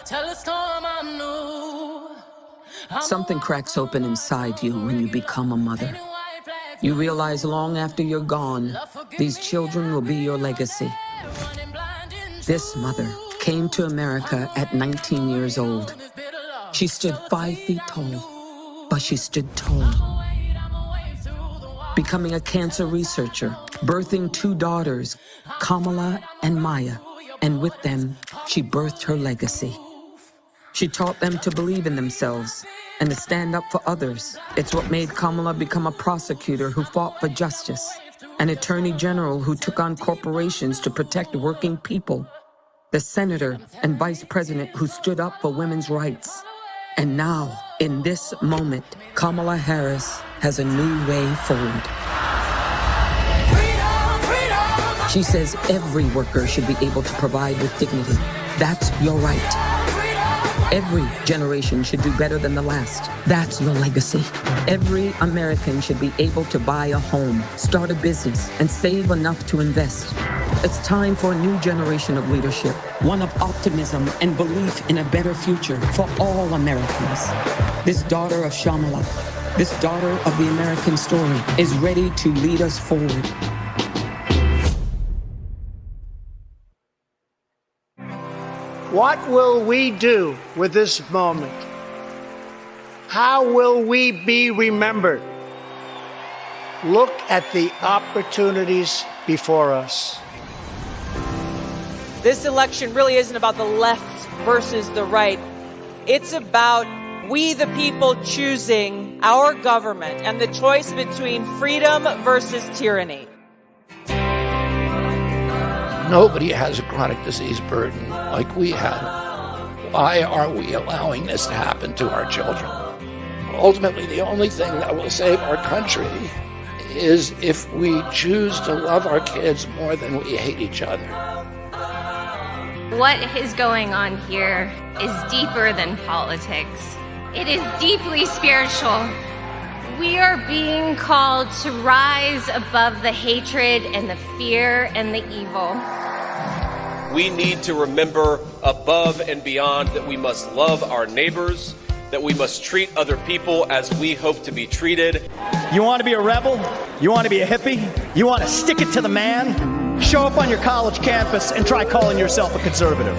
Tell the storm I'm new. Something cracks open inside you when you become a mother. You realize long after you're gone, these children will be your legacy. This mother came to America at 19 years old. She stood 5 feet tall, but she stood tall. Becoming a cancer researcher, birthing 2 daughters, Kamala and Maya, and with them, she birthed her legacy. She taught them to believe in themselves and to stand up for others. It's what made Kamala become a prosecutor who fought for justice, an attorney general who took on corporations to protect working people, the senator and vice president who stood up for women's rights. And now, in this moment, Kamala Harris has a new way forward. She says every worker should be able to provide with dignity. That's your right. Every generation should do better than the last. That's your legacy. Every American should be able to buy a home, start a business, and save enough to invest. It's time for a new generation of leadership, one of optimism and belief in a better future for all Americans. This daughter of Shamala, this daughter of the American story, is ready to lead us forward. What will we do with this moment? How will we be remembered? Look at the opportunities before us. This election really isn't about the left versus the right. It's about we the people choosing our government and the choice between freedom versus tyranny. Nobody has a chronic disease burden like we have. Why are we allowing this to happen to our children? Ultimately, the only thing that will save our country is if we choose to love our kids more than we hate each other. What is going on here is deeper than politics. It is deeply spiritual. We are being called to rise above the hatred and the fear and the evil. We need to remember above and beyond that we must love our neighbors, that we must treat other people as we hope to be treated. You want to be a rebel? You want to be a hippie? You want to stick it to the man? Show up on your college campus and try calling yourself a conservative.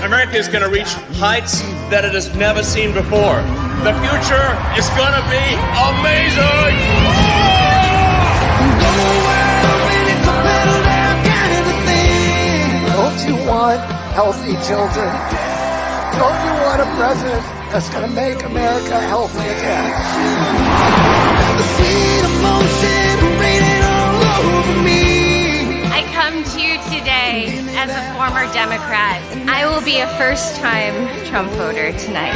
America is going to reach heights that it has never seen before. The future is going to be amazing! Don't you want healthy children? Don't you want a president that's going to make America healthy again? I come to you today as a former Democrat. I will be a first-time Trump voter tonight.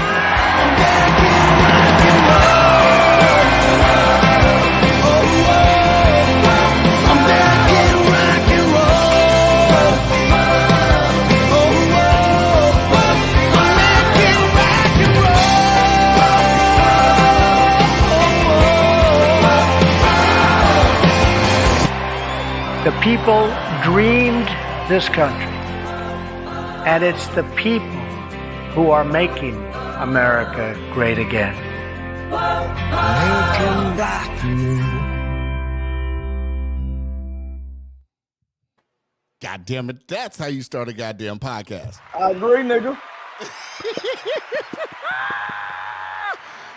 The people dreamed this country, and it's the people who are making America great again. God damn it, that's how you start a goddamn podcast. I agree, nigga.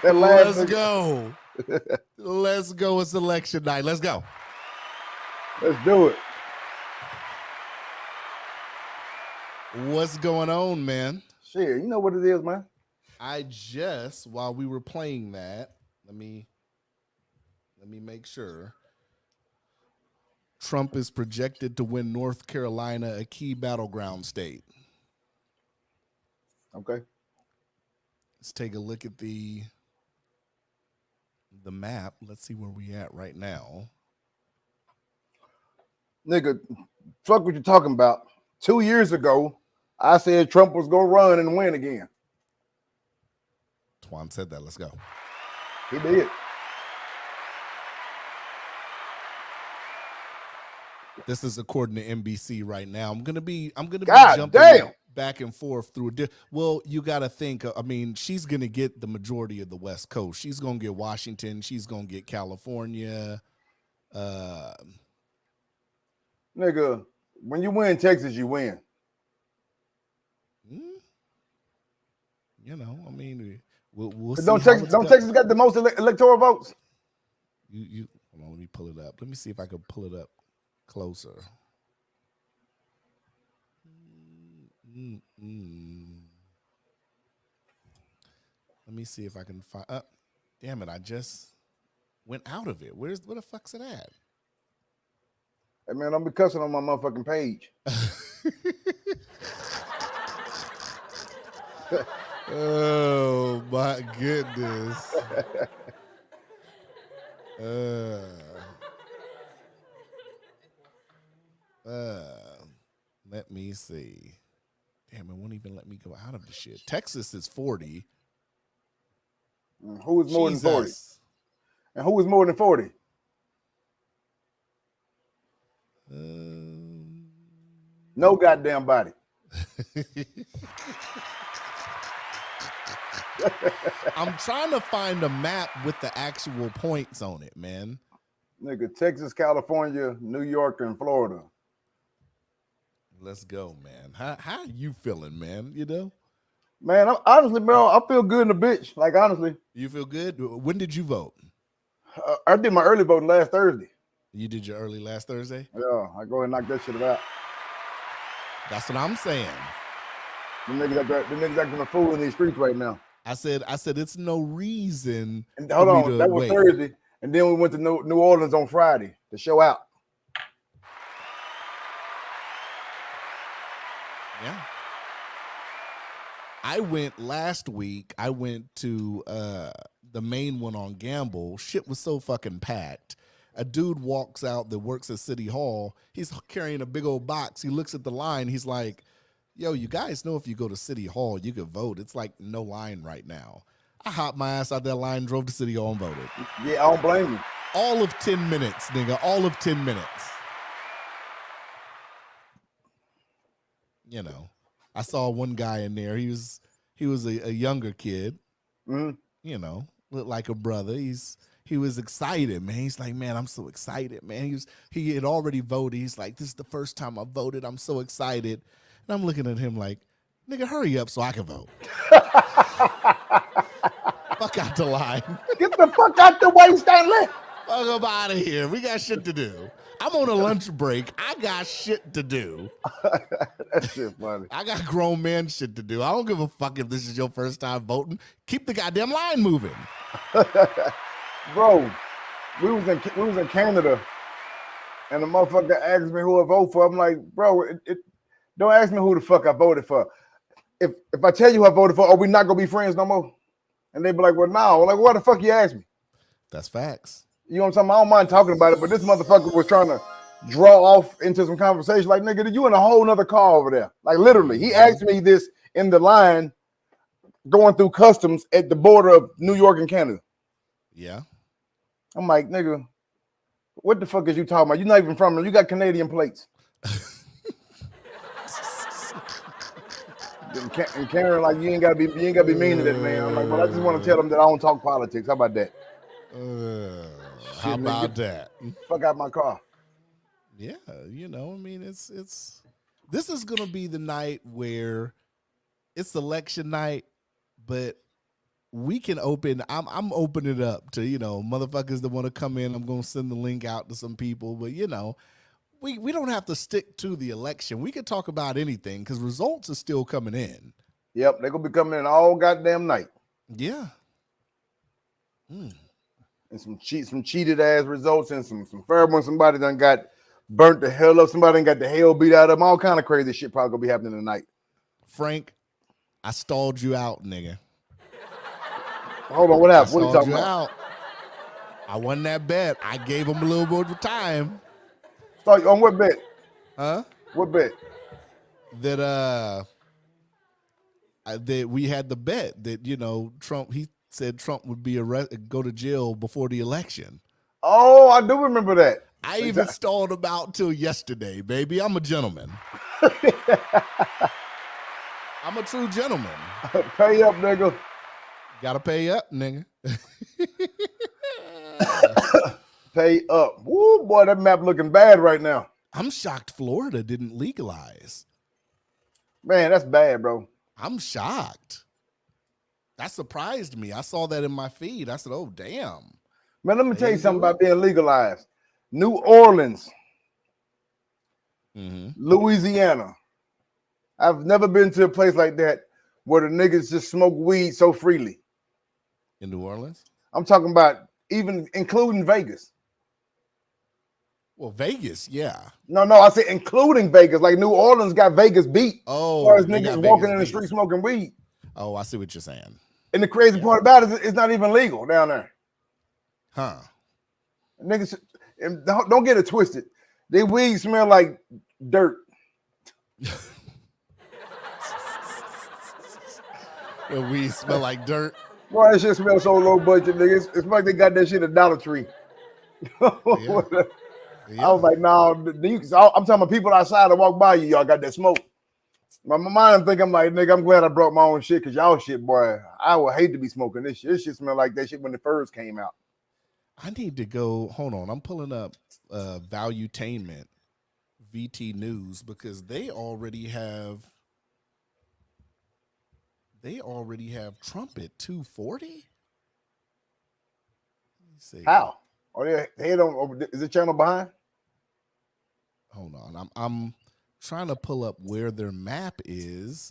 Let's go. Let's go. It's election night. Let's go. Let's do it. What's going on, man? Shit, you know what it is, man. I just, while we were playing that, let me make sure. Trump is projected to win North Carolina, a key battleground state. Okay. Let's take a look at the map. Let's see where we at right now. Nigga, fuck what you talking about. 2 years ago, I said Trump was going to run and win again. Twon said that. Let's go. He did. This is according to NBC right now. I'm gonna be God jumping damn. back and forth through well, you got to think, I mean, she's going to get the majority of the West Coast. She's going to get Washington. She's going to get California. Nigga, when you win Texas, you win. You know, I mean, we'll see. Don't Texas got the most electoral votes? You hold on, let me pull it up. Let me see if I can pull it up closer. Let me see if I can find. Damn it! I just went out of it. Where the fuck's it at? Hey man, don't be cussing on my motherfucking page. Oh my goodness. Let me see. Damn, it won't even let me go out of the shit. Texas is 40. Who is more than 40? And who is more than 40? No goddamn body. I'm trying to find a map with the actual points on it, man. Nigga, Texas, California, New York, and Florida. Let's go, man. How are you feeling, man? You know? Man, honestly, bro, I feel good in the bitch. Like, honestly. You feel good? When did you vote? I did my early vote last Thursday. You did your early last Thursday? Yeah, I go ahead and knock that shit out. That's what I'm saying. The niggas acting a fool in these streets right now. I said it's no reason. And hold on, that was Thursday. And then we went to New Orleans on Friday to show out. Yeah. I went last week. I went to the main one on Gamble. Shit was so fucking packed. A dude walks out that works at City Hall. He's carrying a big old box. He looks at the line. He's like, yo, you guys know if you go to City Hall, you can vote. It's like no line right now. I hopped my ass out that line, drove to City Hall and voted. Yeah, I don't blame you. All of 10 minutes, nigga. All of 10 minutes. You know, I saw one guy in there. He was a younger kid. Mm-hmm. You know, looked like a brother. He was excited, man. He's like, man, I'm so excited, man. He had already voted. He's like, this is the first time I voted. I'm so excited. And I'm looking at him like, nigga, hurry up so I can vote. Fuck out the line. Get the fuck out the way, Stanley. Fuck up out of here. We got shit to do. I'm on a lunch break. I got shit to do. That shit funny. I got grown man shit to do. I don't give a fuck if this is your first time voting. Keep the goddamn line moving. Bro, we was in Canada, and the motherfucker asked me who I vote for. I'm like, bro, don't ask me who the fuck I voted for. If I tell you who I voted for, are we not gonna be friends no more? And they be like, well, no. Like, why the fuck you ask me? That's facts. You know what I'm saying? I don't mind talking about it, but this motherfucker was trying to draw off into some conversation. Like, nigga, you in a whole nother car over there. Like, literally, he asked me this in the line going through customs at the border of New York and Canada. Yeah. I'm like, nigga, what the fuck is you talking about? You're not even from there. You got Canadian plates. And Karen, like, you ain't gotta be mean to that man. I'm like, well, I just want to tell him that I don't talk politics. How about that? How about that? Fuck out my car. Yeah, you know, I mean, it's this is gonna be the night where it's election night, but we can open. I'm opening it up to, you know, motherfuckers that want to come in. I'm gonna send the link out to some people, but you know, we don't have to stick to the election. We can talk about anything because results are still coming in. Yep, they're gonna be coming in all goddamn night. Yeah. And some cheated ass results and some fair ones. Somebody done got burnt the hell up. Somebody done got the hell beat out of them. All kind of crazy shit probably gonna be happening tonight. Frank, I stalled you out, nigga. Hold on, what happened? What are you talking about? I won that bet. I gave him a little bit of time. Start on what bet? Huh? What bet? That that we had the bet that, you know, Trump. He said Trump would be go to jail before the election. Oh, I do remember that. I even stalled him out till yesterday, baby. I'm a gentleman. I'm a true gentleman. Pay up, nigga. Gotta pay up, nigga. Pay up. Woo, boy, that map looking bad right now. I'm shocked Florida didn't legalize. Man, that's bad, bro. I'm shocked. That surprised me. I saw that in my feed. I said, oh, damn. Man, let me tell you something about being legalized. New Orleans, Louisiana. I've never been to a place like that where the niggas just smoke weed so freely. In New Orleans? I'm talking about even including Vegas. Well, Vegas, yeah. No, I said including Vegas. Like New Orleans got Vegas beat. Oh, as far as they niggas got walking Vegas in the beat. street smoking weed. Oh, I see what you're saying. And the crazy part about it is it's not even legal down there. Huh. Niggas, and don't get it twisted. They weed smell like dirt. The weed smell like dirt. Boy, that shit smells so low budget, nigga. It's like they got that shit at Dollar Tree. I was like, nah, I'm talking about people outside that walk by you, y'all got that smoke. My mind think I'm like, nigga, I'm glad I brought my own shit, cause y'all shit, boy, I would hate to be smoking this shit. This shit smell like that shit when it first came out. I need to go, hold on, I'm pulling up Valuetainment, VT News, because they already have Trump at 240? Let me see. How? Oh, they don't. Is the channel behind? Hold on, I'm trying to pull up where their map is.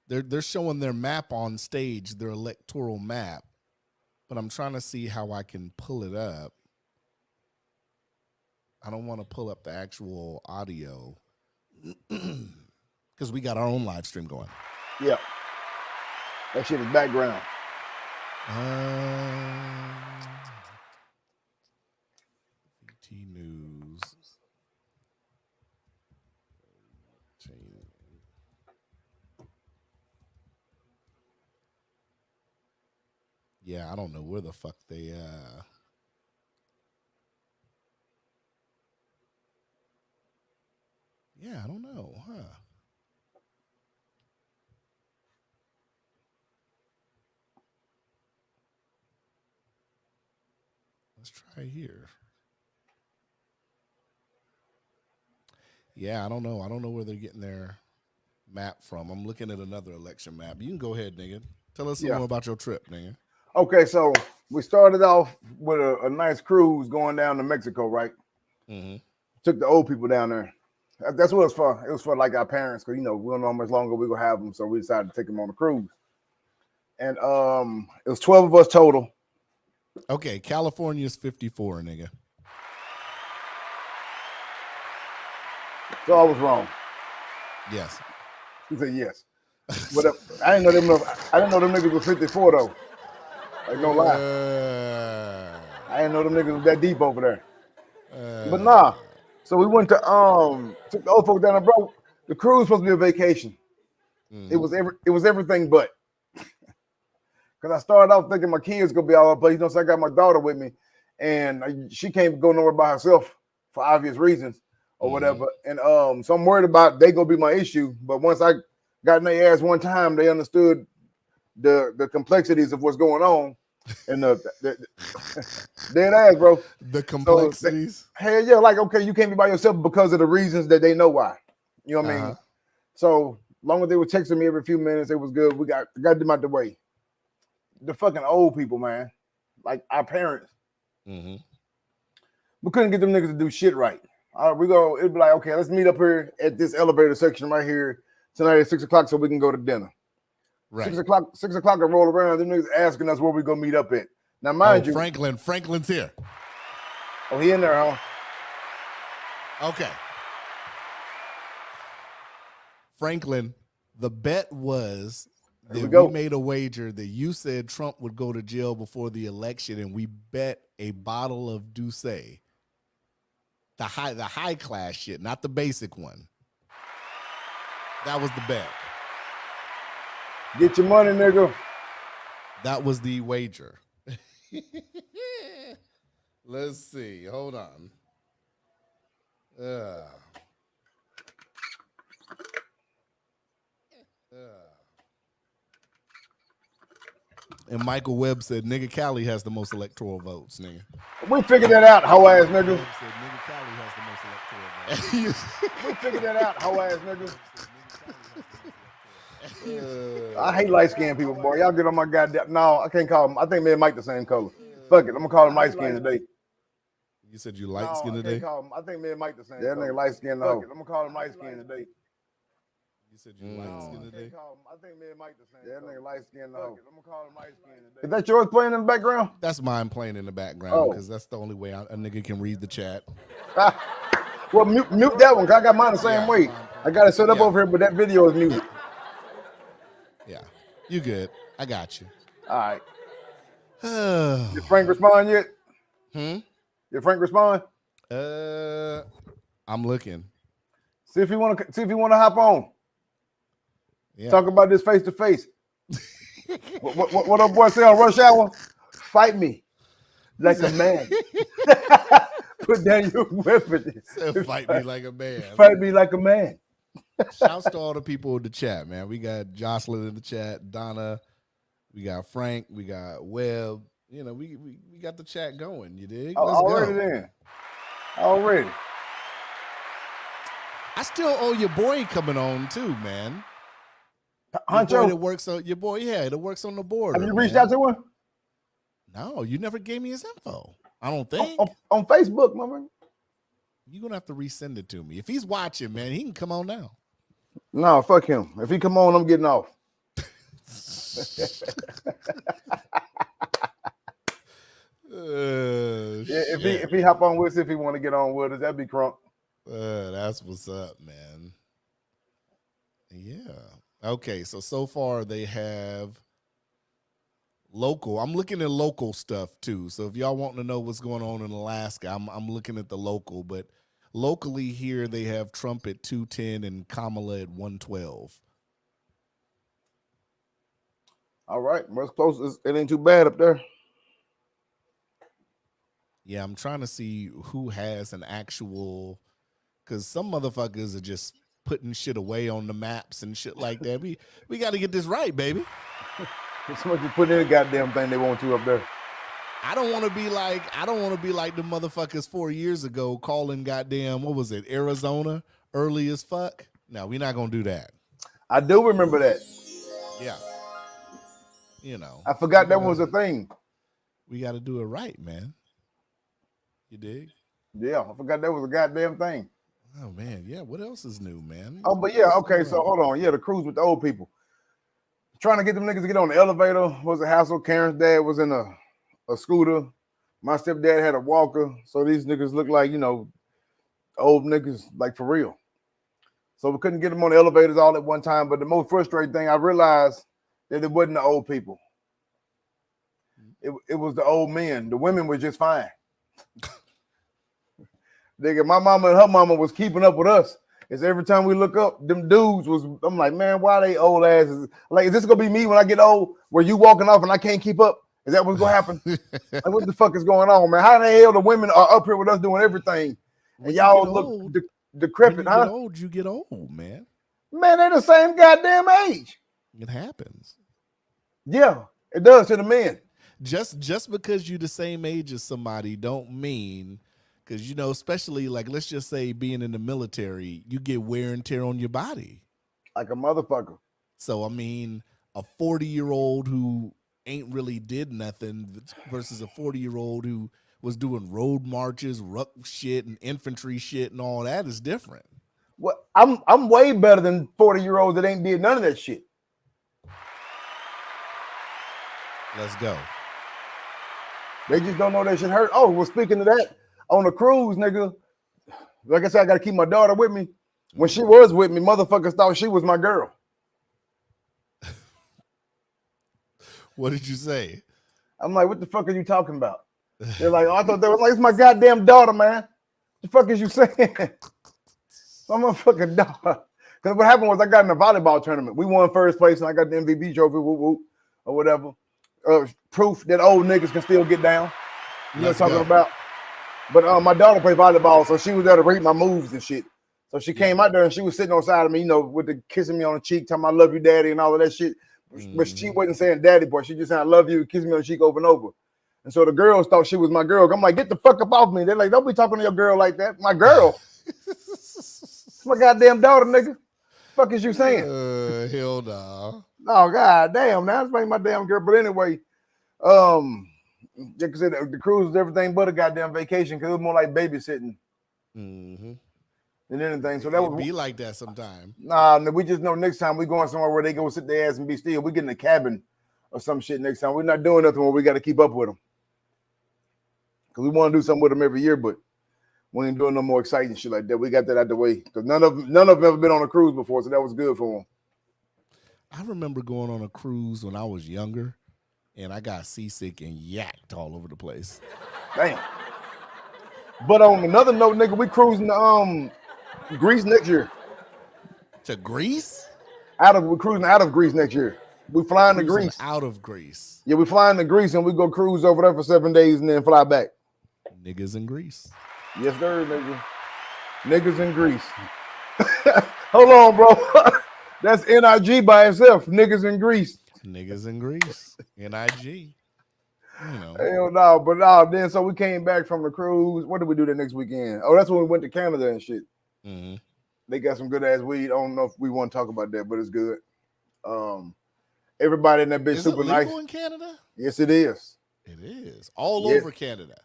They're showing their map on stage, their electoral map, but I'm trying to see how I can pull it up. I don't want to pull up the actual audio because we got our own live stream going. Yeah, that shit is background. VT News. Yeah, I don't know where the fuck they yeah, I don't know, huh? Let's try here. Yeah, I don't know. I don't know where they're getting their map from. I'm looking at another election map. You can go ahead, nigga. Tell us some more about your trip, nigga. Okay, so we started off with a nice cruise going down to Mexico, right? Took the old people down there. That's what it was for. It was for like our parents, because we don't know how much longer we're gonna have them, so we decided to take them on a cruise. And it was 12 of us total. Okay, California's 54, nigga. So I was wrong. Yes. He said yes. But I didn't know them niggas were 54 though. Like no lie. I didn't know them niggas was that deep over there. But nah. So we went to took the old folks down there, bro. The cruise was supposed to be a vacation. It was everything but. Because I started off thinking my kids gonna be all over the place. So I got my daughter with me, and she can't go nowhere by herself for obvious reasons or whatever. And so I'm worried about they gonna be my issue. But once I got in their ass one time, they understood the complexities of what's going on. And the dead ass, bro. The complexities. So, hell yeah, like okay, you can't be by yourself because of the reasons that they know why. You know what I mean? So long as they were texting me every few minutes, it was good. We got them out the way. The fucking old people, man, like our parents, we couldn't get them niggas to do shit right. All right, it'd be like, okay, let's meet up here at this elevator section right here tonight at 6 o'clock so we can go to dinner. Right. 6 o'clock I roll around, them niggas asking us where we gonna meet up at. Now, mind you, Franklin's here. Oh, he in there, huh? Okay. Franklin, the bet was that we made a wager that you said Trump would go to jail before the election, and we bet a bottle of Douce. The high class shit, not the basic one. That was the bet. Get your money, nigga. That was the wager. Let's see. Hold on. And Michael Webb said, "Nigga, Cali has the most electoral votes." Nigga, we figured that out, hoe ass nigga. Webb said, "Nigga, Cali has the most electoral votes." We figured that out, hoe ass nigga. I hate light skinned people, boy. Y'all get on my goddamn. No, I can't call him. I think me and Mike the same color. Fuck it, I'm gonna call him light skinned today. You said you light skinned today. I think me and Mike the same. That nigga light skinned. I'm gonna call him light skinned today. You said you light skinned today. I think me and Mike the same. That nigga light skinned. I'm gonna call him light skinned today. Is that yours playing in the background? That's mine playing in the background because that's the only way a nigga can read the chat. Well, mute that one, cause I got mine the same way. I got it set up over here, but that video is muted. Yeah, you good. I got you. All right. Did Frank respond yet? Did Frank respond? I'm looking. See if he want to hop on. Yeah. Talk about this face to face. What up, boy? Say on Rush Hour? Fight me like a man. Put down your weapon. Fight me like a man. Fight me like a man. Shouts to all the people in the chat, man. We got Jocelyn in the chat, Donna, we got Frank, we got Webb. You know, we got the chat going. You dig? Let's already go. then. Already. I still owe your boy coming on too, man. Huncho, that works on your boy. Yeah, that works on the board. Have you reached out to him? No, you never gave me his info. I don't think on Facebook, my man. You're gonna have to resend it to me. If he's watching, man, he can come on now. No, fuck him. If he come on, I'm getting off. If he hop on with us, if he want to get on with us, that'd be crunk. That's what's up, man. Yeah. Okay, so far they have local. I'm looking at local stuff too. So if y'all want to know what's going on in Alaska, I'm looking at the local. But locally here they have Trump at 210 and Kamala at 112. All right, well, it's close. It ain't too bad up there. Yeah, I'm trying to see who has an actual, because some motherfuckers are just putting shit away on the maps and shit like that. We got to get this right, baby. Somebody put in a goddamn thing they want to up there. I don't want to be like the motherfuckers 4 years ago calling goddamn, what was it, Arizona early as fuck. No, we're not gonna do that. I do remember that. Yeah. You know, I forgot that was a thing. We got to do it right, man. You dig? Yeah, I forgot that was a goddamn thing. Oh man, yeah. What else is new, man? Oh, but yeah, okay. So hold on. Yeah, the cruise with the old people. Trying to get them niggas to get on the elevator was a hassle. Karen's dad was in a scooter. My stepdad had a walker. So these niggas look like, you know, old niggas, like for real. So we couldn't get them on the elevators all at one time. But the most frustrating thing, I realized that it wasn't the old people. It was the old men. The women were just fine. Nigga, my mama and her mama was keeping up with us. It's every time we look up, them dudes was, I'm like, man, why they old asses? Like, is this gonna be me when I get old, where you walking off and I can't keep up? Is that what's gonna happen? Like, what the fuck is going on, man? How the hell the women are up here with us doing everything? And y'all look decrepit, huh? You get old, man. Man, they're the same goddamn age. It happens. Yeah, it does to the men. Just because you're the same age as somebody don't mean, because, you know, especially like, let's just say being in the military, you get wear and tear on your body. Like a motherfucker. So, I mean, a 40-year-old who ain't really did nothing versus a 40-year-old who was doing road marches, ruck shit, and infantry shit and all that is different. Well, I'm way better than 40-year-olds that ain't did none of that shit. Let's go. They just don't know that shit hurt. Oh, well, speaking of that, on the cruise, nigga, like I said, I got to keep my daughter with me. When she was with me, motherfuckers thought she was my girl. What did you say? I'm like, what the fuck are you talking about? They're like, oh, I thought they was like, it's my goddamn daughter, man. The fuck is you saying? My motherfucking daughter. Because what happened was I got in a volleyball tournament. We won first place, and I got the MVP trophy, whoop, whoop, or whatever. Proof that old niggas can still get down. You know what I'm talking about? But my daughter plays volleyball, so she was there to read my moves and shit. So she came out there and she was sitting on side of me, you know, with the kissing me on the cheek, telling me I love you, daddy, and all of that shit. But she wasn't saying daddy boy. She just said I love you, kissing me on the cheek over and over. And so the girls thought she was my girl. I'm like, get the fuck up off me. They're like, don't be talking to your girl like that. My girl. It's my goddamn daughter, nigga. Fuck is you saying? Hell no. Oh, god damn. Now it's my damn girl. But anyway, like I said, the cruise was everything but a goddamn vacation because it was more like babysitting than anything. So that would be like that sometime. Nah, we just know next time we going somewhere where they go sit their ass and be still. We get in a cabin or some shit next time. We're not doing nothing where we got to keep up with them because we want to do something with them every year, but we ain't doing no more exciting shit like that. We got that out the way because none of them ever been on a cruise before, so that was good for them. I remember going on a cruise when I was younger, and I got seasick and yacked all over the place. Damn. But on another note, nigga, we cruising to Greece next year. To Greece? We're cruising out of Greece next year. We flying to Greece. Out of Greece. Yeah, we flying to Greece and we go cruise over there for 7 days and then fly back. Niggas in Greece. Yes, sir, nigga. Niggas in Greece. Hold on, bro. That's NIG by itself. Niggas in Greece. Niggas in Greece. NIG. You know. Hell no, but no. Then so we came back from the cruise. What did we do the next weekend? Oh, that's when we went to Canada and shit. Mm-hmm. They got some good ass weed. I don't know if we want to talk about that, but it's good. Everybody in that bitch is super it legal nice. In Canada? Yes, it is. It is all over Canada.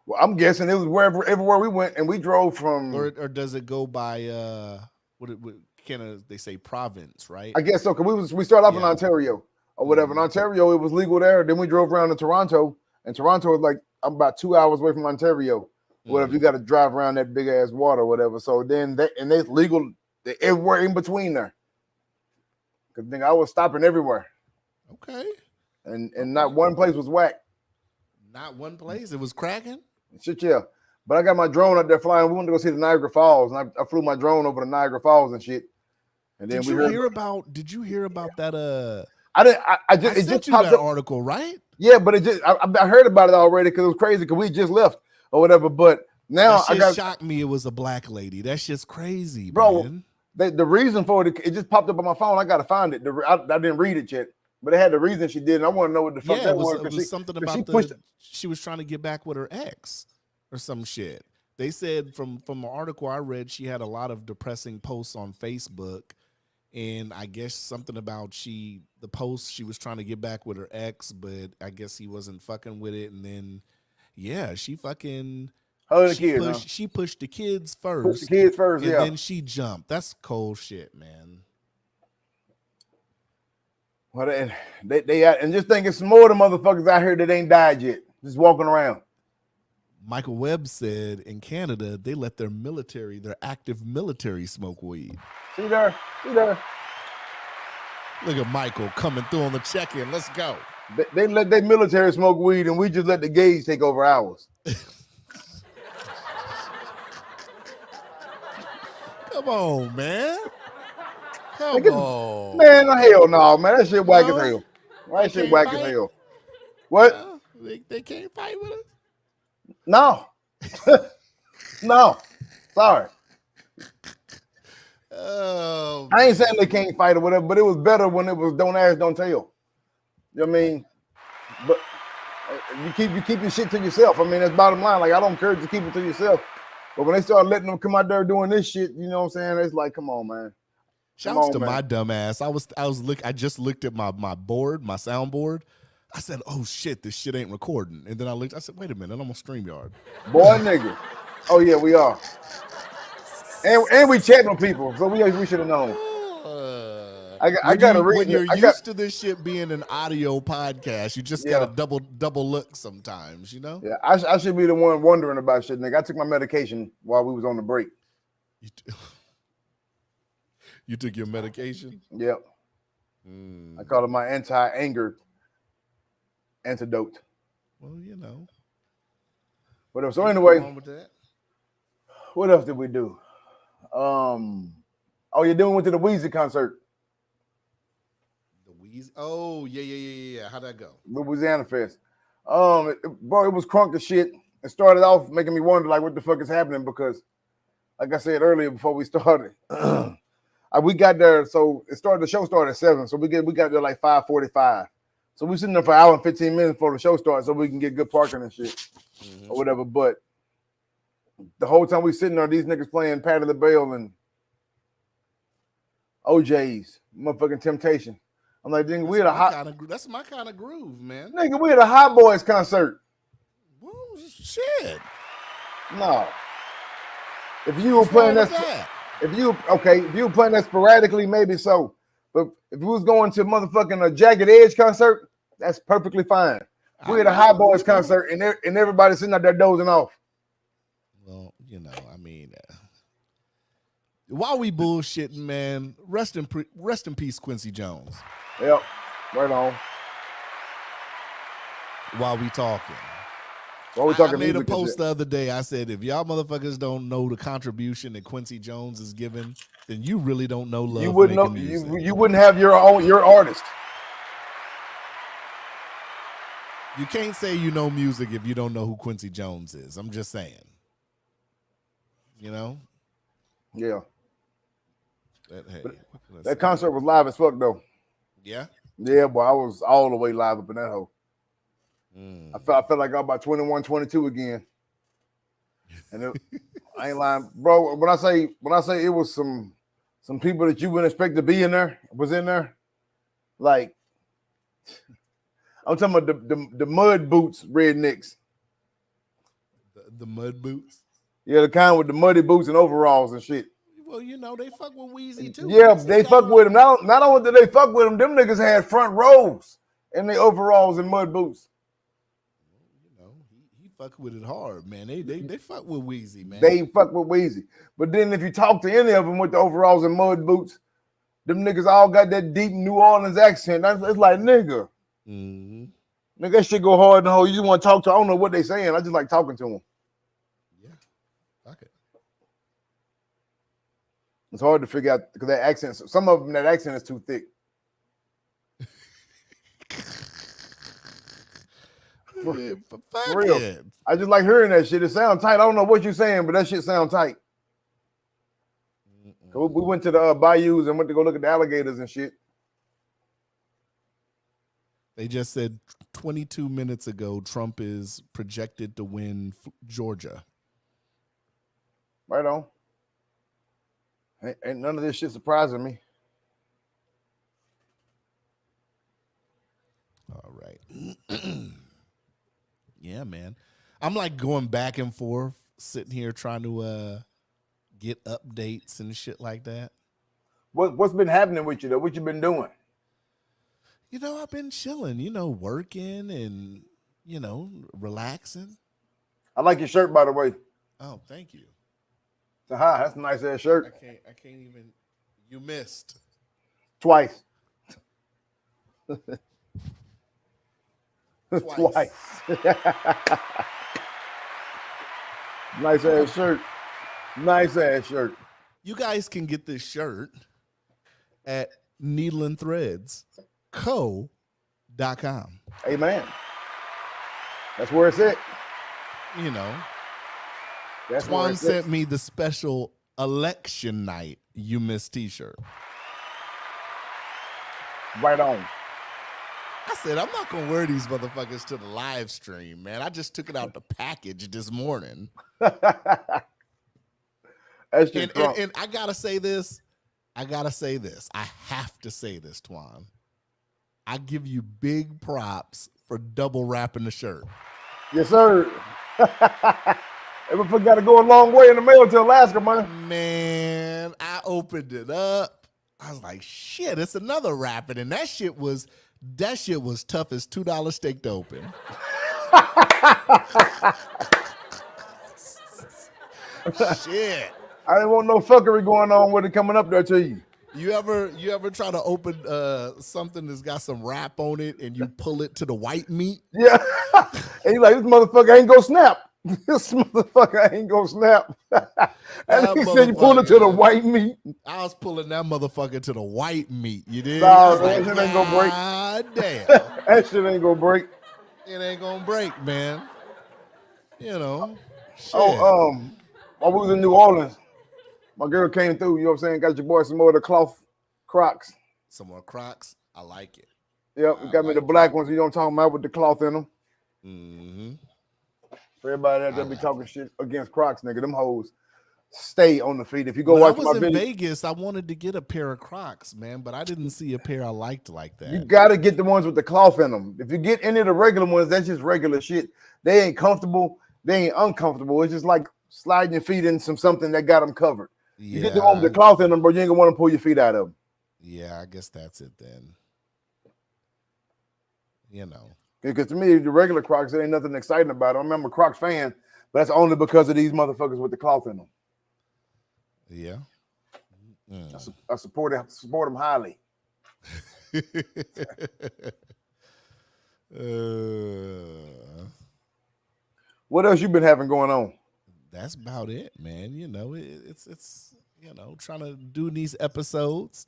Well, I'm guessing it was everywhere we went, and we drove from. Or does it go by what Canada? They say province, right? I guess so. Cause we started off in Ontario or whatever. In Ontario, it was legal there. Then we drove around to Toronto, and Toronto is like I'm about 2 hours away from Ontario. Whatever, you got to drive around that big ass water, or whatever. So then it's legal everywhere in between there. Cause I was stopping everywhere. Okay. And not one place was whack. Not one place. It was cracking. Shit, yeah. But I got my drone out there flying. We wanted to go see the Niagara Falls, and I flew my drone over the Niagara Falls and shit. And then Did you hear about that? I didn't. It just you popped that up. article, right? Yeah, but I heard about it already because it was crazy because we just left or whatever. But now that shit shocked me. It was a black lady. That's just crazy, bro. Man. The reason for it just popped up on my phone. I gotta find it. I didn't read it yet, but it had the reason she did, and I want to know what the fuck that was. It was something about she was trying to get back with her ex or some shit. They said from an article I read, she had a lot of depressing posts on Facebook, and I guess something about the post she was trying to get back with her ex, but I guess he wasn't fucking with it, and then she fucking. She pushed the kids first. Pushed the kids first, and then she jumped. That's cold shit, man. Well, and just think it's some more of the motherfuckers out here that ain't died yet, just walking around. Michael Webb said in Canada they let their active military smoke weed. See there. Look at Michael coming through on the check-in. Let's go. They let their military smoke weed, and we just let the gays take over ours. Come on, man. Come on. Man, hell no, man. That shit whack as hell. That shit whack as hell. What? They can't fight with us? No. No. Sorry. Oh, I ain't saying they can't fight or whatever, but it was better when it was don't ask, don't tell. You know what I mean? But you keep your shit to yourself. I mean, that's bottom line. Like, I don't encourage you to keep it to yourself. But when they start letting them come out there doing this shit, you know what I'm saying? It's like, come on, man. Shouts to my dumb ass. I just looked at my board, my soundboard. I said, oh shit, this shit ain't recording. And then I said, wait a minute, I'm on StreamYard. Boy, nigga. Oh yeah, we are. And we chatting with people, so we should have known. I gotta read. When you're used to this shit being an audio podcast, you just gotta double look sometimes, you know? Yeah, I should be the one wondering about shit, nigga. I took my medication while we was on the break. You took your medication? Yep. I call it my anti-anger antidote. Well, you know. Whatever. So anyway, what else did we do? You're doing went to the Weezy concert. The Weezy? Oh, yeah. How'd that go? Louisiana Fest. It was crunk as shit. It started off making me wonder, like, what the fuck is happening? Because like I said earlier before we started, we got there. So the show started at 7. So we got there like 5:45. So we sitting there for an hour and 15 minutes before the show starts, so we can get good parking and shit or whatever. But the whole time we sitting there, these niggas playing Patty LaBelle and OJ's motherfucking Temptation. I'm like, nigga, we at a hot. That's my kind of groove, man. Nigga, we at a Hot Boys concert. Well, shit. No. If you were playing that, if you were playing that sporadically, maybe so. But if you was going to motherfucking a Jagged Edge concert, that's perfectly fine. We at a Hot Boys concert, and everybody's sitting out there dozing off. Well, you know, I mean, while we bullshitting, man, rest in peace, Quincy Jones. Yep, right on. While we talking. I made a post the other day. I said, if y'all motherfuckers don't know the contribution that Quincy Jones is giving, then you really don't know love. You wouldn't know. You wouldn't have your artist. You can't say you know music if you don't know who Quincy Jones is. I'm just saying. You know? Yeah. Hey, that concert was live as fuck though. Yeah? Yeah, boy, I was all the way live up in that hole. I felt like I was about 21, 22 again. And I ain't lying. Bro, when I say it was some people that you wouldn't expect to be in there, was in there, like I'm talking about the mud boots rednecks. The mud boots? Yeah, the kind with the muddy boots and overalls and shit. Well, you know, they fuck with Weezy too. Yeah, they fuck with him. Not only did they fuck with him, them niggas had front rows in their overalls and mud boots. You know, he fuck with it hard, man. They fuck with Weezy, man. They fuck with Weezy. But then if you talk to any of them with the overalls and mud boots, them niggas all got that deep New Orleans accent. It's like, nigga. Mm-hmm. Nigga, that shit go hard in the hole. You just want to talk to, I don't know what they saying. I just like talking to them. Yeah. Fuck it. It's hard to figure out because that accent, some of them, that accent is too thick. For real. I just like hearing that shit. It sounds tight. I don't know what you're saying, but that shit sounds tight. We went to the bayous and went to go look at the alligators and shit. They just said 22 minutes ago, Trump is projected to win Georgia. Right on. Ain't none of this shit surprising me. All right. Yeah, man. I'm like going back and forth, sitting here trying to get updates and shit like that. What's been happening with you though? What you been doing? You know, I've been chilling, you know, working and, you know, relaxing. I like your shirt, by the way. Oh, thank you. That's a nice ass shirt. I can't even. You missed. Twice. Twice. Nice ass shirt. Nice ass shirt. You guys can get this shirt at needleandthreadsco.com. Amen. That's where it's at. You know. That's Twon sent me the special election night you missed t-shirt. Right on. I said, I'm not going to wear these motherfuckers to the live stream, man. I just took it out the package this morning. And I got to say this. I have to say this, Twon. I give you big props for double wrapping the shirt. Yes, sir. Everything got to go a long way in the mail to Alaska, man. Man, I opened it up. I was like, shit, it's another wrapping. And that shit was tough as $2 steak to open. Shit. I didn't want no fuckery going on with it coming up there to you. You ever try to open something that's got some wrap on it and you pull it to the white meat? Yeah. And you're like, this motherfucker ain't gonna snap. This motherfucker ain't gonna snap. And he said you pull it to the white meat. I was pulling that motherfucker to the white meat. You did? Nah, that shit ain't gonna break. Damn. That shit ain't gonna break. It ain't gonna break, man. You know. Shit. Oh, we was in New Orleans. My girl came through, you know what I'm saying? Got your boy some more of the cloth Crocs. Some more Crocs. I like it. Yep, we got me the black ones, you know what I'm talking about, with the cloth in them. Mm-hmm. For everybody that be talking shit against Crocs, nigga, them hoes stay on the feet. If you go when watch I my was in video, Vegas, I wanted to get a pair of Crocs, man, but I didn't see a pair I liked like that. you gotta get the ones with the cloth in them. If you get any of the regular ones, that's just regular shit. They ain't comfortable. They ain't uncomfortable. It's just like sliding your feet in something that got them covered. Yeah. You get the one with the cloth in them, bro, you ain't gonna want to pull your feet out of them. Yeah, I guess that's it then. You know. Because to me, the regular Crocs, there ain't nothing exciting about them. I'm a Crocs fan, but that's only because of these motherfuckers with the cloth in them. Yeah. I support them highly. What else you been having going on? That's about it, man. You know, it's you know, trying to do these episodes.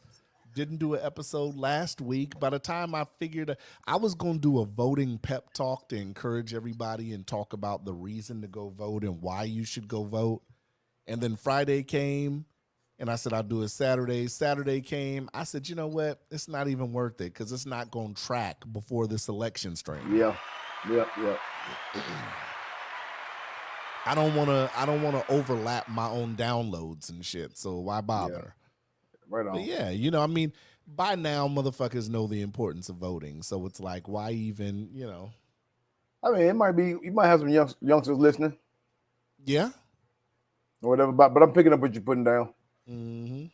Didn't do an episode last week. By the time I figured I was going to do a voting pep talk to encourage everybody and talk about the reason to go vote and why you should go vote. And then Friday came and I said, I'll do it Saturday. Saturday came. I said, you know what? It's not even worth it because it's not going to track before this election stream. Yeah. I don't want to overlap my own downloads and shit. So why bother? Right on. But yeah, you know, I mean, by now motherfuckers know the importance of voting. So it's like, why even, you know? I mean, it might be, you might have some youngsters listening. Yeah. Or whatever, but I'm picking up what you're putting down. Mm-hmm.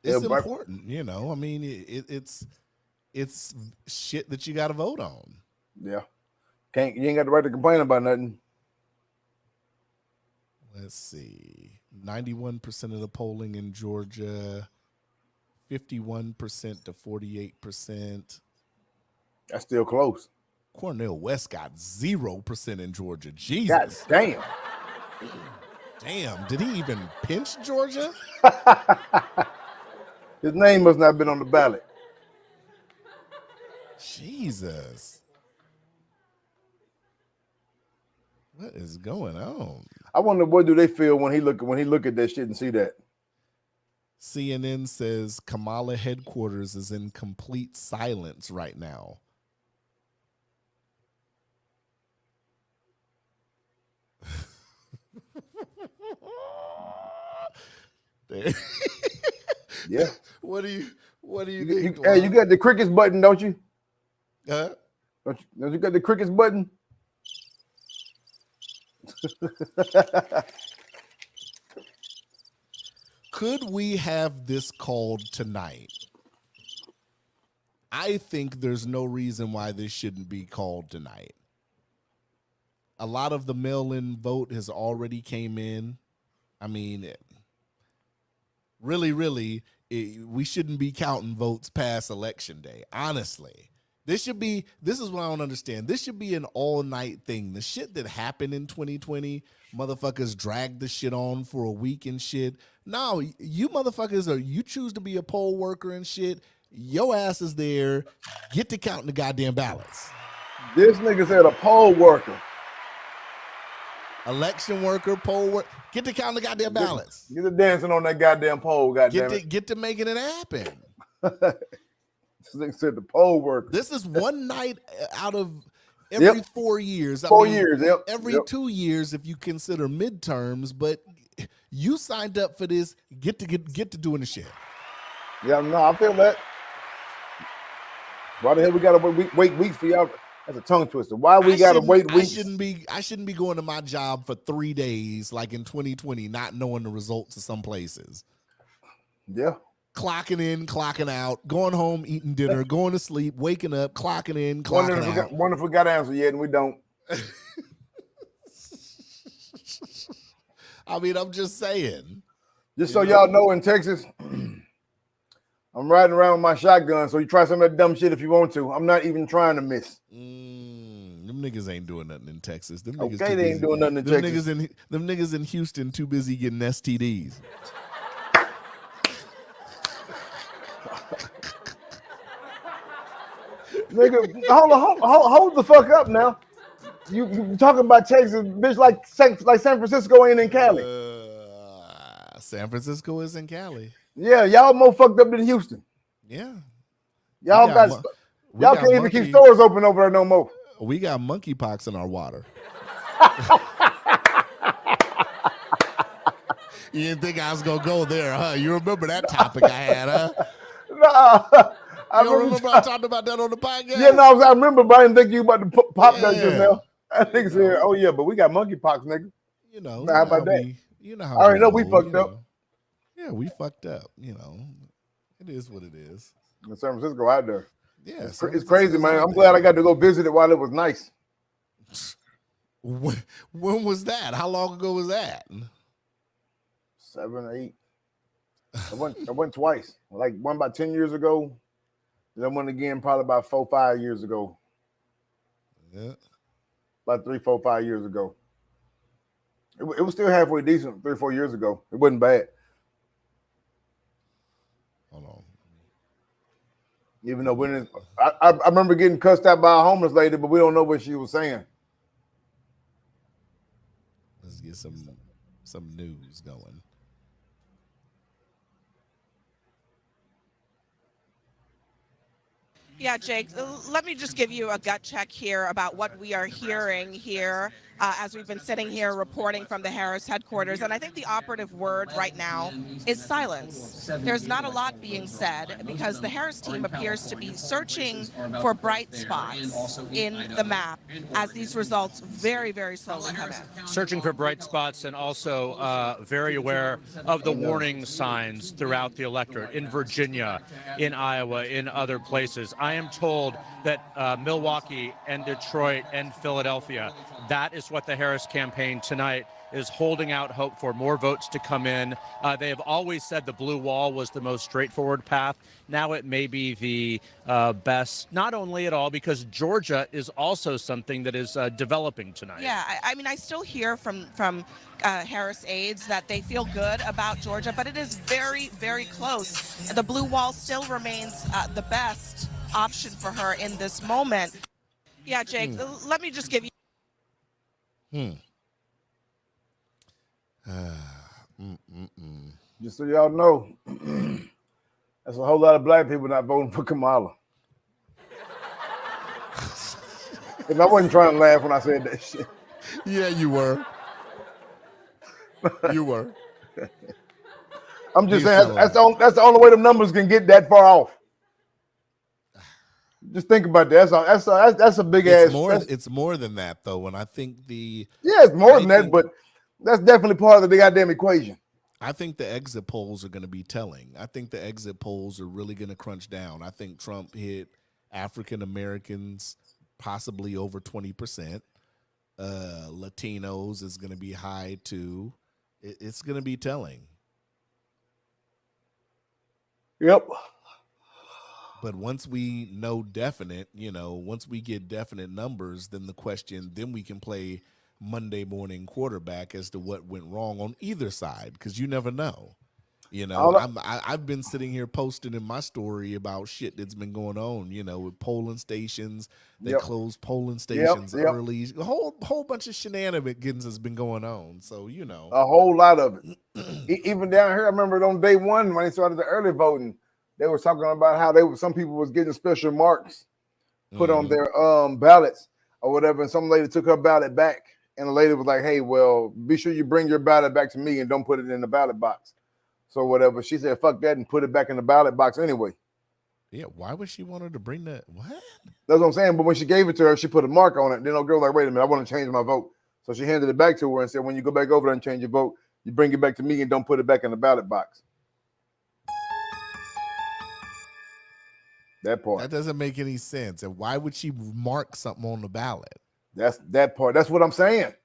It's important, you know. I mean, it's shit that you got to vote on. Yeah. You ain't got the right to complain about nothing. Let's see. 91% of the polling in Georgia, 51% to 48%. That's still close. Cornel West got 0% in Georgia. Jesus. God damn. Damn. Did he even pinch Georgia? His name must not have been on the ballot. Jesus. What is going on? I wonder what do they feel when he look at that shit and see that. CNN says Kamala headquarters is in complete silence right now. Yeah. What do you think? Hey, you got the crickets button, don't you? Huh? Don't you got the crickets button? Could we have this called tonight? I think there's no reason why this shouldn't be called tonight. A lot of the mail-in vote has already came in. I mean, really, we shouldn't be counting votes past election day, honestly. This is what I don't understand. This should be an all-night thing. The shit that happened in 2020, motherfuckers dragged the shit on for a week and shit. No, you motherfuckers you choose to be a poll worker and shit. Your ass is there. Get to counting the goddamn ballots. This nigga said a poll worker. Election worker, poll worker. Get to counting the goddamn ballots. Get to dancing on that goddamn pole, goddamn it. Get to making it happen. This nigga said the poll worker. This is one night out of every 4 years. 4 years, yep. Every 2 years if you consider midterms, but you signed up for this. Get to doing the shit. Yeah, no, I feel that. Why the hell we gotta wait weeks for y'all? That's a tongue twister. Why we gotta wait weeks? I shouldn't be going to my job for 3 days, like in 2020, not knowing the results of some places. Yeah. Clocking in, clocking out, going home, eating dinner, going to sleep, waking up, clocking in, clocking out. Wonder if we got an answer yet, and we don't. I mean, I'm just saying. Just so y'all know, in Texas, I'm riding around with my shotgun, so you try some of that dumb shit if you want to. I'm not even trying to miss. Them niggas ain't doing nothing in Texas. Them okay, niggas they ain't doing nothing in Texas. Them niggas in Houston too busy getting STDs. Nigga, hold the fuck up now. You talking about Texas, bitch, like San Francisco ain't in Cali. San Francisco is in Cali. Yeah, y'all more fucked up than Houston. Yeah. Y'all y'all can't even keep stores open over there no more. We got monkeypox in our water. You didn't think I was gonna go there, huh? You remember that topic I had, huh? Nah, I remember I talked about that on the podcast. Yeah, no, I remember, but I didn't think you about to pop that just now. I think said, "Oh yeah, but we got monkeypox, nigga." You know, how about that? You know how I already know we we fucked up. Yeah, we fucked up. You know, it is what it is. In San Francisco out there. Yeah, it's crazy, man. I'm glad I got to go visit it while it was nice. When was that? How long ago was that? 7, 8. I went twice. Like one about 10 years ago. Then I went again probably about 4, 5 years ago. Yeah. About 3, 4, 5 years ago. It was still halfway decent 3 or 4 years ago. It wasn't bad. Hold on. Even though I remember getting cussed out by a homeless lady, but we don't know what she was saying. Let's get some news going. Yeah, Jake, let me just give you a gut check here about what we are hearing here as we've been sitting here reporting from the Harris headquarters. And I think the operative word right now is silence. There's not a lot being said because the Harris team appears to be searching for bright spots in the map as these results very, very slowly come in. Searching for bright spots and also very aware of the warning signs throughout the electorate in Virginia, in Iowa, in other places. I am told that Milwaukee and Detroit and Philadelphia, that is what the Harris campaign tonight is holding out hope for, more votes to come in. They have always said the blue wall was the most straightforward path. Now it may be the best, not only at all, because Georgia is also something that is developing tonight. Yeah, I mean, I still hear from Harris aides that they feel good about Georgia, but it is very, very close. The blue wall still remains the best option for her in this moment. Yeah, Jake, let me just give you. Just so y'all know, that's a whole lot of black people not voting for Kamala. And I wasn't trying to laugh when I said that shit. Yeah, you were. You were. I'm just saying that's the only way the numbers can get that far off. Just think about that. That's a big ass. It's more than that though, and I think it's more than that, but that's definitely part of the goddamn equation. I think the exit polls are going to be telling. I think the exit polls are really going to crunch down. I think Trump hit African Americans possibly over 20%. Latinos is going to be high too. It's going to be telling. Yep. But once we know definite, once we get definite numbers, then then we can play Monday morning quarterback as to what went wrong on either side, because you never know. I've been sitting here posting in my story about shit that's been going on, with polling stations. They closed polling stations early. A whole bunch of shenanigans has been going on. So, a whole lot of it. Even down here, I remember on day one when they started the early voting, they were talking about how some people was getting special marks put on their ballots or whatever, and some lady took her ballot back, and the lady was like, "Hey, well, be sure you bring your ballot back to me and don't put it in the ballot box." So whatever, she said, "Fuck that," and put it back in the ballot box anyway. Yeah, why would she want her to bring that? What? That's what I'm saying. But when she gave it to her, she put a mark on it. Then the girl was like, "Wait a minute, I want to change my vote." So she handed it back to her and said, "When you go back over there and change your vote, you bring it back to me and don't put it back in the ballot box." That part. That doesn't make any sense. And why would she mark something on the ballot? That's that part. That's what I'm saying.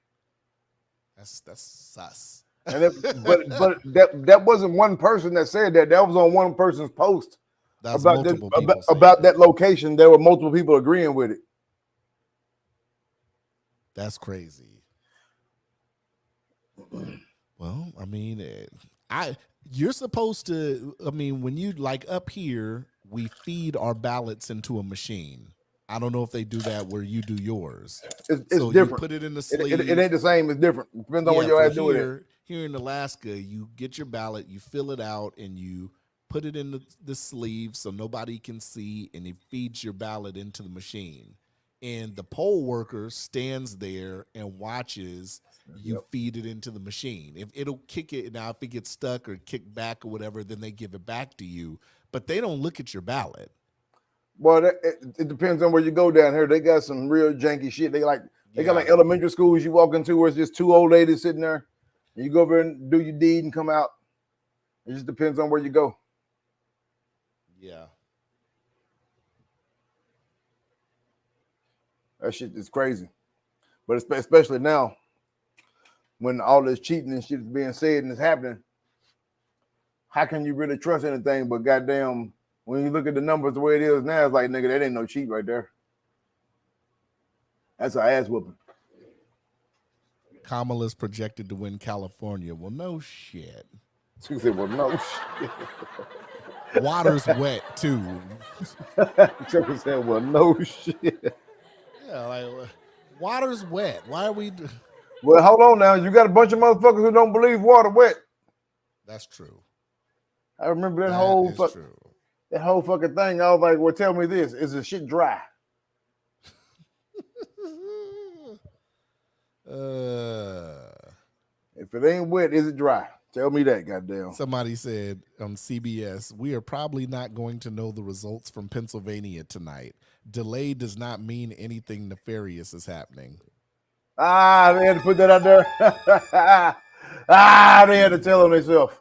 That's sus. And but that wasn't one person that said that. That was on one person's post about that location. There were multiple people agreeing with it. That's crazy. Well, I mean, you're supposed to. I mean, when you up here, we feed our ballots into a machine. I don't know if they do that where you do yours. It's so different. You put it in the sleeve. It ain't the same. It's different. Depends on where your ass do it. here in Alaska, you get your ballot, you fill it out, and you put it in the sleeve so nobody can see, and it feeds your ballot into the machine. And the poll worker stands there and watches you feed it into the machine. If it'll kick it, now if it gets stuck or kicked back or whatever, then they give it back to you. But they don't look at your ballot. Well, it depends on where you go down here. They got some real janky shit. They got like elementary schools you walk into where it's just two old ladies sitting there. And you go over and do your deed and come out. It just depends on where you go. Yeah. That shit is crazy. But especially now, when all this cheating and shit is being said and it's happening, how can you really trust anything? But goddamn, when you look at the numbers the way it is now, it's like, nigga, that ain't no cheat right there. That's an ass whooping. Kamala's projected to win California. Well, no shit. She said, well, no shit. Water's wet, too. Chuck said, well, no shit. Yeah, like, water's wet. Why are we... Well, hold on now. You got a bunch of motherfuckers who don't believe water wet. That's true. I remember that whole fucking thing. I was like, well, tell me this. Is the shit dry? If it ain't wet, is it dry? Tell me that, goddamn. Somebody said on CBS, we are probably not going to know the results from Pennsylvania tonight. Delay does not mean anything nefarious is happening. Ah, they had to put that out there. They had to tell them themselves.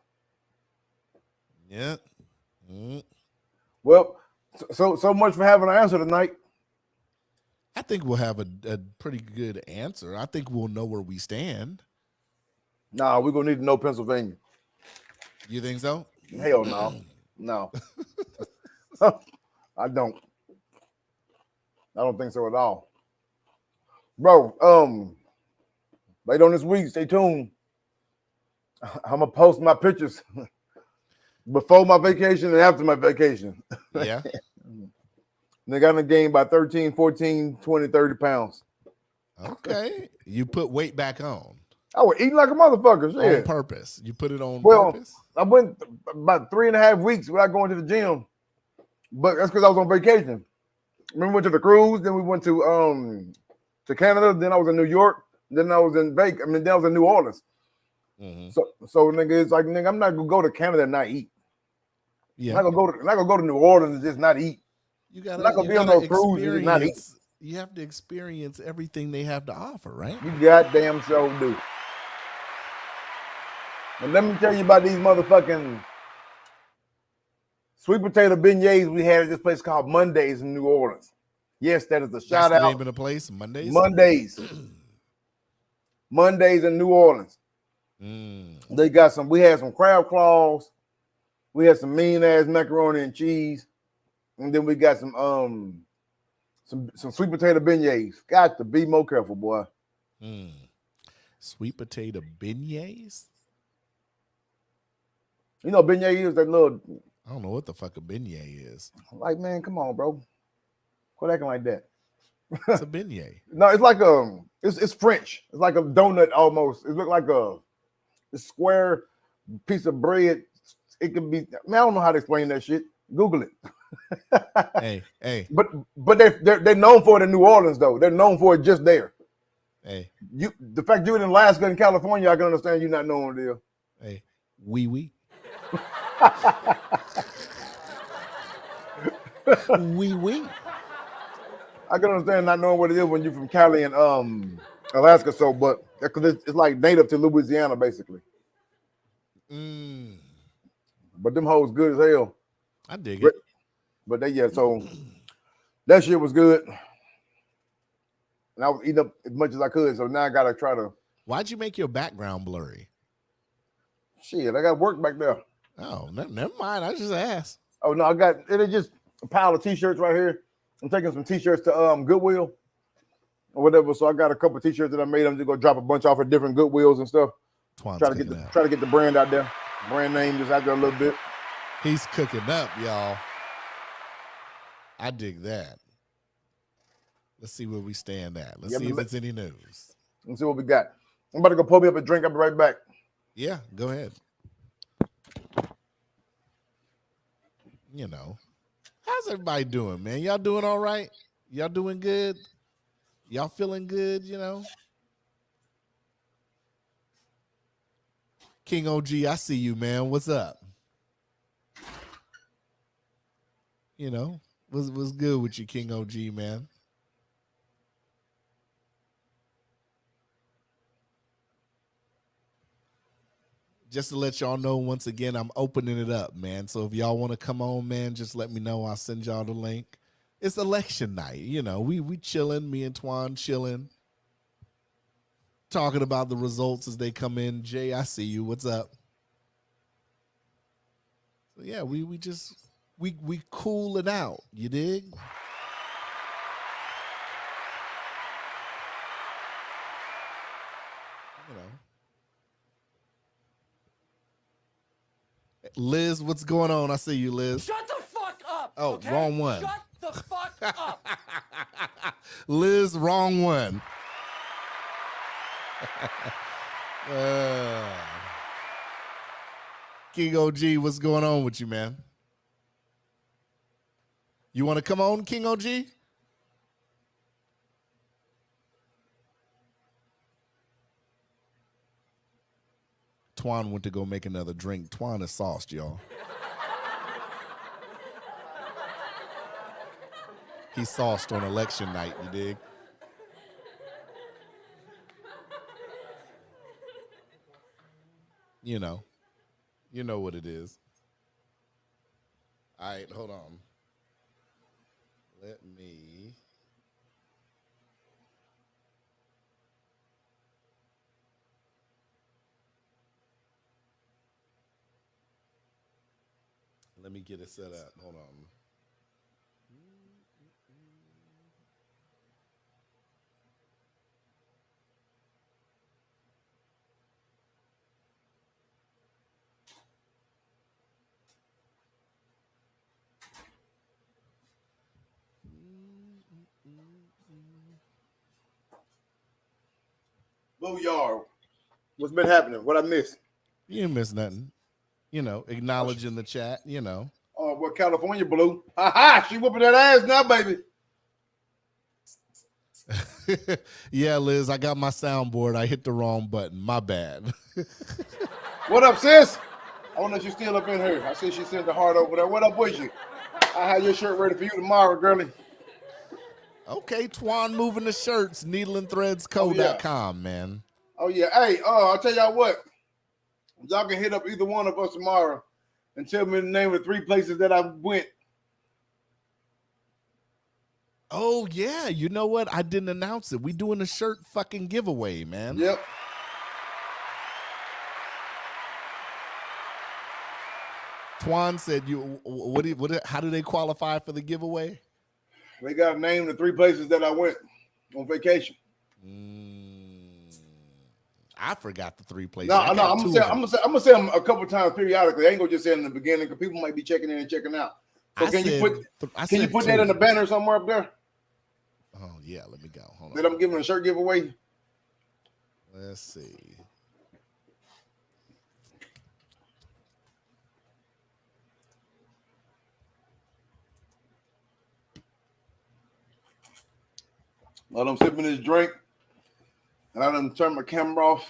Yeah. Well, so much for having an answer tonight. I think we'll have a pretty good answer. I think we'll know where we stand. Nah, we're gonna need to know Pennsylvania. You think so? Hell no. No. I don't think so at all. Bro, later on this week, stay tuned. I'm gonna post my pictures before my vacation and after my vacation. Yeah. They got in the game by 13, 14, 20, 30 pounds. Okay. You put weight back on. I was eating like a motherfucker. Shit. On purpose. You put it on Well, purpose? I went about 3.5 weeks without going to the gym. But that's because I was on vacation. Remember, we went to the cruise, then we went to Canada, then I was in New York, then I was in Vegas. Then I was in New Orleans. Mm-hmm. So nigga, it's like, nigga, I'm not gonna go to Canada and not eat. Yeah. I'm not gonna go to New Orleans and just not eat. You gotta, I'm not gonna be on no cruise and just not eat. You have to experience everything they have to offer, right? You goddamn so do. And let me tell you about these motherfucking sweet potato beignets we had at this place called Mondays in New Orleans. Yes, that is a shout out. The name of the place, Mondays? Mondays in New Orleans. They got we had some crab claws. We had some mean ass macaroni and cheese. And then we got some sweet potato beignets. Got to be more careful, boy. Sweet potato beignets? You know, beignet is that little... I don't know what the fuck a beignet is. Like, man, come on, bro. Quit acting like that. It's a beignet. No, it's like it's French. It's like a donut almost. It looked like a square piece of bread. It could be... Man, I don't know how to explain that shit. Google it. Hey. But they're known for it in New Orleans, though. They're known for it just there. Hey. The fact you're in Alaska and California, I can understand you not knowing what it is. Hey. Oui. Oui. I can understand not knowing what it is when you're from Cali and Alaska, but because it's like native to Louisiana, basically. But them hoes good as hell. I dig it. But so that shit was good. And I was eating up as much as I could, so now I gotta try to. Why'd you make your background blurry? Shit, I got work back there. Oh, never mind. I just asked. Oh no, I got it's just a pile of t-shirts right here. I'm taking some t-shirts to Goodwill or whatever. So I got a couple of t-shirts that I made. I'm just gonna drop a bunch off at different Goodwills and stuff. Try to get the brand out there. Brand name just out there a little bit. He's cooking up, y'all. I dig that. Let's see where we stand at. Let's see if it's any news. Let's see what we got. I'm about to go pull me up a drink. I'll be right back. Yeah, go ahead. You know, how's everybody doing, man? Y'all doing all right? Y'all doing good? Y'all feeling good, you know? King OG, I see you, man. What's up? You know, what's good with you, King OG, man? Just to let y'all know, once again, I'm opening it up, man. So if y'all want to come on, man, just let me know. I'll send y'all the link. It's election night, you know. We chilling, me and Twon chilling, talking about the results as they come in. Jay, I see you. What's up? So yeah, we just we cool it out. You dig? You know. Liz, what's going on? I see you, Liz. Shut the fuck up. Oh, okay? wrong one. Shut the fuck up. Liz, wrong one. King OG, what's going on with you, man? You want to come on, King OG? Twon went to go make another drink. Twon is sauced, y'all. He's sauced on election night, you dig? You know what it is. All right, hold on. Let me. Let me get it set up. Hold on. Booyard. What's been happening? What I missed? You didn't miss nothing. You know, acknowledging the chat, you know. Oh, well, California blue. Ha ha! She whooping that ass now, baby. Yeah, Liz, I got my soundboard. I hit the wrong button. My bad. What up, sis? I wonder if she's still up in here. I see she sent the heart over there. What up with you? I have your shirt ready for you tomorrow, girlie. Okay, Twon moving the shirts, needleandthreadsco.com, man. Oh, yeah. Hey, I'll tell y'all what. Y'all can hit up either one of us tomorrow and tell me the name of 3 places that I went. Oh, yeah. You know what? I didn't announce it. We doing a shirt fucking giveaway, man. Yep. Twon said, how do they qualify for the giveaway? They got to name the 3 places that I went on vacation. I forgot the 3 places. No, I'm gonna say them a couple times periodically. I ain't gonna just say it in the beginning because people might be checking in and checking out. So can you put that in the banner somewhere up there? Oh yeah, let me go. Hold on. That I'm giving a shirt giveaway. Let's see. While I'm sipping this drink, and I done turned my camera off.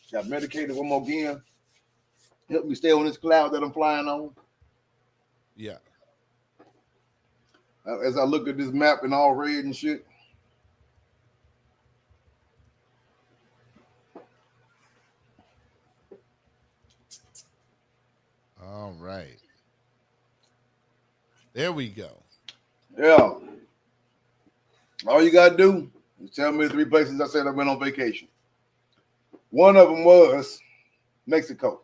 Got medicated one more again. Help me stay on this cloud that I'm flying on. Yeah. As I look at this map and all red and shit. All right. There we go. Yeah. All you gotta do is tell me the 3 places I said I went on vacation. One of them was Mexico.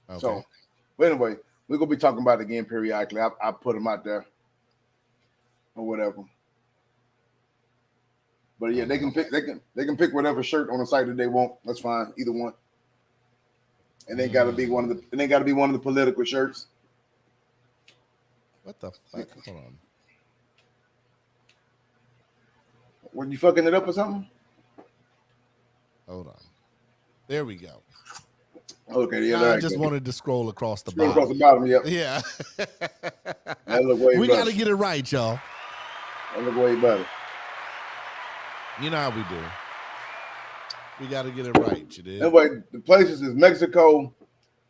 Okay. So, but anyway, we're gonna be talking about it again periodically. I put them out there or whatever. But yeah, they can pick whatever shirt on the site that they want. That's fine, either one. And they gotta be one of the political shirts. What the fuck? Hold on. Were you fucking it up or something? Hold on. There we go. Okay, yeah. I just wanted to scroll across the bottom. Across the bottom, yep. Yeah. That look way we better. got to get it right, y'all. That look way better. You know how we do. We got to get it right, you did. Anyway, the places is Mexico,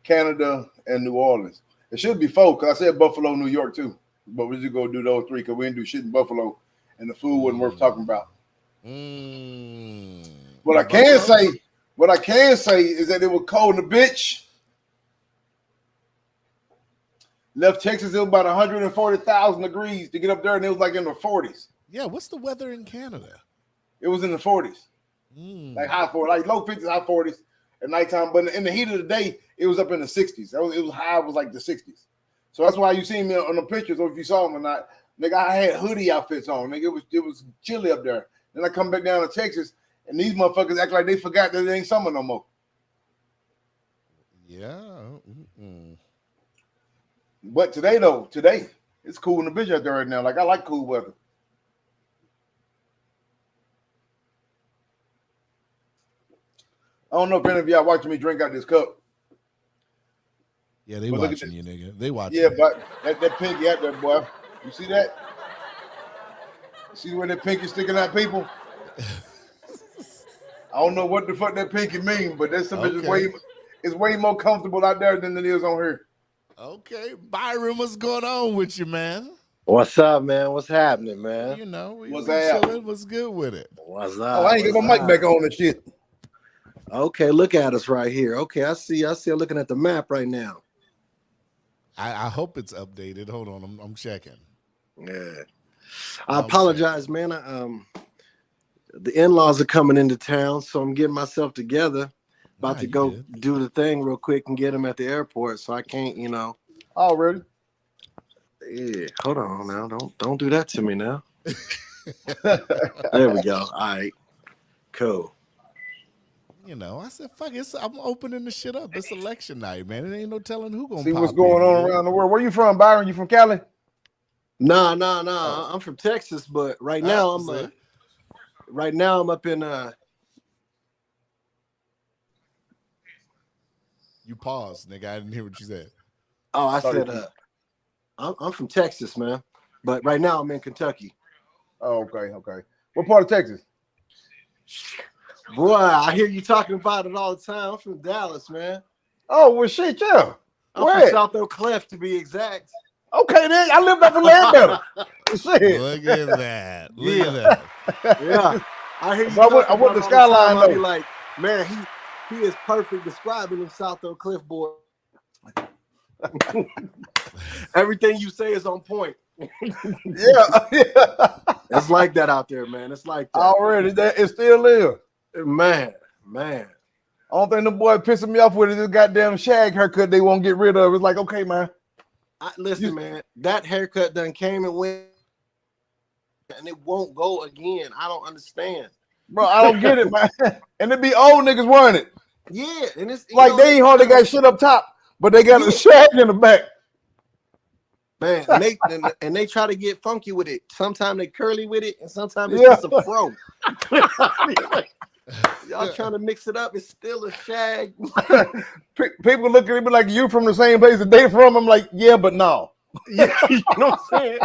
Canada, and New Orleans. It should be 4 because I said Buffalo, New York too. But we just go do those 3 because we didn't do shit in Buffalo, and the food wasn't worth talking about. What I can say is that it was cold in the bitch. Left Texas, it was about 140,000 degrees to get up there, and it was like in the 40s. Yeah, what's the weather in Canada? It was in the 40s. Like high 40s, like low 50s, high 40s at nighttime. But in the heat of the day, it was up in the 60s. It was high, it was like the 60s. So that's why you see me on the pictures, or if you saw them or not, nigga, I had hoodie outfits on. Nigga, it was chilly up there. Then I come back down to Texas, and these motherfuckers act like they forgot that it ain't summer no more. Yeah. But today, it's cool in the bitch out there right now. Like, I like cool weather. I don't know if any of y'all watching me drink out this cup. Yeah, they watching you, nigga. They watching. Yeah, but that pinky out there, boy. You see that? See where that pinky sticking out, people? I don't know what the fuck that pinky mean, but that's something it's way more comfortable out there than it is on here. Okay, Byron, what's going on with you, man? What's up, man? What's happening, man? You know, we What's chilling. What's good with it? What's up? Oh, I ain't get my mic back on and shit. Okay, look at us right here. Okay, I see. I'm looking at the map right now. I hope it's updated. Hold on, I'm checking. Yeah, I apologize, man. The in-laws are coming into town, so I'm getting myself together. About to go do the thing real quick and get them at the airport, so I can't, you know. Already? Yeah, hold on now. Don't do that to me now. There we go. All right, cool. You know, I said, fuck it. I'm opening the shit up. It's election night, man. It ain't no telling who gonna see pop what's going on around the world. Where you from, Byron? You from Cali? Nah. I'm from Texas, but right now I'm up in You paused, nigga. I didn't hear what you said. Oh, I said I'm from Texas, man. But right now I'm in Kentucky. Oh, okay. What part of Texas? Boy, I hear you talking about it all the time. I'm from Dallas, man. Oh, well, shit, yeah. I'm Where? from South Oak Cliff, to be exact. Okay, then. I lived up in Lambetter. Shit. Look at that. Look at that. Yeah. I hear you I went to Skyline, I'll be though. like, man, he is perfect describing them South Oak Cliff boy. Everything you say is on point. Yeah. It's like that out there, man. It's like that. Already, it still is. Man. I don't think the boy pissing me off with this goddamn shag haircut they won't get rid of. It's like, okay, man. Listen, man, that haircut done came and went, and it won't go again. I don't understand. Bro, I don't get it, man. And it be old niggas wearing it. Yeah, and it's like they ain't hardly got shit up top, but they got a shag in the back. Man, and they try to get funky with it. Sometimes they curly with it, and sometimes it's just a fro. Y'all trying to mix it up. It's still a shag. People look at me like, you from the same place that they from. I'm like, yeah, but no. Yeah, you know what I'm saying?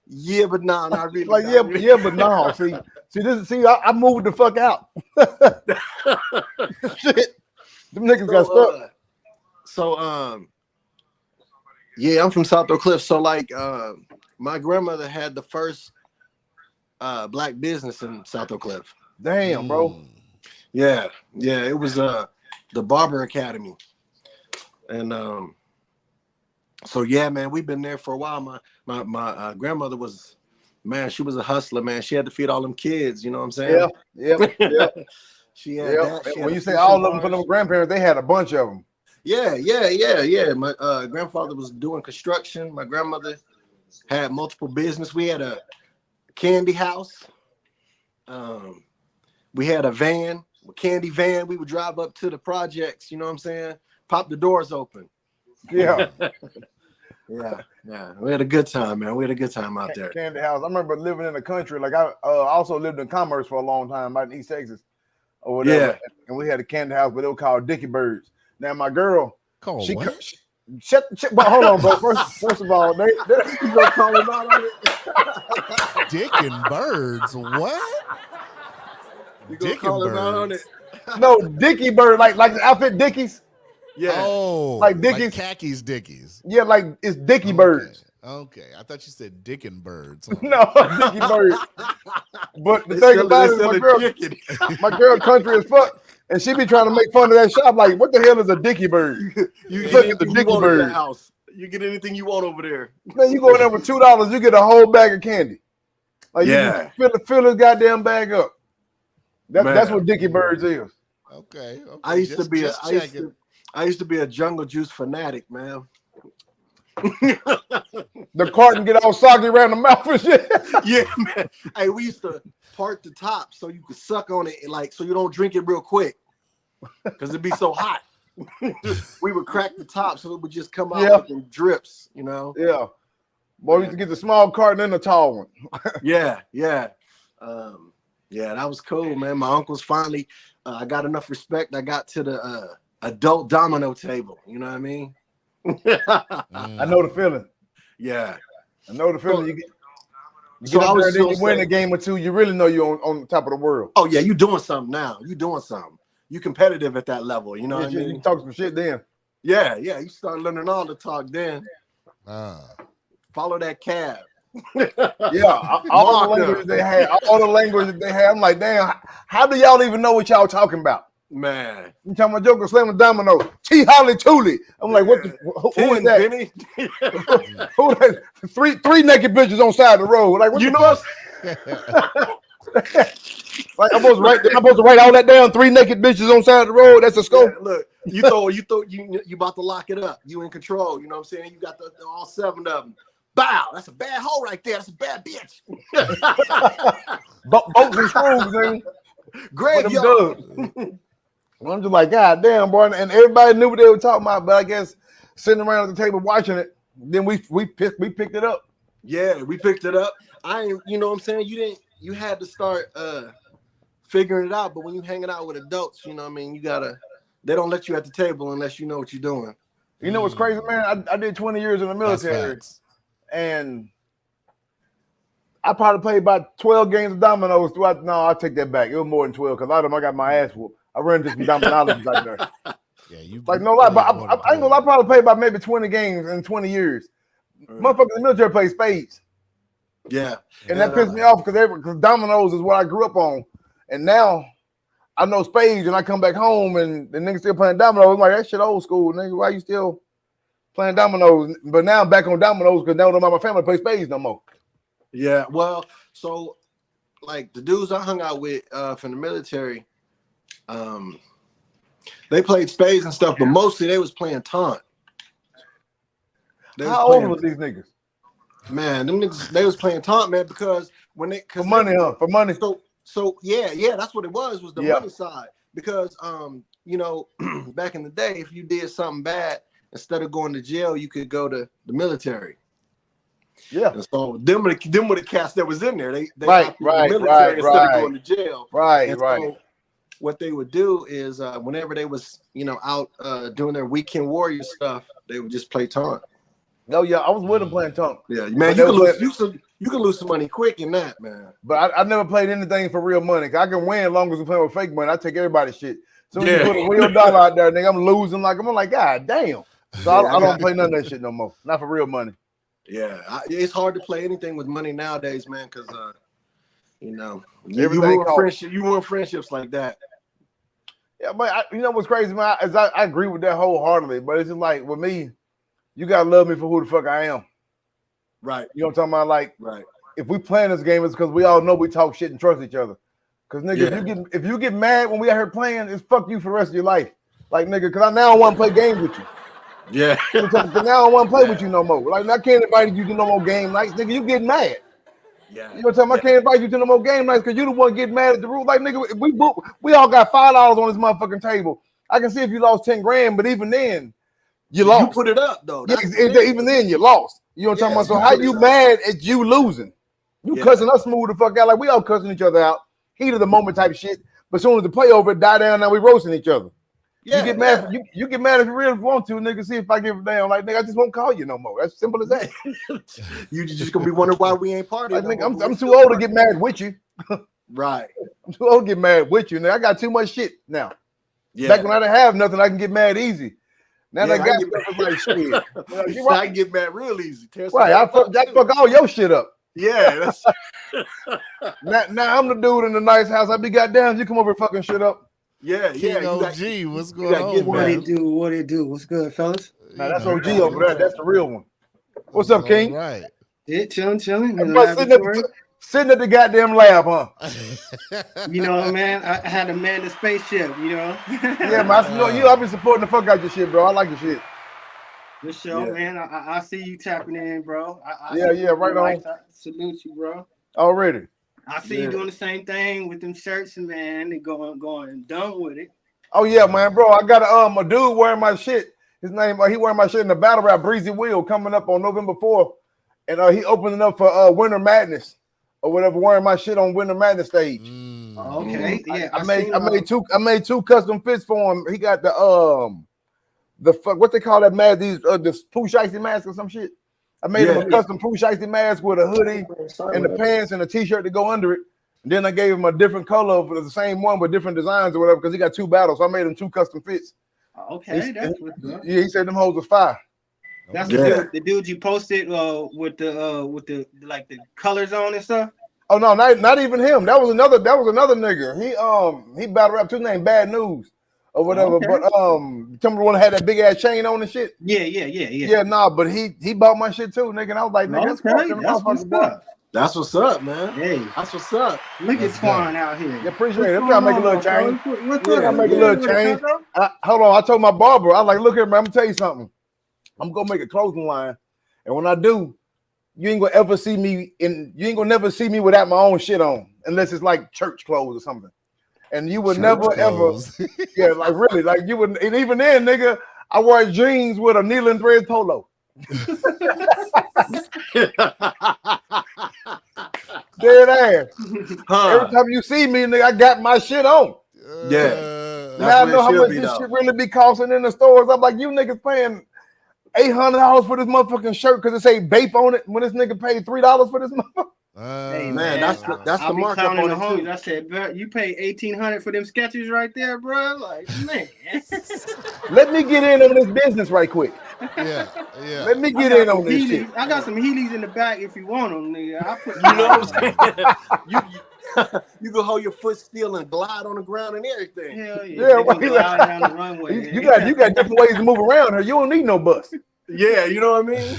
Yeah, but no, not really. Like, yeah, but no. See, I moved the fuck out. Shit. Them niggas got stuck. Yeah, I'm from South Oak Cliff. So like my grandmother had the first black business in South Oak Cliff. Damn, bro. Yeah, it was the Barber Academy. And so yeah, man, we've been there for a while. My grandmother was, man, she was a hustler, man. She had to feed all them kids, you know what I'm saying? Yeah. She had that. When you say all of them for them grandparents, they had a bunch of them. Yeah. My grandfather was doing construction. My grandmother had multiple business. We had a candy house. We had a candy van. We would drive up to the projects, you know what I'm saying? Pop the doors open. Yeah. Yeah. We had a good time, man. We had a good time out there. Candy house. I remember living in the country. Like I also lived in Commerce for a long time out in East Texas. or whatever. Yeah. And we had a candy house, but they were called Dicky Birds. Now my girl, Called she what? shut. But hold on, bro. First of all, they You gonna call him out on it? Dick and Birds. What? You gonna Dick call and him out on it? Birds. no Dicky Bird, like the outfit Dickies. Yeah. Oh, Like Dickies. khakis Dickies. Yeah, like it's Dicky Okay. Birds. Okay, I thought you said Dick and Birds. No, Dicky Bird. But the They thing sell- about they it, sell my a girl, chicken. my girl country as fuck, and she be trying to make fun of that shop. Like, what the hell is a Dicky Bird? You Look get at the anything you Dicky want at Bird. that house. You get anything you want over there. Man, you go in there with $2, you get a whole bag of candy. Like Yeah. you can fill this goddamn bag up. That's Man. what Dicky Birds is. Okay. I used to be just I used checking. to, I used to be a jungle juice fanatic, man. The carton get all soggy around the mouth and shit. Yeah, man. Hey, we used to part the top so you could suck on it, and like so you don't drink it real quick because it'd be so hot. We would crack the top so it would just come out Yeah. in drips, you know. Yeah. Boy, we used to get the small carton and the tall one. Yeah, yeah. Yeah, that was cool, man. My uncles finally I got enough respect. I got to the adult domino table. You know what I mean? I know the feeling. Yeah. I know the feeling. You get So I up was there and then just you win a saying- game or two, you really know you're on top of the world. Oh yeah, you doing something now. You doing something. You competitive at that level. You know what I You mean? can talk some shit then. Yeah, yeah. You start learning all the talk then. Follow that cab. Yeah, all the language they had, I'm like, damn, how do y'all even know what y'all talking about? Man. You talking about Joker slamming domino, T Holly Tooley. I'm like, what the who is that? Penny. Who that? Three naked bitches on side of the road. Like, what You the know fuck? Like I'm supposed to write all that down. 3 naked bitches on side of the road. That's a scope. Yeah, look, you thought you about to lock it up. You in control. You know what I'm saying? You got the all 7 of them. Bow. That's a bad hoe right there. That's a bad bitch. Boats and screws, man. Graveyard. I'm just like, God damn, boy. And everybody knew what they were talking about, but I guess sitting around at the table watching it, then we picked it up. Yeah, we picked it up. You know what I'm saying? You had to start figuring it out, but when you hanging out with adults, you know what I mean, they don't let you at the table unless you know what you're doing. You know what's crazy, man? I did 20 years in the military, and I probably played about 12 games of dominoes throughout. No, I'll take that back. It was more than 12 because a lot of them I got my ass whooped. I ran into some dominoes out there. Yeah, you like no lie, but I ain't gonna lie, I probably played about maybe 20 games in 20 years. Motherfuckers in the military play spades. Yeah. And that pissed me off because dominoes is what I grew up on. And now I know spades and I come back home and the niggas still playing dominoes. I'm like, that shit old school, nigga. Why you still playing dominoes? But now I'm back on dominoes because now my family play spades no more. Yeah, well, so like the dudes I hung out with from the military, they played spades and stuff, but mostly they was playing taunt. How old was these niggas? Man, them niggas, they was playing taunt, man, because when they for money, huh? For money. So yeah, that's what it was the money side. Because you know, back in the day, if you did something bad, instead of going to jail, you could go to the military. Yeah. And so them were the cats that was in there. They right, the military instead of going to jail. Right, and right. So what they would do is whenever they was, you know, out doing their weekend warrior stuff, they would just play taunt. No, yeah, I was with them playing taunt. Yeah, man, you can lose some money quick in that, man. But I never played anything for real money. I can win as long as we playing with fake money. I take everybody's shit. So when you put a real dollar out there, nigga, I'm losing. I'm like, God damn. So I don't play none of that shit no more. Not for real money. Yeah, it's hard to play anything with money nowadays, man, because you know, you ruin friendships like that. Yeah, but you know what's crazy, man? I agree with that wholeheartedly. But it's just like with me, you gotta love me for who the fuck I am. Right. You know what I'm talking about? Like, right. If we playing this game, it's because we all know we talk shit and trust each other. Because nigga, if you get mad when we out here playing, it's fuck you for the rest of your life. Like nigga, because I now want to play games with you. Yeah. Because now I don't want to play with you no more. Like I can't invite you to no more game nights, nigga. You getting mad. Yeah. You know what I'm talking about? I can't invite you to no more game nights because you the one getting mad at the rule. Like nigga, we all got $5 on this motherfucking table. I can see if you lost 10 grand, but even then, you lost. You put it up though. Yeah, even then, you lost. You know what I'm talking about? So how you mad at you losing? You cussing us smooth the fuck out like we all cussing each other out. Heat of the moment type shit. But as soon as the play over, it die down. Now we roasting each other. Yeah, you get mad. You get mad if you really want to, nigga. See if I give a damn. Like, nigga, I just won't call you no more. That's simple as that. You just gonna be wondering why we ain't partying. Like, nigga, I'm too old to get mad with you. Right. I'm too old to get mad with you. Nigga, I got too much shit now. Yeah. Back when I didn't have nothing, I can get mad easy. Now Yeah, that I got stuff, it's like shit. I get mad real easy. Right, I fuck all your shit up. Yeah, that's now I'm the dude in the nice house. I be goddamn, you come over and fucking shit up. Yeah, King OG, what's going on, What man? it do? What it do? What's good, fellas? Now that's OG over there. That's the real one. What's up, King? Right. Yeah, chilling. Bro, sitting at the goddamn lab, huh? You know, man. I had to man the spaceship. You know. Yeah, man. I've been supporting the fuck out your shit, bro. I like your shit. Good show, man. I see you tapping in, bro. Right on. I salute you, bro. Already. I see you doing the same thing with them shirts, man. They going dumb with it. Oh yeah, man, bro. I got a dude wearing my shit. His name, he wearing my shit in the battle rap Breezy Wheel coming up on November 4th. And he opening up for Winter Madness or whatever, wearing my shit on Winter Madness stage. Okay. Yeah. I made two custom fits for him. He got the fuck what they call that mask, this Pooh Shiesty mask or some shit. I made him a custom Pooh Shiesty mask with a hoodie and the pants and a t-shirt to go under it. And then I gave him a different color for the same one with different designs or whatever because he got two battles. So I made him two custom fits. Okay, that's what's good. Yeah, he said them hoes was fire. That's the dude you posted with the like the colors on and stuff. Oh no, not even him. That was another nigga. He battle rap too, named Bad News or whatever. Okay. But tell me the one that had that big ass chain on and shit. Yeah. Yeah, nah, but he bought my shit too, nigga. And I was like, nigga, that's what's up. That's what's up, man. Hey, that's what's up. Look at Twon out here. Yeah, appreciate it. I'm trying to make a little change. I'm make a little change. Hold on, I told my barber, I was like, look here, man, I'm gonna tell you something. I'm gonna make a clothing line, and when I do, you ain't gonna ever see me never see me without my own shit on, unless it's like church clothes or something. And you would never ever, yeah, like really, like you wouldn't. And even then, nigga, I wear jeans with a needle and thread polo. Dead ass. Every time you see me, nigga, I got my shit on. Yeah. Now I know how much this shit really be costing in the stores. I'm like, you niggas paying $800 for this motherfucking shirt because it say Bape on it when this nigga paid $3 for this motherfucker. Hey, man, that's the markup on it too. I said, bro, you pay $1,800 for them sketches right there, bro. Like, man. Let me get in on this business right quick. Yeah. Let me get in on this shit. I got some Heelys in the back if you want them, nigga. You know what I'm saying? You can hold your foot still and glide on the ground and everything. Hell yeah. Yeah, Glide down the runway. You got different ways to move around here. You don't need no bus. Yeah, you know what I mean?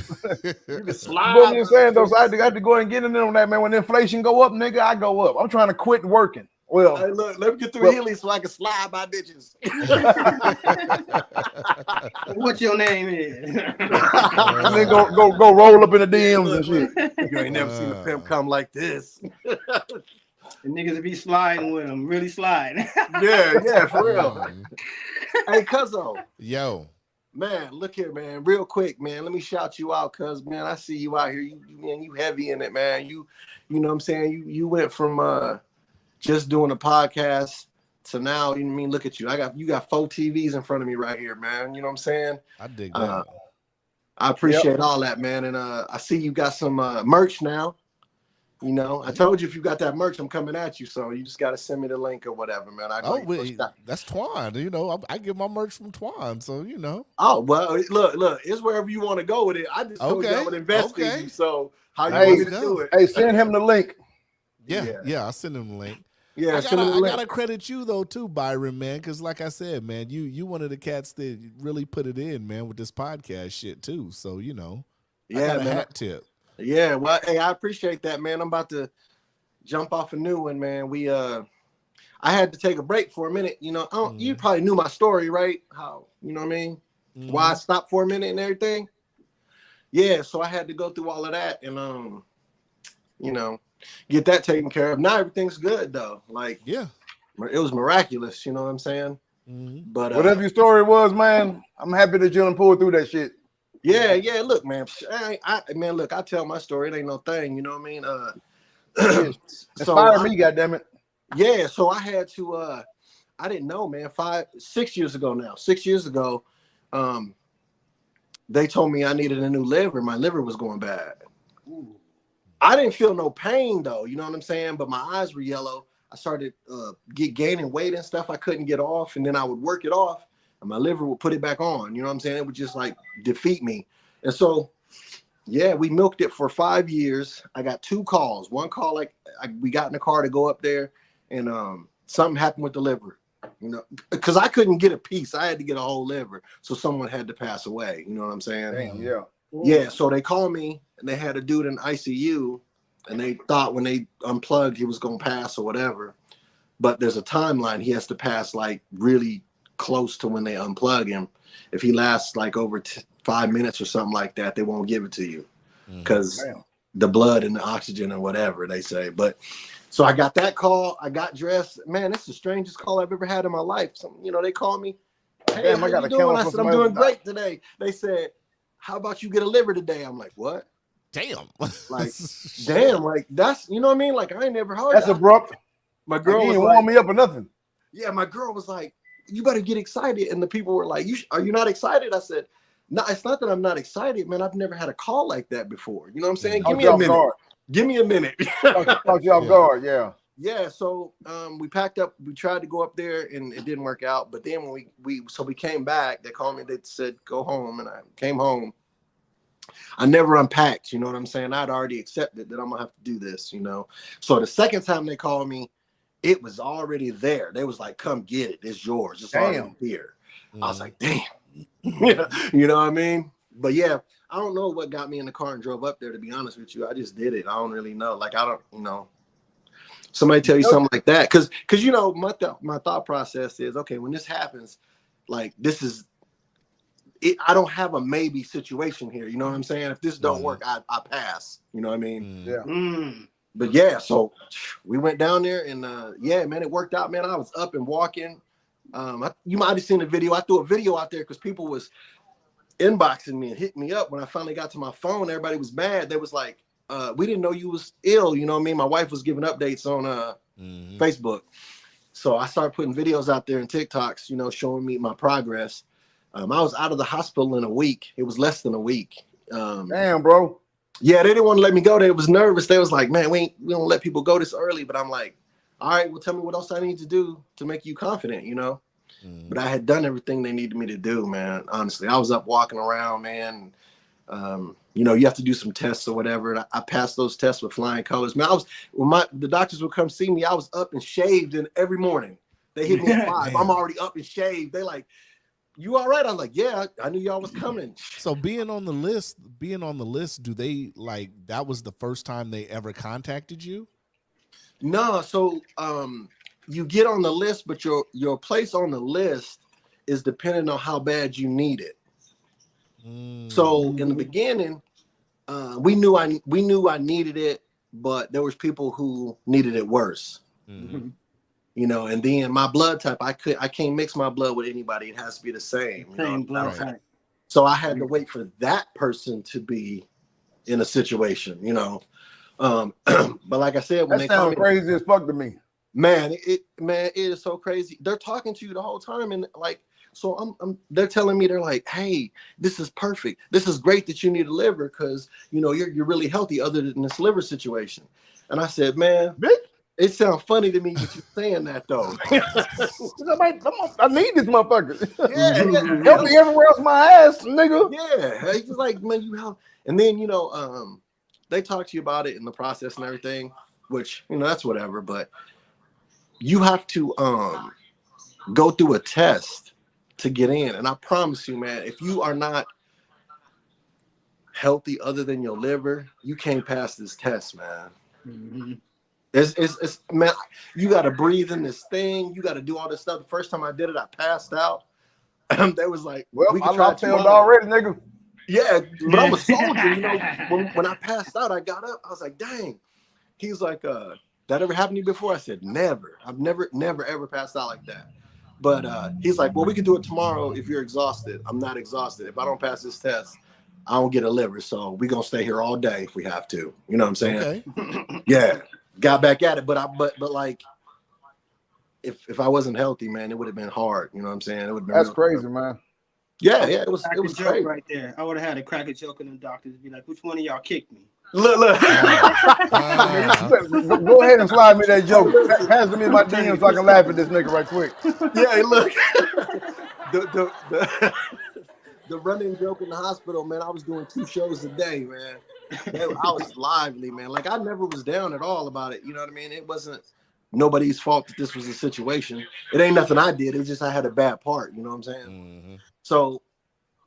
You can slide. You know what I'm saying? Though, so I got to go and get in on that, man. When inflation go up, nigga, I go up. I'm trying to quit working. Well, hey, look, let me get through Healy so I can slide my bitches. What your name is? And then go roll up in the DMs and shit. You ain't never seen a pimp come like this. The niggas be sliding with them, really sliding. Yeah, for real. Hey, Cuzzo. Yo. Man, look here, man. Real quick, man. Let me shout you out, cuz, man. I see you out here. You heavy in it, man. You know what I'm saying? You went from just doing a podcast to now, you know what I mean? Look at you. You got 4 TVs in front of me right here, man. You know what I'm saying? I dig that. I appreciate all that, man. And I see you got some merch now. You know, I told you if you got that merch, I'm coming at you. So you just got to send me the link or whatever, man. That's Twon. You know, I get my merch from Twon. So, you know. Oh, well, look, it's wherever you want to go with it. I just told you I would invest in you. So how you want me to do it? Hey, send him the link. Yeah, I'll send him the link. Yeah, I gotta credit you though too, Byron, man, because like I said, man, you one of the cats that really put it in, man, with this podcast shit too. So I got a hat tip. Yeah, well, hey, I appreciate that, man. I'm about to jump off a new one, man. I had to take a break for a minute. You know, you probably knew my story, right? How, you know what I mean? Mm-hmm. Why I stopped for a minute and everything. Yeah, so I had to go through all of that and get that taken care of. Now everything's good though. Like, yeah, it was miraculous. You know what I'm saying? Mm-hmm. But whatever your story was, man, I'm happy that you done pulled through that shit. Yeah. Look, man, look, I tell my story. It ain't no thing. You know what I mean? Inspire me, goddammit. Yeah, so I had to I didn't know, man. 6 years ago now. 6 years ago, they told me I needed a new liver. My liver was going bad. Ooh. I didn't feel no pain though, you know what I'm saying? But my eyes were yellow. I started gaining weight and stuff I couldn't get off, and then I would work it off, and my liver would put it back on. You know what I'm saying? It would just like defeat me. And so, yeah, we milked it for 5 years. I got 2 calls. One call, like we got in the car to go up there, and something happened with the liver. You know, because I couldn't get a piece. I had to get a whole liver, so someone had to pass away. You know what I'm saying? Damn, yeah. Yeah, so they called me, and they had a dude in ICU, and they thought when they unplugged he was gonna pass or whatever. But there's a timeline. He has to pass like really close to when they unplug him. If he lasts like over 5 minutes or something like that, they won't give it to you because the blood and the oxygen and whatever they say. But so I got that call. I got dressed. Man, it's the strangest call I've ever had in my life. You know, they called me. Hey, damn, how I got you a doing? I said, I'm doing somebody. great today. They said, how about you get a liver today? I'm like, what? Damn. Like, damn, like that's, you know what I mean? Like I ain't never heard That's that. abrupt. My girl like, was ain't like, warm me up or nothing. Yeah, my girl was like, you better get excited. And the people were like, are you not excited? I said, no, it's not that I'm not excited, man. I've never had a call like that before. You know what I'm saying? Give me a minute. Give me a minute. Caught you off guard, yeah. Yeah, so we packed up. We tried to go up there, and it didn't work out. But then when we came back, they called me. They said go home, and I came home. I never unpacked. You know what I'm saying? I'd already accepted that I'm gonna have to do this. You know. So the second time they called me, it was already there. They was like, "Come get it. It's yours. It's already here." I was like, "Damn." You know what I mean? But yeah, I don't know what got me in the car and drove up there. To be honest with you, I just did it. I don't really know. Like I don't, you know. Somebody tell you something like that, because you know my thought process is, okay, when this happens, like this is it. I don't have a maybe situation here. You know what I'm saying? If this don't work, I pass. You know what I mean? Yeah. But yeah, so we went down there, and yeah, man, it worked out, man. I was up and walking. You might have seen the video. I threw a video out there because people was inboxing me and hitting me up. When I finally got to my phone, everybody was mad. They was like, we didn't know you was ill. You know what I mean? My wife was giving updates on Facebook. So I started putting videos out there and TikToks, you know, showing me my progress. I was out of the hospital in a week. It was less than a week. Damn, bro. Yeah, they didn't want to let me go. They was nervous. They was like, man, we don't let people go this early. But I'm like, all right, well, tell me what else I need to do to make you confident, you know? But I had done everything they needed me to do, man. Honestly, I was up walking around, man. You know, you have to do some tests or whatever. And I passed those tests with flying colors. Man, the doctors would come see me. I was up and shaved every morning. They hit me at 5. I'm already up and shaved. They like, you all right? I'm like, yeah, I knew y'all was coming. So being on the list, do they like that was the first time they ever contacted you? No, so you get on the list, but your place on the list is dependent on how bad you need it. So in the beginning, we knew I needed it, but there was people who needed it worse. You know, and then my blood type, I can't mix my blood with anybody. It has to be the same. Same blood type. So I had to wait for that person to be in a situation, you know. But like I said, when that sounds crazy as fuck to me. Man, it is so crazy. They're talking to you the whole time, and like, so they're telling me, they're like, hey, this is perfect. This is great that you need a liver because you know you're really healthy other than this liver situation. And I said, man, it sounds funny to me that you're saying that though. I need this motherfucker. Yeah, help me everywhere else my ass, nigga. Yeah, it's like, man, you help. And then you know, they talk to you about it in the process and everything, which you know that's whatever. But you have to go through a test to get in. And I promise you, man, if you are not healthy other than your liver, you can't pass this test, man. It's man, you got to breathe in this thing. You got to do all this stuff. The first time I did it, I passed out. They was like, well, I failed already, nigga. Yeah, but I'm a soldier, you know. When I passed out, I got up. I was like, dang. He's like, that ever happened to you before? I said, never. I've never, ever passed out like that. But he's like, well, we can do it tomorrow if you're exhausted. I'm not exhausted. If I don't pass this test, I don't get a liver. So we're going to stay here all day if we have to. You know what I'm saying? Okay. Yeah. Got back at it. But like, if I wasn't healthy, man, it would have been hard. You know what I'm saying? It would have been That's real crazy, hard. man. Yeah, it was Crack it was a joke crazy. right there. I would have had to crack a joke and the doctors be like, which one of y'all kicked me? Look. Go ahead and slide me that joke. Pass me my DMs so I can laugh at this nigga right quick. Yeah, look. The running joke in the hospital, man. I was doing 2 shows a day, man. I was lively, man. Like I never was down at all about it. You know what I mean? It wasn't nobody's fault that this was a situation. It ain't nothing I did. It was just I had a bad part. You know what I'm saying? Mm-hmm. So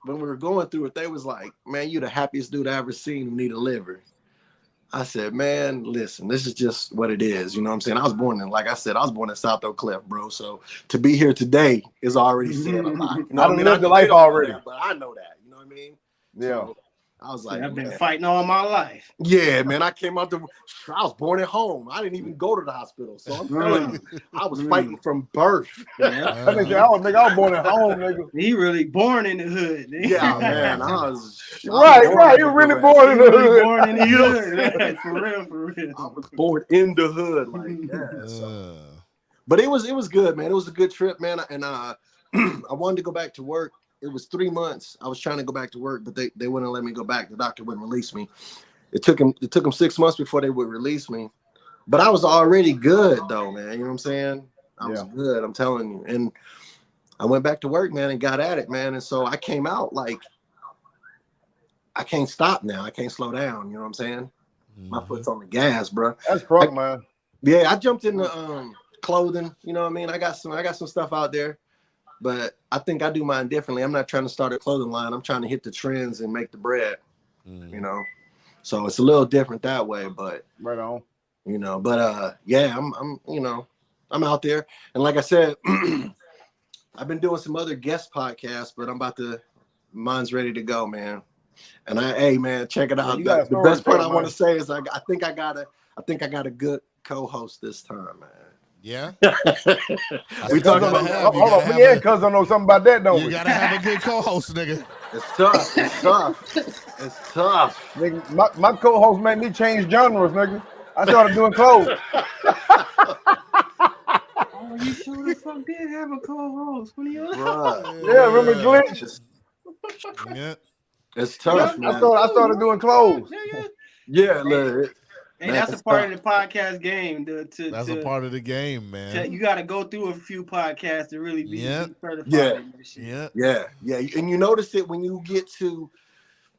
when we were going through it, they was like, "Man, you the happiest dude I ever seen who need a liver." I said, "Man, listen, this is just what it is." You know what I'm saying? I was born in, like I said, I was born in South Oak Cliff, bro. So to be here today is already saying a lot. You know I what I mean? lived the They life don't know already. that, but I know that. You know what I mean? Yeah. So I was like, I've been man. fighting all my life. Yeah, man. I came out I was born at home. I didn't even go to the hospital. So I'm telling you, I was fighting from birth. I was born at home, nigga. He really born in the hood. Yeah, man. I was Right. You really born in the hood. Born in the hood. For real. I was born in the hood, like that. So. But it was good, man. It was a good trip, man. And I wanted to go back to work. It was 3 months. I was trying to go back to work, but they wouldn't let me go back. The doctor wouldn't release me. It took them 6 months before they would release me. But I was already good though, man. You know what I'm saying? I was good, I'm telling you. And I went back to work, man, and got at it, man. And so I came out like I can't stop now. I can't slow down. You know what I'm saying? My foot's on the gas, bro. That's crunk, man. Yeah, I jumped into clothing. You know what I mean? I got some stuff out there. But I think I do mine differently. I'm not trying to start a clothing line. I'm trying to hit the trends and make the bread, you know? So it's a little different that way, but right on, you know, but yeah, I'm you know, I'm out there. And like I said, I've been doing some other guest podcasts, but mine's ready to go, man. And hey man, check it out. The best part I want to say is I think I got a good co-host this time, man. Yeah. We talking about hold on, me and Cuzzo know something about that, don't we? You gotta have a good co-host, nigga. It's tough. It's tough. Nigga, my co-host made me change genres, nigga. I started doing clothes. Oh, you sure the fuck did have a co-host? What are you? Yeah, remember Glitch? Yeah. It's tough, man. I started doing clothes. Yeah, look. Hey, that's a part of the podcast game. That's a part of the game, man. You got to go through a few podcasts to really be certified. Yeah. And you notice it when you get to,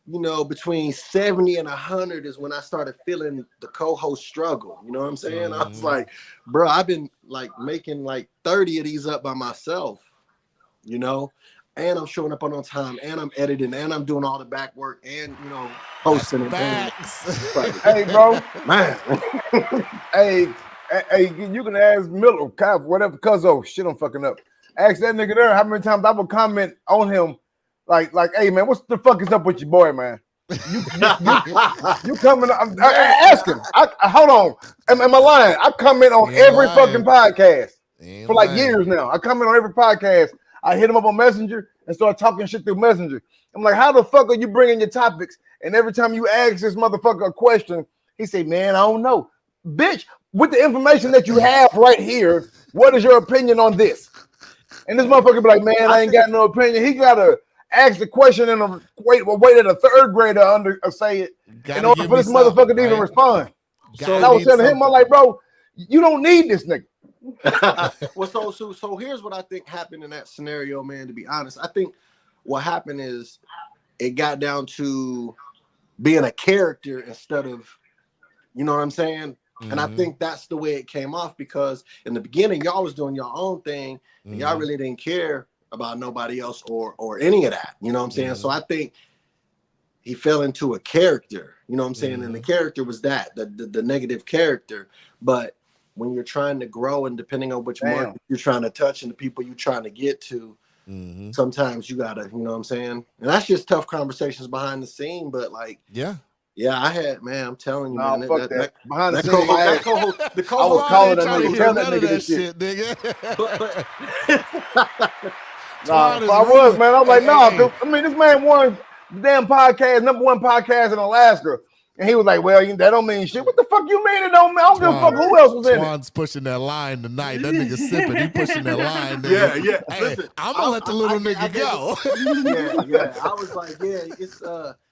you know, between 70 and 100 is when I started feeling the co-host struggle. You know what I'm saying? I was like, bro, I've been like making like 30 of these up by myself, you know? And I'm showing up on time, and I'm editing, and I'm doing all the back work, and you know, hosting. Hey, bro, man. hey, you can ask Miller, Kyle, whatever, Cuzzo. Shit, I'm fucking up. Ask that nigga there how many times I would comment on him, like, hey man, what's the fuck is up with your boy, man? You coming? Ask him. Hold on. Am I lying? I comment on every fucking podcast for like years now. I comment on every podcast. I hit him up on Messenger and start talking shit through Messenger. I'm like, how the fuck are you bringing your topics? And every time you ask this motherfucker a question, he say, man, I don't know. Bitch, with the information that you have right here, what is your opinion on this? And this motherfucker be like, man, I ain't got no opinion. He got to ask the question and wait at a third grader say it in order for this motherfucker to even respond. So I was telling him, I'm like, bro, you don't need this nigga. Well, so here's what I think happened in that scenario, man. To be honest, I think what happened is it got down to being a character instead of, you know what I'm saying? And I think that's the way it came off, because in the beginning y'all was doing your own thing and y'all really didn't care about nobody else or any of that. You know what I'm saying? So I think he fell into a character. You know what I'm saying? And the character was the negative character, but when you're trying to grow and depending on which market you're trying to touch and the people you're trying to get to, sometimes you gotta, you know what I'm saying? And that's just tough conversations behind the scene. But like, I had, man, I'm telling you, man, that behind the scene, the co-host, I was calling that nigga, tell that nigga this shit, nigga. I was, man. I was like, no, I mean, this man won the damn podcast, #1 podcast in Alaska. And he was like, well, that don't mean shit. What the fuck you mean it don't mean? I don't give a fuck who else was in it. Twon's pushing that line tonight. That nigga sipping. He pushing that line. Yeah, Nigga. yeah. Hey, Listen, I'm gonna let the little nigga go. Yeah. I was like, yeah, it's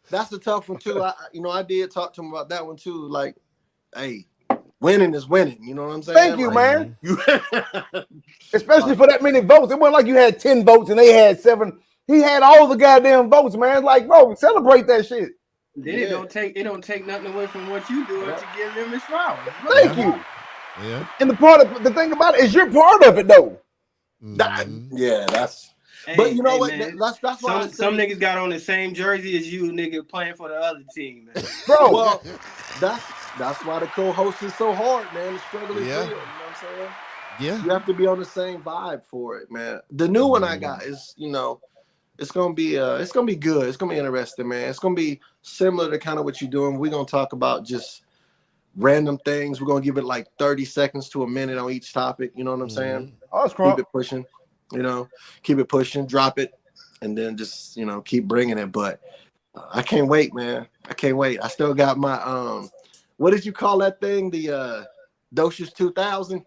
that's a tough one too. I did talk to him about that one too. Like, hey, winning is winning. You know what I'm saying? Thank you, like, man. Especially for that many votes. It wasn't like you had 10 votes and they had 7. He had all the goddamn votes, man. It's like, bro, celebrate that shit. Then it don't take nothing away from what you doing to give them his flowers. Thank you. Yeah. And the thing about it is you're part of it though. Yeah, that's. Hey, but you know hey, what? man, That's why some niggas got on the same jersey as you, nigga, playing for the other team, man. Bro, well, that's why the co-host is so hard, man. The struggle is real. You know what I'm saying? Yeah. You have to be on the same vibe for it, man. The new one I got is, it's gonna be good. It's gonna be interesting, man. It's gonna be similar to kind of what you're doing. We're gonna talk about just random things. We're gonna give it like 30 seconds to a minute on each topic. You know what I'm saying? Oh, that's keep it pushing. Keep it pushing. Drop it, and then just keep bringing it. But I can't wait, man. I can't wait. I still got my what did you call that thing? The Docious 2000.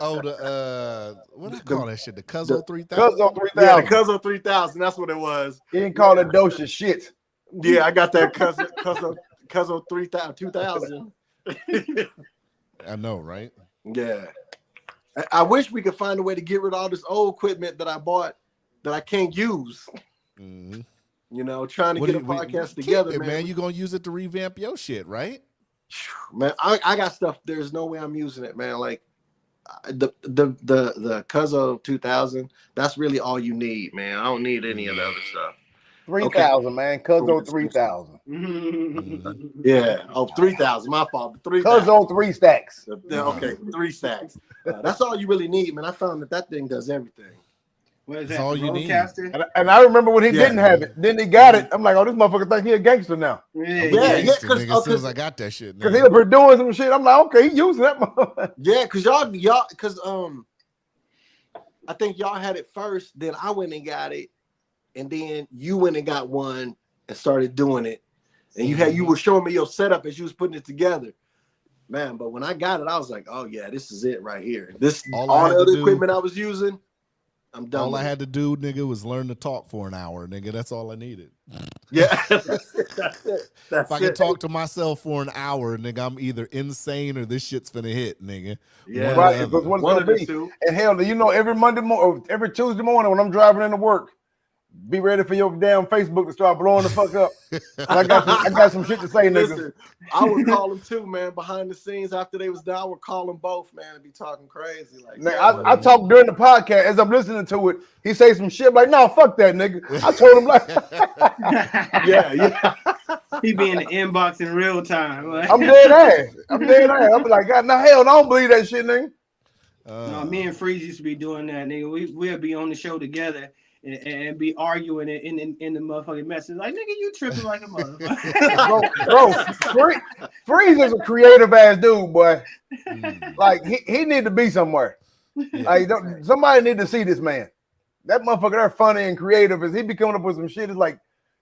Oh, what I call that shit? The Cuzzo 3000. Cuzzo 3000. Yeah, the Cuzzo 3000. That's what it was. He didn't call it Docious shit. Yeah, I got that Cuzzo 2000. I know, right? Yeah. I wish we could find a way to get rid of all this old equipment that I bought that I can't use. Mm-hmm. Trying to get a podcast together, man. You gonna use it to revamp your shit, right? Man, I got stuff. There's no way I'm using it, man. Like the Cuzzo 2000. That's really all you need, man. I don't need any of the other stuff. 3000, man. Cuzzo 3000. Yeah. Oh, 3000. My fault. 3000. Cuzzo 3 stacks. Okay, 3 stacks. That's all you really need, man. I found that thing does everything. What is That's that? all you need. And I remember when he didn't have it. Then he got it. I'm like, oh, this motherfucker think he a gangster now. Yeah. As soon as I got that shit. Because he up here doing some shit. I'm like, okay, he using that motherfucker. Yeah, because because I think y'all had it first. Then I went and got it, and then you went and got one and started doing it. And you were showing me your setup as you was putting it together. Man, but when I got it, I was like, oh yeah, this is it right here. This all the other equipment I was using, I'm done. All I had to do, nigga, was learn to talk for an hour, nigga. That's all I needed. Yeah. That's it. If I can talk to myself for an hour, nigga, I'm either insane or this shit's finna hit, nigga. Yeah. Right, because what's One gonna of the be. two. And hell, every Tuesday morning when I'm driving into work, be ready for your damn Facebook to start blowing the fuck up. I got some shit to say, niggas. Listen, I would call them too, man. Behind the scenes, after they was done, I would call them both, man, and be talking crazy. Like, now, I talk during the podcast as I'm listening to it. He say some shit like, "No, fuck that, nigga." I told him like, yeah. He be in the inbox in real time. Like. I'm dead ass. I'm be like, God, no hell, no, I don't believe that shit, nigga. No, me and Freeze used to be doing that, nigga. We'll be on the show together. And be arguing in the motherfucking message. Like, nigga, you tripping like a motherfucker. bro, Freeze is a creative ass dude, boy. Like, he need to be somewhere. Like, somebody need to see this man. That motherfucker, they're funny and creative. As he be coming up with some shit, it's like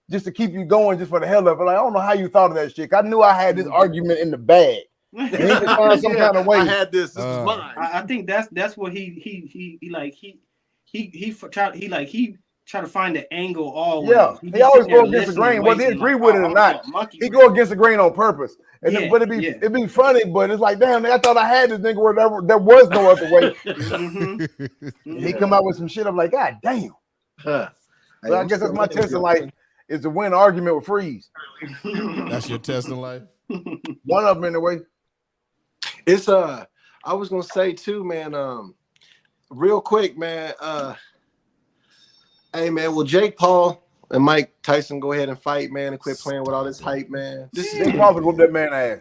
just to keep you going, just for the hell of it. Like, I don't know how you thought of that shit. I knew I had this argument in the bag. And he just found some kind of way. I had this. This is mine. I think that's what he try to find the angle always. Yeah, he always go against the grain, whether he agree with it or not. He go against the grain on purpose. And but it'd be funny, but it's like, damn, I thought I had this nigga where there was no other way. He come out with some shit. I'm like, God damn. But I guess that's my test in life, is to win an argument with Freeze. That's your test in life? One of them anyway. It's I was gonna say too, man. Real quick, man. Hey, man. Will Jake Paul and Mike Tyson go ahead and fight, man, and quit playing with all this hype, man? Jake Paul would whoop that man ass.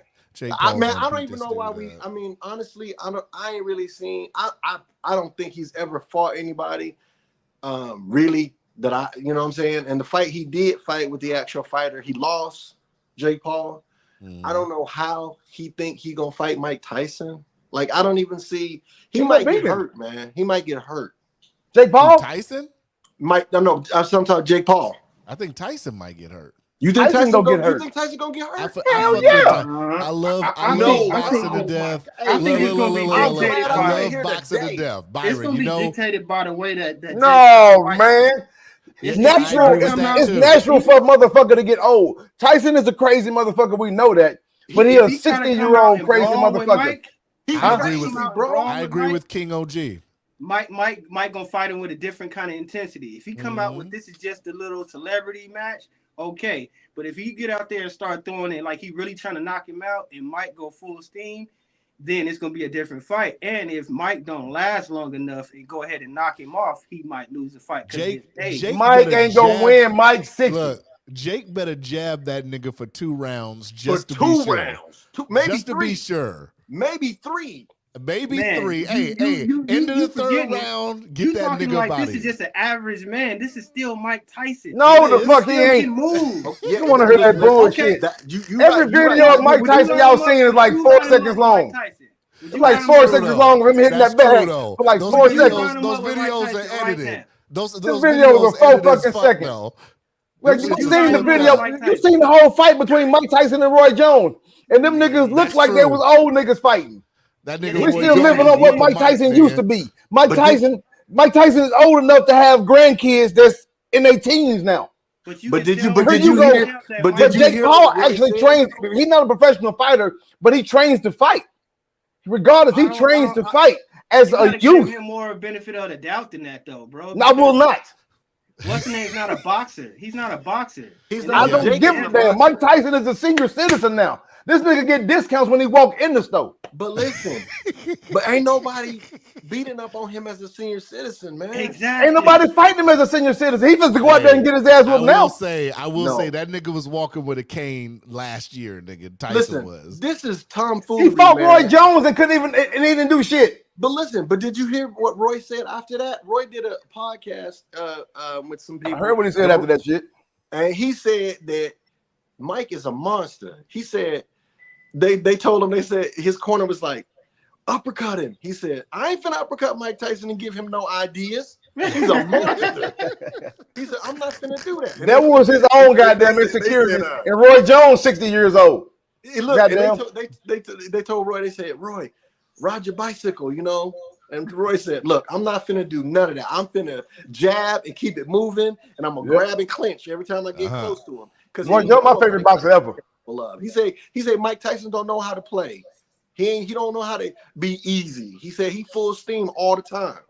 I don't even know why we. I mean, honestly, I ain't really seen. I don't think he's ever fought anybody, really, that I. You know what I'm saying? And the fight he did fight with the actual fighter, he lost. Jake Paul. I don't know how he think he gonna fight Mike Tyson. Like, I don't even see. He might get hurt, man. He might get hurt. Jake Paul? Tyson? No, I'm talking Jake Paul. I think Tyson might get hurt. You think Tyson gonna get hurt? You think Tyson gonna get hurt? Hell yeah! I love think boxing to death. I think it's gonna be dictated I by love boxing to death. It's Byron, gonna be dictated by the way that No, man. Yeah, It's natural. It's natural for a motherfucker to get old. Tyson is a crazy motherfucker. We know that, but he's a 60-year-old crazy motherfucker. I agree with King OG. Mike gonna fight him with a different kind of intensity. If he come out with this is just a little celebrity match, okay. But if he get out there and start throwing it like he really trying to knock him out and Mike go full steam, then it's gonna be a different fight. And if Mike don't last long enough and go ahead and knock him off, he might lose the fight. Mike ain't gonna win. Mike 60. Look, Jake better jab that nigga for 2 rounds just to For 2 be sure. rounds. Maybe just 3. to be sure. Maybe 3. Maybe Man, 3. you End of the 3rd forgetting it. round, get You that talking nigga like body. this is just an average man. This is still Mike Tyson. No, the fuck he Still ain't. can move. You want to hear that bullshit? Every video of Mike Tyson y'all seen is like 4 seconds long. It's like 4 seconds long of him hitting that bag for like 4 seconds. Those videos are edited. Those videos are 4 fucking seconds. Like you seen the video, you seen the whole fight between Mike Tyson and Roy Jones, and them niggas looked like they was old niggas fighting. That nigga we still living on what Mike Tyson used to be. Mike Tyson is old enough to have grandkids that's in their teens now. But did you hear? But Jake Paul actually trains. He's not a professional fighter, but he trains to fight. Regardless, he trains to fight as a youth. Give him more benefit of the doubt than that, though, bro. I will not. What's the name's not a boxer. He's not a boxer. I don't give a damn. Mike Tyson is a senior citizen now. This nigga get discounts when he walk in the store. But listen, but ain't nobody beating up on him as a senior citizen, man. Exactly. Ain't nobody fighting him as a senior citizen. He just go out there and get his ass whooped now. I will say that nigga was walking with a cane last year, nigga. Tyson was. This is tomfoolery. He fought Roy Jones and couldn't even do shit. But listen, did you hear what Roy said after that? Roy did a podcast with some people. I heard what he said after that shit. And he said that Mike is a monster. He said they told him, they said his corner was like, uppercut him. He said, I ain't finna uppercut Mike Tyson and give him no ideas. He's a monster. He said, I'm not finna do that. That was his own goddamn insecurity. And Roy Jones, 60 years old. Look, they told Roy, they said, Roy, ride your bicycle, you know? And Roy said, look, I'm not finna do none of that. I'm finna jab and keep it moving, and I'm gonna grab and clinch every time I get close to him. Because Roy Jones, my favorite boxer ever. Love. He said Mike Tyson don't know how to play. He don't know how to be easy. He said he full steam all the time.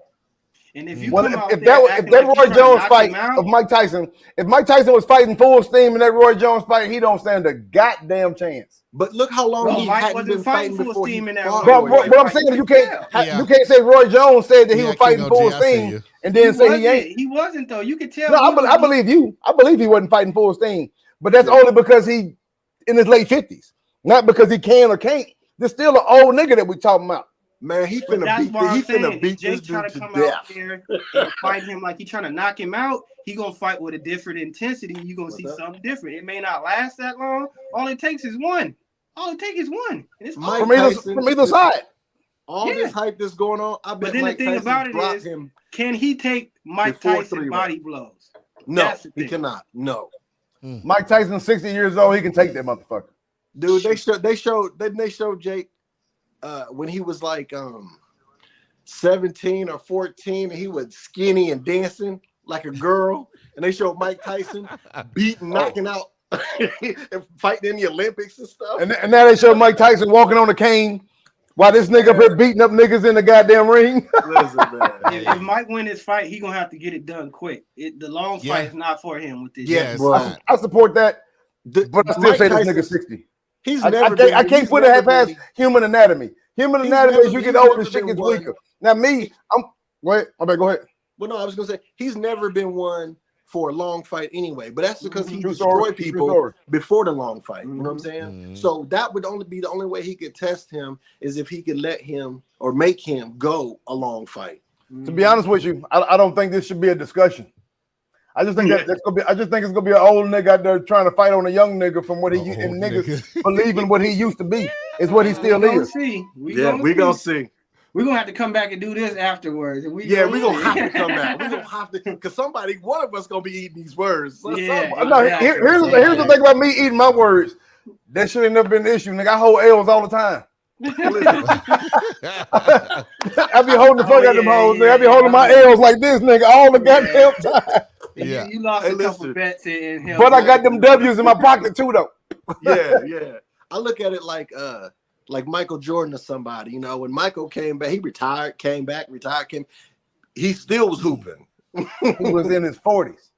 And if you if that Roy Jones fight of Mike Tyson, if Mike Tyson was fighting full steam in that Roy Jones fight, he don't stand a goddamn chance. But look how long he hadn't been fighting before he fought. What I'm saying is you can't say Roy Jones said that he was fighting full steam and then say he ain't. He wasn't though. You could tell. No, I believe you. I believe he wasn't fighting full steam, but that's only because he in his late 50s, not because he can or can't. There's still an old nigga that we talking about. Man, he finna beat this dude to death. Out there and fight him like he trying to knock him out. He gonna fight with a different intensity. You gonna see something different. It may not last that long. All it takes is one. All it takes is one. And it's from either side. All this hype that's going on. I bet but then Mike the thing Tyson about it is, can he take Mike Tyson body blows? No, he cannot. No. Mike Tyson, 60 years old, he can take that motherfucker. Dude, they showed Jake when he was like 17 or 14, and he was skinny and dancing like a girl. And they showed Mike Tyson beating, knocking out, and fighting in the Olympics and stuff. And now they show Mike Tyson walking on a cane while this nigga up here beating up niggas in the goddamn ring. Listen, man. If Mike win this fight, he gonna have to get it done quick. The long fight is not for him with this. Yes, I support that. But I still say this nigga 60. I can't put it past human anatomy. Human anatomy is you get older, shit gets weaker. Now me, go ahead. Go ahead. Well, no, I was gonna say he's never been one for a long fight anyway, but that's because he destroyed people before the long fight. You know what I'm saying? So that would only be the only way he could test him is if he could let him or make him go a long fight. To be honest with you, I don't think this should be a discussion. I just think that's gonna be. I just think it's gonna be an old nigga out there trying to fight on a young nigga from what he and niggas believing what he used to be is what he still is. We gonna see. We're gonna have to come back and do this afterwards. We're gonna have to come back. We're gonna have to, because one of us gonna be eating these words. Here's the thing about me eating my words. That shit ain't never been an issue, nigga. I hold L's all the time. I be holding the fuck out them hoes, nigga. I be holding my L's like this, nigga, all the goddamn time. Yeah, you lost a couple bets in hell. But I got them W's in my pocket too, though. Yeah. I look at it like Michael Jordan or somebody. You know, when Michael came back, he retired, came back, retired, he still was hooping. He was in his 40s.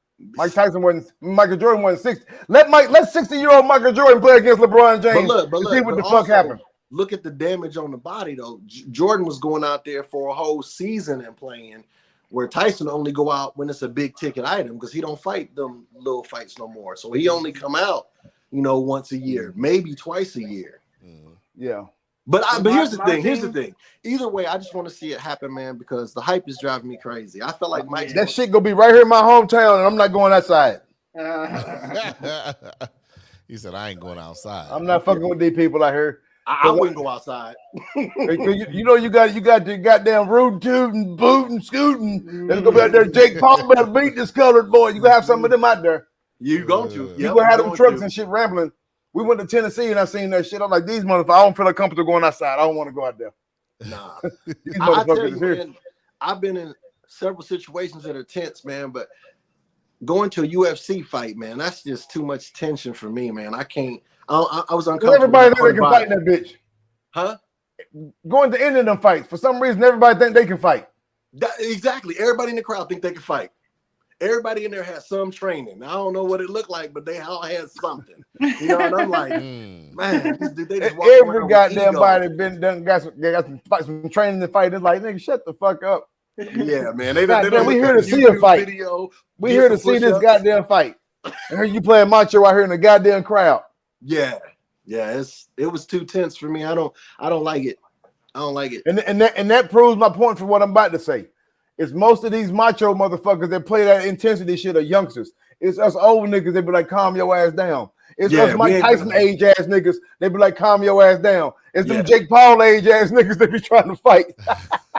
Michael Jordan wasn't 60. Let 60-year-old Michael Jordan play against LeBron James. But look, see what the fuck happened. Look at the damage on the body, though. Jordan was going out there for a whole season and playing, where Tyson only go out when it's a big ticket item because he don't fight them little fights no more. So he only come out, once a year, maybe twice a year. Yeah. But here's the thing. Here's the thing. Either way, I just want to see it happen, man, because the hype is driving me crazy. I feel like that shit gonna be right here in my hometown, and I'm not going outside. He said, "I ain't going outside. I'm not fucking with these people out here. I wouldn't go outside. you got the goddamn rootin' tootin', bootin', scootin'. There's gonna be out there. Jake Paul better beat this colored boy. You gonna have some of them out there. You going to? You gonna have them trucks and shit rambling. We went to Tennessee and I seen that shit. I'm like, these motherfuckers, I don't feel like comfortable going outside. I don't want to go out there. Nah. These I tell motherfuckers you, here. man, I've been in several situations that are tense, man, but going to a UFC fight, man, that's just too much tension for me, man. I can't. I was uncomfortable. Everybody think they can fight in that bitch. Huh? Going to end of them fights. For some reason, everybody think they can fight. Exactly. Everybody in the crowd think they can fight. Everybody in there has some training. I don't know what it looked like, but they all had something. And I'm like, man, they just walk every goddamn body got some training to fight. It's like, nigga, shut the fuck up. Yeah, man. We here to see a fight. We here to see this goddamn fight. And here you playing macho out here in the goddamn crowd. Yeah. It was too tense for me. I don't like it. I don't like it. And that proves my point for what I'm about to say. It's most of these macho motherfuckers that play that intensity shit are youngsters. It's us old niggas that be like, calm your ass down. It's us Mike Tyson age ass niggas. They be like, calm your ass down. It's them Jake Paul age ass niggas that be trying to fight.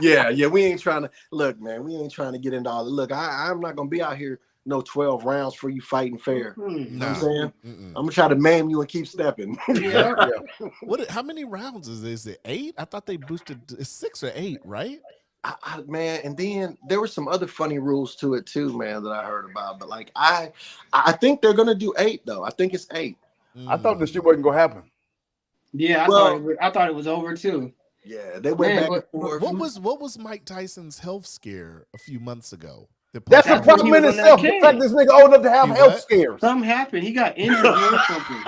Yeah. We ain't trying to look, man. We ain't trying to get into all the look. I'm not gonna be out here 12 rounds for you fighting fair. You know what I'm saying? I'm gonna try to maim you and keep stepping. How many rounds is this? Is it 8? I thought they boosted. It's 6 or 8, right? Man, and then there were some other funny rules to it too, man, that I heard about. But like, I think they're gonna do 8 though. I think it's 8. I thought this shit wasn't gonna happen. Yeah, I thought it was over too. Yeah, they went back and forth. What was Mike Tyson's health scare a few months ago? That's the problem in itself. The fact this nigga old enough to have health scares. Something happened. He got injured or something.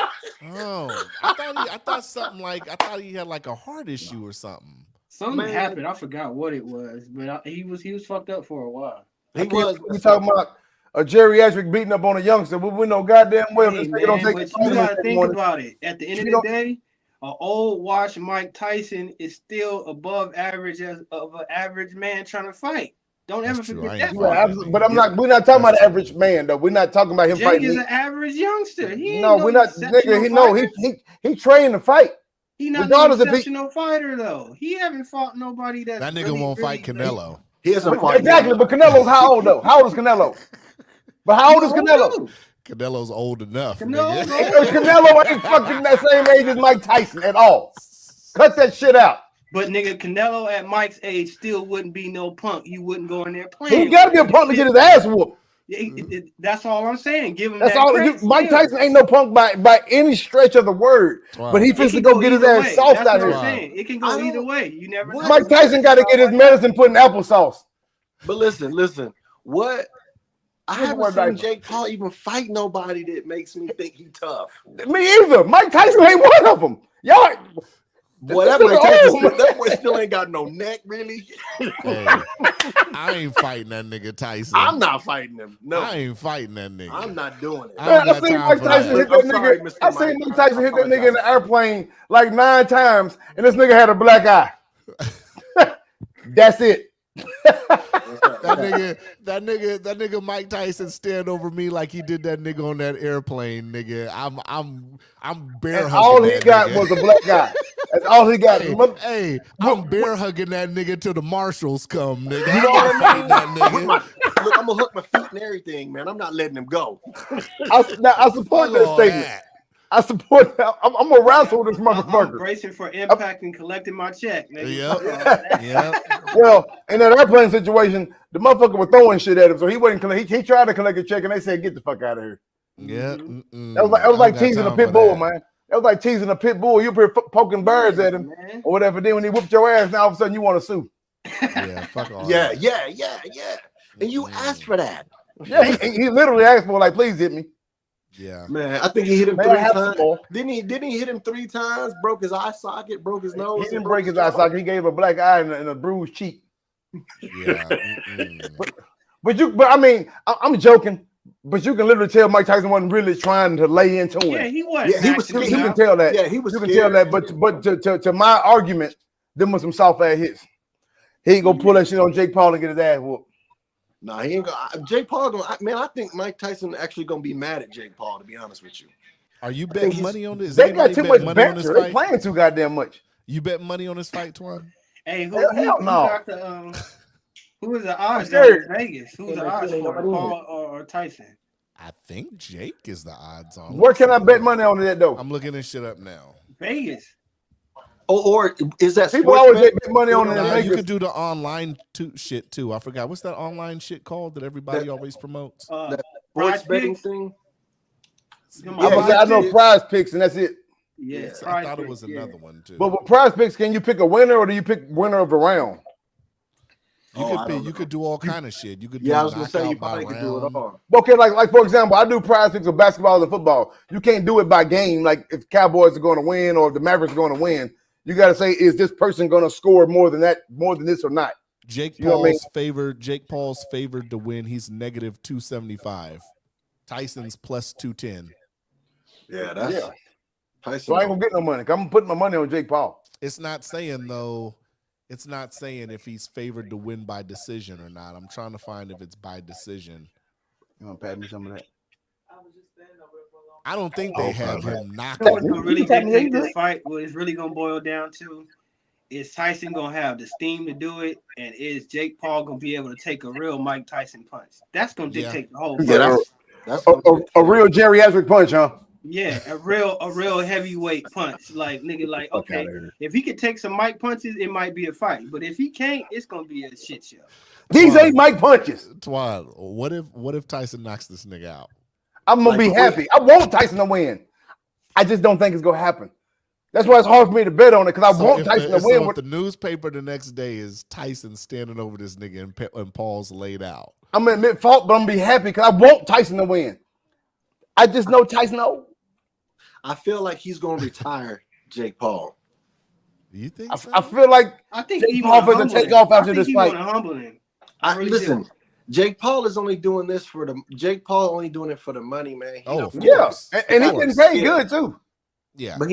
Oh, I thought he had like a heart issue or something. Something happened. I forgot what it was, but he was fucked up for a while. We talking about a geriatric beating up on a youngster. We know goddamn well this nigga don't take. You gotta think about it. At the end of the day, an old watch Mike Tyson is still above average of an average man trying to fight. Don't ever forget that. But we're not talking about an average man though. We're not talking about him Jake fighting. Is an average youngster. We're not. Nigga, he trained to fight. He not an exceptional fighter though. He haven't fought nobody that nigga won't fight Canelo. He hasn't fought exactly. But Canelo's how old though? How old is Canelo? But how old is Canelo? Canelo's old enough. Canelo ain't fucking that same age as Mike Tyson at all. Cut that shit out. But nigga, Canelo at Mike's age still wouldn't be no punk. You wouldn't go in there playing. He gotta be a punk to get his ass whooped. That's all I'm saying. Give him that's that all. Mike Tyson ain't no punk by any stretch of the word. Wow. But he fits to go get his ass soft out here. It can go either way. You never know. Mike Tyson got to get his medicine put in applesauce. But listen. What? I haven't seen Jake Paul even fight nobody that makes me think he tough. Me either. Mike Tyson ain't one of them. Y'all. Boy, that boy still ain't got no neck, really. Hey, I ain't fighting that nigga Tyson. I'm not fighting him. No, I ain't fighting that nigga. I'm not doing it. I seen Mike Tyson hit that nigga. I seen Mike Tyson hit that nigga in the airplane like 9 times, and this nigga had a black eye. That's it. That nigga Mike Tyson stared over me like he did that nigga on that airplane, nigga. I'm bear hugging. All he got was a black guy. That's all he got. Hey, I'm bear hugging that nigga till the marshals come, nigga. You know what I mean? That nigga. Look, I'm gonna hook my feet and everything, man. I'm not letting him go. I support that statement. I support that. I'm gonna wrestle this I'm motherfucker. bracing for impact and collecting my check, nigga. Yep. Well, in that airplane situation, the motherfucker was throwing shit at him, so he wasn't collect. He tried to collect a check, and they said, "Get the fuck out of here." Yeah. That was like teasing a pit bull, man. That was like teasing a pit bull. You were poking birds at him or whatever. Then when he whooped your ass, now all of a sudden you want to sue. Yeah, fuck all Yeah. And you asked for that. Yeah, he literally asked for like, please hit me. Yeah, man. I think he hit him Man, 3 I have times. some more. Didn't he hit him 3 times? Broke his eye socket, broke his nose. He didn't break his eye socket. He gave a black eye and a bruised cheek. Yeah. But I mean, I'm joking. But you can literally tell Mike Tyson wasn't really trying to lay into him. Yeah, he was. Yeah, he was. You can tell that. Yeah, he was. You can tell that. But to my argument, them was some soft ass hits. He ain't gonna pull that shit on Jake Paul and get his ass whooped. No, he ain't gonna. Jake Paul gonna. Man, I think Mike Tyson actually gonna be mad at Jake Paul. To be honest with you, are you betting money on this? They got too much banter. They playing too goddamn much. You bet money on this fight, Twan? Hey, who Hell no. got the who was the odds on in Vegas? Who's the odds for Paul or Tyson? I think Jake is the odds on. Where can I bet money on that though? I'm looking this shit up now. Vegas. Or is that people always bet money on it? You could do the online shit too. I forgot what's that online shit called that everybody always promotes. That sports betting thing. I know Prize Picks and that's it. Yes, I thought it was another one too. But with Prize Picks, can you pick a winner or do you pick winner of the round? You could do all kind of shit. You could do I was gonna say you knockout probably by could do it round. all. Okay, like for example, I do Prize Picks of basketball and football. You can't do it by game. Like if Cowboys are going to win or if the Mavericks are going to win, you got to say, is this person going to score more than this or not? Jake You know what I mean? Jake Paul's favored to win. He's negative 275. Tyson's plus 210. Yeah, that's Tyson. So I ain't gonna get no money. I'm putting my money on Jake Paul. It's not saying though. It's not saying if he's favored to win by decision or not. I'm trying to find if it's by decision. You want to pat me some of that? I don't think they have him knocked What's out. gonna really dictate this fight? What it's really gonna boil down to is Tyson gonna have the steam to do it, and is Jake Paul gonna be able to take a real Mike Tyson punch? That's gonna dictate the whole fight. Yeah, that's a real geriatric punch, huh? Yeah, a real heavyweight punch. Like nigga, like okay, if he could take some Mike punches, it might be a fight. But if he can't, it's gonna be a shit show. These ain't Mike punches. Twan, what if Tyson knocks this nigga out? I'm gonna be happy. I want Tyson to win. I just don't think it's gonna happen. That's why it's hard for me to bet on it because I want Tyson to win. So if the newspaper the next day is Tyson standing over this nigga and Paul's laid out. I'm gonna admit fault, but I'm gonna be happy because I want Tyson to win. I just know Tyson. I feel like he's gonna retire Jake Paul. You think? I feel like Jake Paul going to take off after this fight. Listen, Jake Paul is only doing this for the only doing it for the money, man. And he's getting paid good too. Yeah, but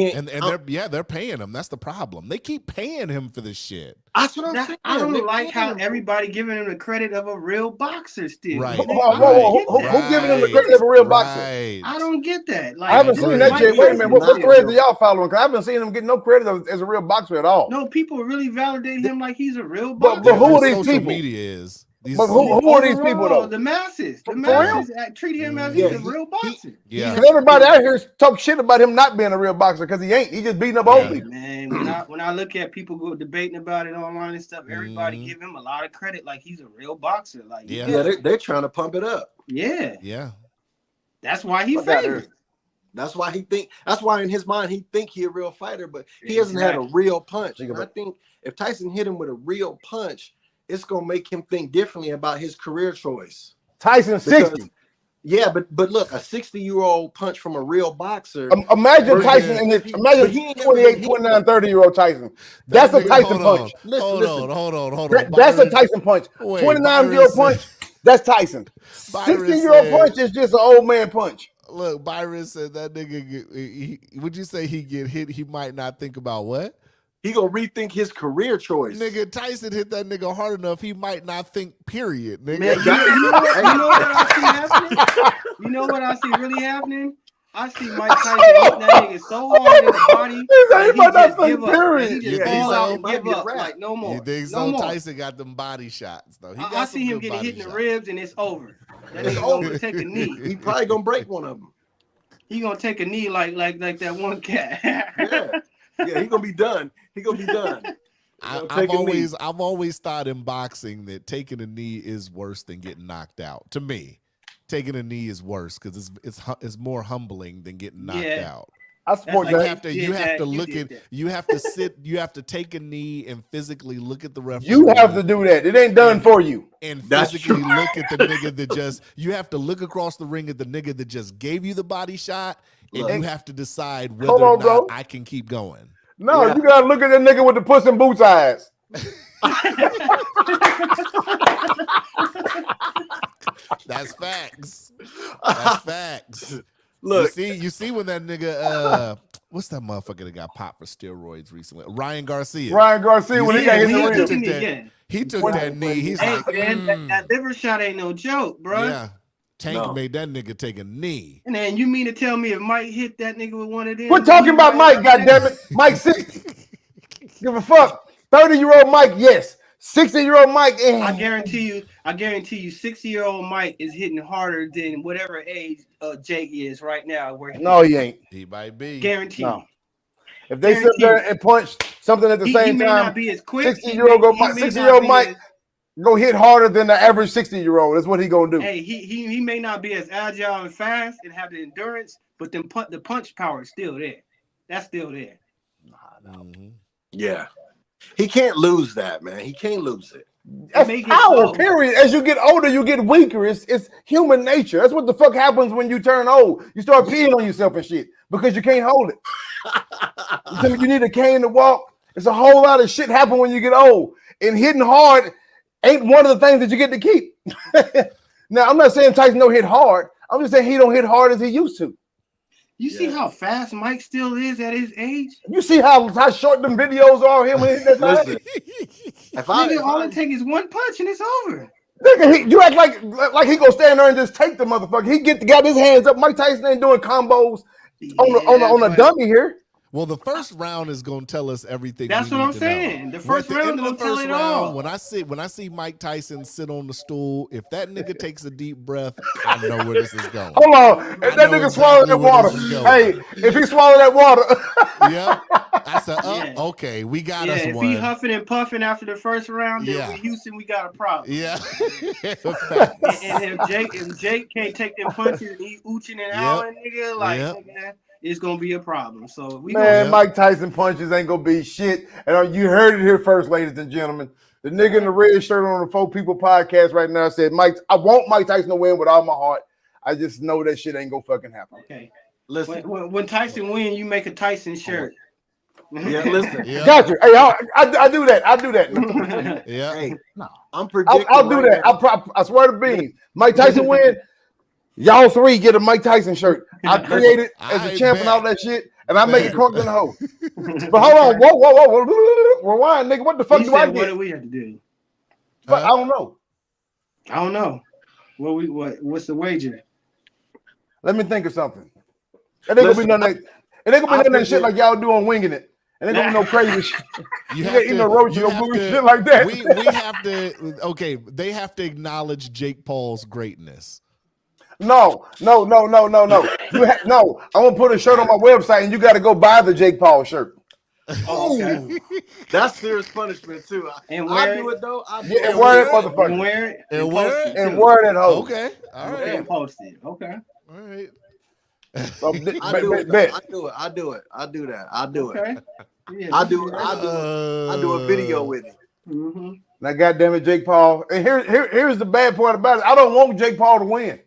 they're paying him. That's the problem. They keep paying him for this shit. That's what I'm saying. I don't like how everybody giving him the credit of a real boxer still. Right. Who giving him the credit of a real boxer? I don't get that. Like, I haven't seen that shit. Wait a minute. What credit are y'all following? Because I haven't seen him get no credit as a real boxer at all. No, people really validate him like he's a real boxer. But who are these social people? Media is. But who are these people though? The masses. The masses treat him as he's a real boxer. Because everybody out here talk shit about him not being a real boxer because he ain't. He just beating up old people. Man, when I look at people go debating about it online and stuff, everybody give him a lot of credit like he's a real boxer. Like they're trying to pump it up. Yeah. That's why he favorite. That's why he think. That's why in his mind he think he a real fighter, but he hasn't had a real punch. And I think if Tyson hit him with a real punch, it's gonna make him think differently about his career choice. Tyson's 60. Yeah, but look, a 60-year-old punch from a real boxer. Imagine Tyson in his 28, 29, 30-year-old Tyson. That's a Tyson punch. Hold on. That's a Tyson punch. 29-year-old punch. That's Tyson. 60-year-old punch is just an old man punch. Look, Byron said that nigga. Would you say he get hit? He might not think about what? He gonna rethink his career choice. Nigga, Tyson hit that nigga hard enough. He might not think. Period. Nigga. Man, you know what I see happening? You know what I see really happening? I see Mike Tyson eat that nigga so hard in the body that he just give up. That he just fall out and give up. Like no more. You think so? Tyson got them body shots though. I see him getting hit in the ribs and it's over. That It's nigga over. gonna take a knee. He probably gonna break one of them. He gonna take a knee like that one cat. Yeah, he gonna be done. He gonna be done. I've always thought in boxing that taking a knee is worse than getting knocked out. To me, taking a knee is worse because it's more humbling than getting knocked out. I support that. You have to sit, you have to take a knee and physically look at the referee. You have to do that. It ain't done for you. And physically look at the nigga that you have to look across the ring at the nigga that just gave you the body shot, and you have to decide whether or not I can keep going. No, you gotta look at that nigga with the Puss in Boots eyes. That's facts. That's facts. Look, you see when that nigga, what's that motherfucker that got popped for steroids recently? Ryan Garcia. When he got hit in the ribs. He took that knee. He's like, man, that liver shot ain't no joke, bro. Yeah. Tank made that nigga take a knee. And then you mean to tell me if Mike hit that nigga with one of them? We're talking about Mike, goddammit. Mike 60. Give a fuck. 30-year-old Mike, yes. 60-year-old Mike. I guarantee you, 60-year-old Mike is hitting harder than whatever age Jake is right now. No, he ain't. He might be. Guarantee. No. If they sit there and punch something at the same may time, not be as quick. 60-year-old Mike go hit harder than the average 60-year-old. That's what he gonna do. Hey, he may not be as agile and fast and have the endurance, but the punch power is still there. That's still there. Yeah. He can't lose that, man. He can't lose it. That's power, period. As you get older, you get weaker. It's human nature. That's what the fuck happens when you turn old. You start peeing on yourself and shit because you can't hold it. You need a cane to walk. It's a whole lot of shit happen when you get old. And hitting hard ain't one of the things that you get to keep. Now, I'm not saying Tyson don't hit hard. I'm just saying he don't hit hard as he used to. You see how fast Mike still is at his age? You see how short them videos are of him when he hit that time? All it takes is one punch and it's over. Nigga, you act like he gonna stand there and just take the motherfucker. He got his hands up. Mike Tyson ain't doing combos on a dummy here. Well, the first round is gonna tell us everything. That's what I'm saying. The first round is gonna tell it all. When I see Mike Tyson sit on the stool, if that nigga takes a deep breath, I know where this is going. Hold on, if that nigga swallow that water, hey, if he swallow that water, yeah, I said, okay, we got us if one. he huffing and puffing after the first round, then with Houston we got a problem. Yeah, and if Jake can't take them punches and he ooching and howling, nigga, nigga, it's gonna be a problem. So Mike Tyson punches ain't gonna be shit. And you heard it here first, ladies and gentlemen. The nigga in the red shirt on the 4 People podcast right now said, I want Mike Tyson to win with all my heart. I just know that shit ain't gonna fucking happen. Okay. Listen. When Tyson win, you make a Tyson shirt. Yeah, listen. Got you. Hey, I do that. I do that. Yeah. Hey, no, I'm predicting. I'll do that. I swear to being Mike Tyson win. Y'all 3 get a Mike Tyson shirt. I created as a champ and all that shit, and I make it crunk in the hole. But hold on, whoa, rewind, nigga. What the fuck do I get? What do we have to do? I don't know. I don't know. What's the wager? Let me think of something. It ain't gonna be none of that. It ain't gonna be none of that shit like y'all do on Winging It. It ain't gonna be no crazy shit. You have to, no shit like that. We have to. Okay, they have to acknowledge Jake Paul's greatness. No. I'm gonna put a shirt on my website, and you got to go buy the Jake Paul shirt. Oh, that's serious punishment too. And I do it though. And wear it, motherfucker. And wear it. And wear it. And wear that hoe. Okay. All right. And post it. Okay. All right. So, I do it. I do that. I do it. Yeah, I do a video with it. Mm-hmm. Now, goddamn it, Jake Paul. And here's the bad part about it. I don't want Jake Paul to win.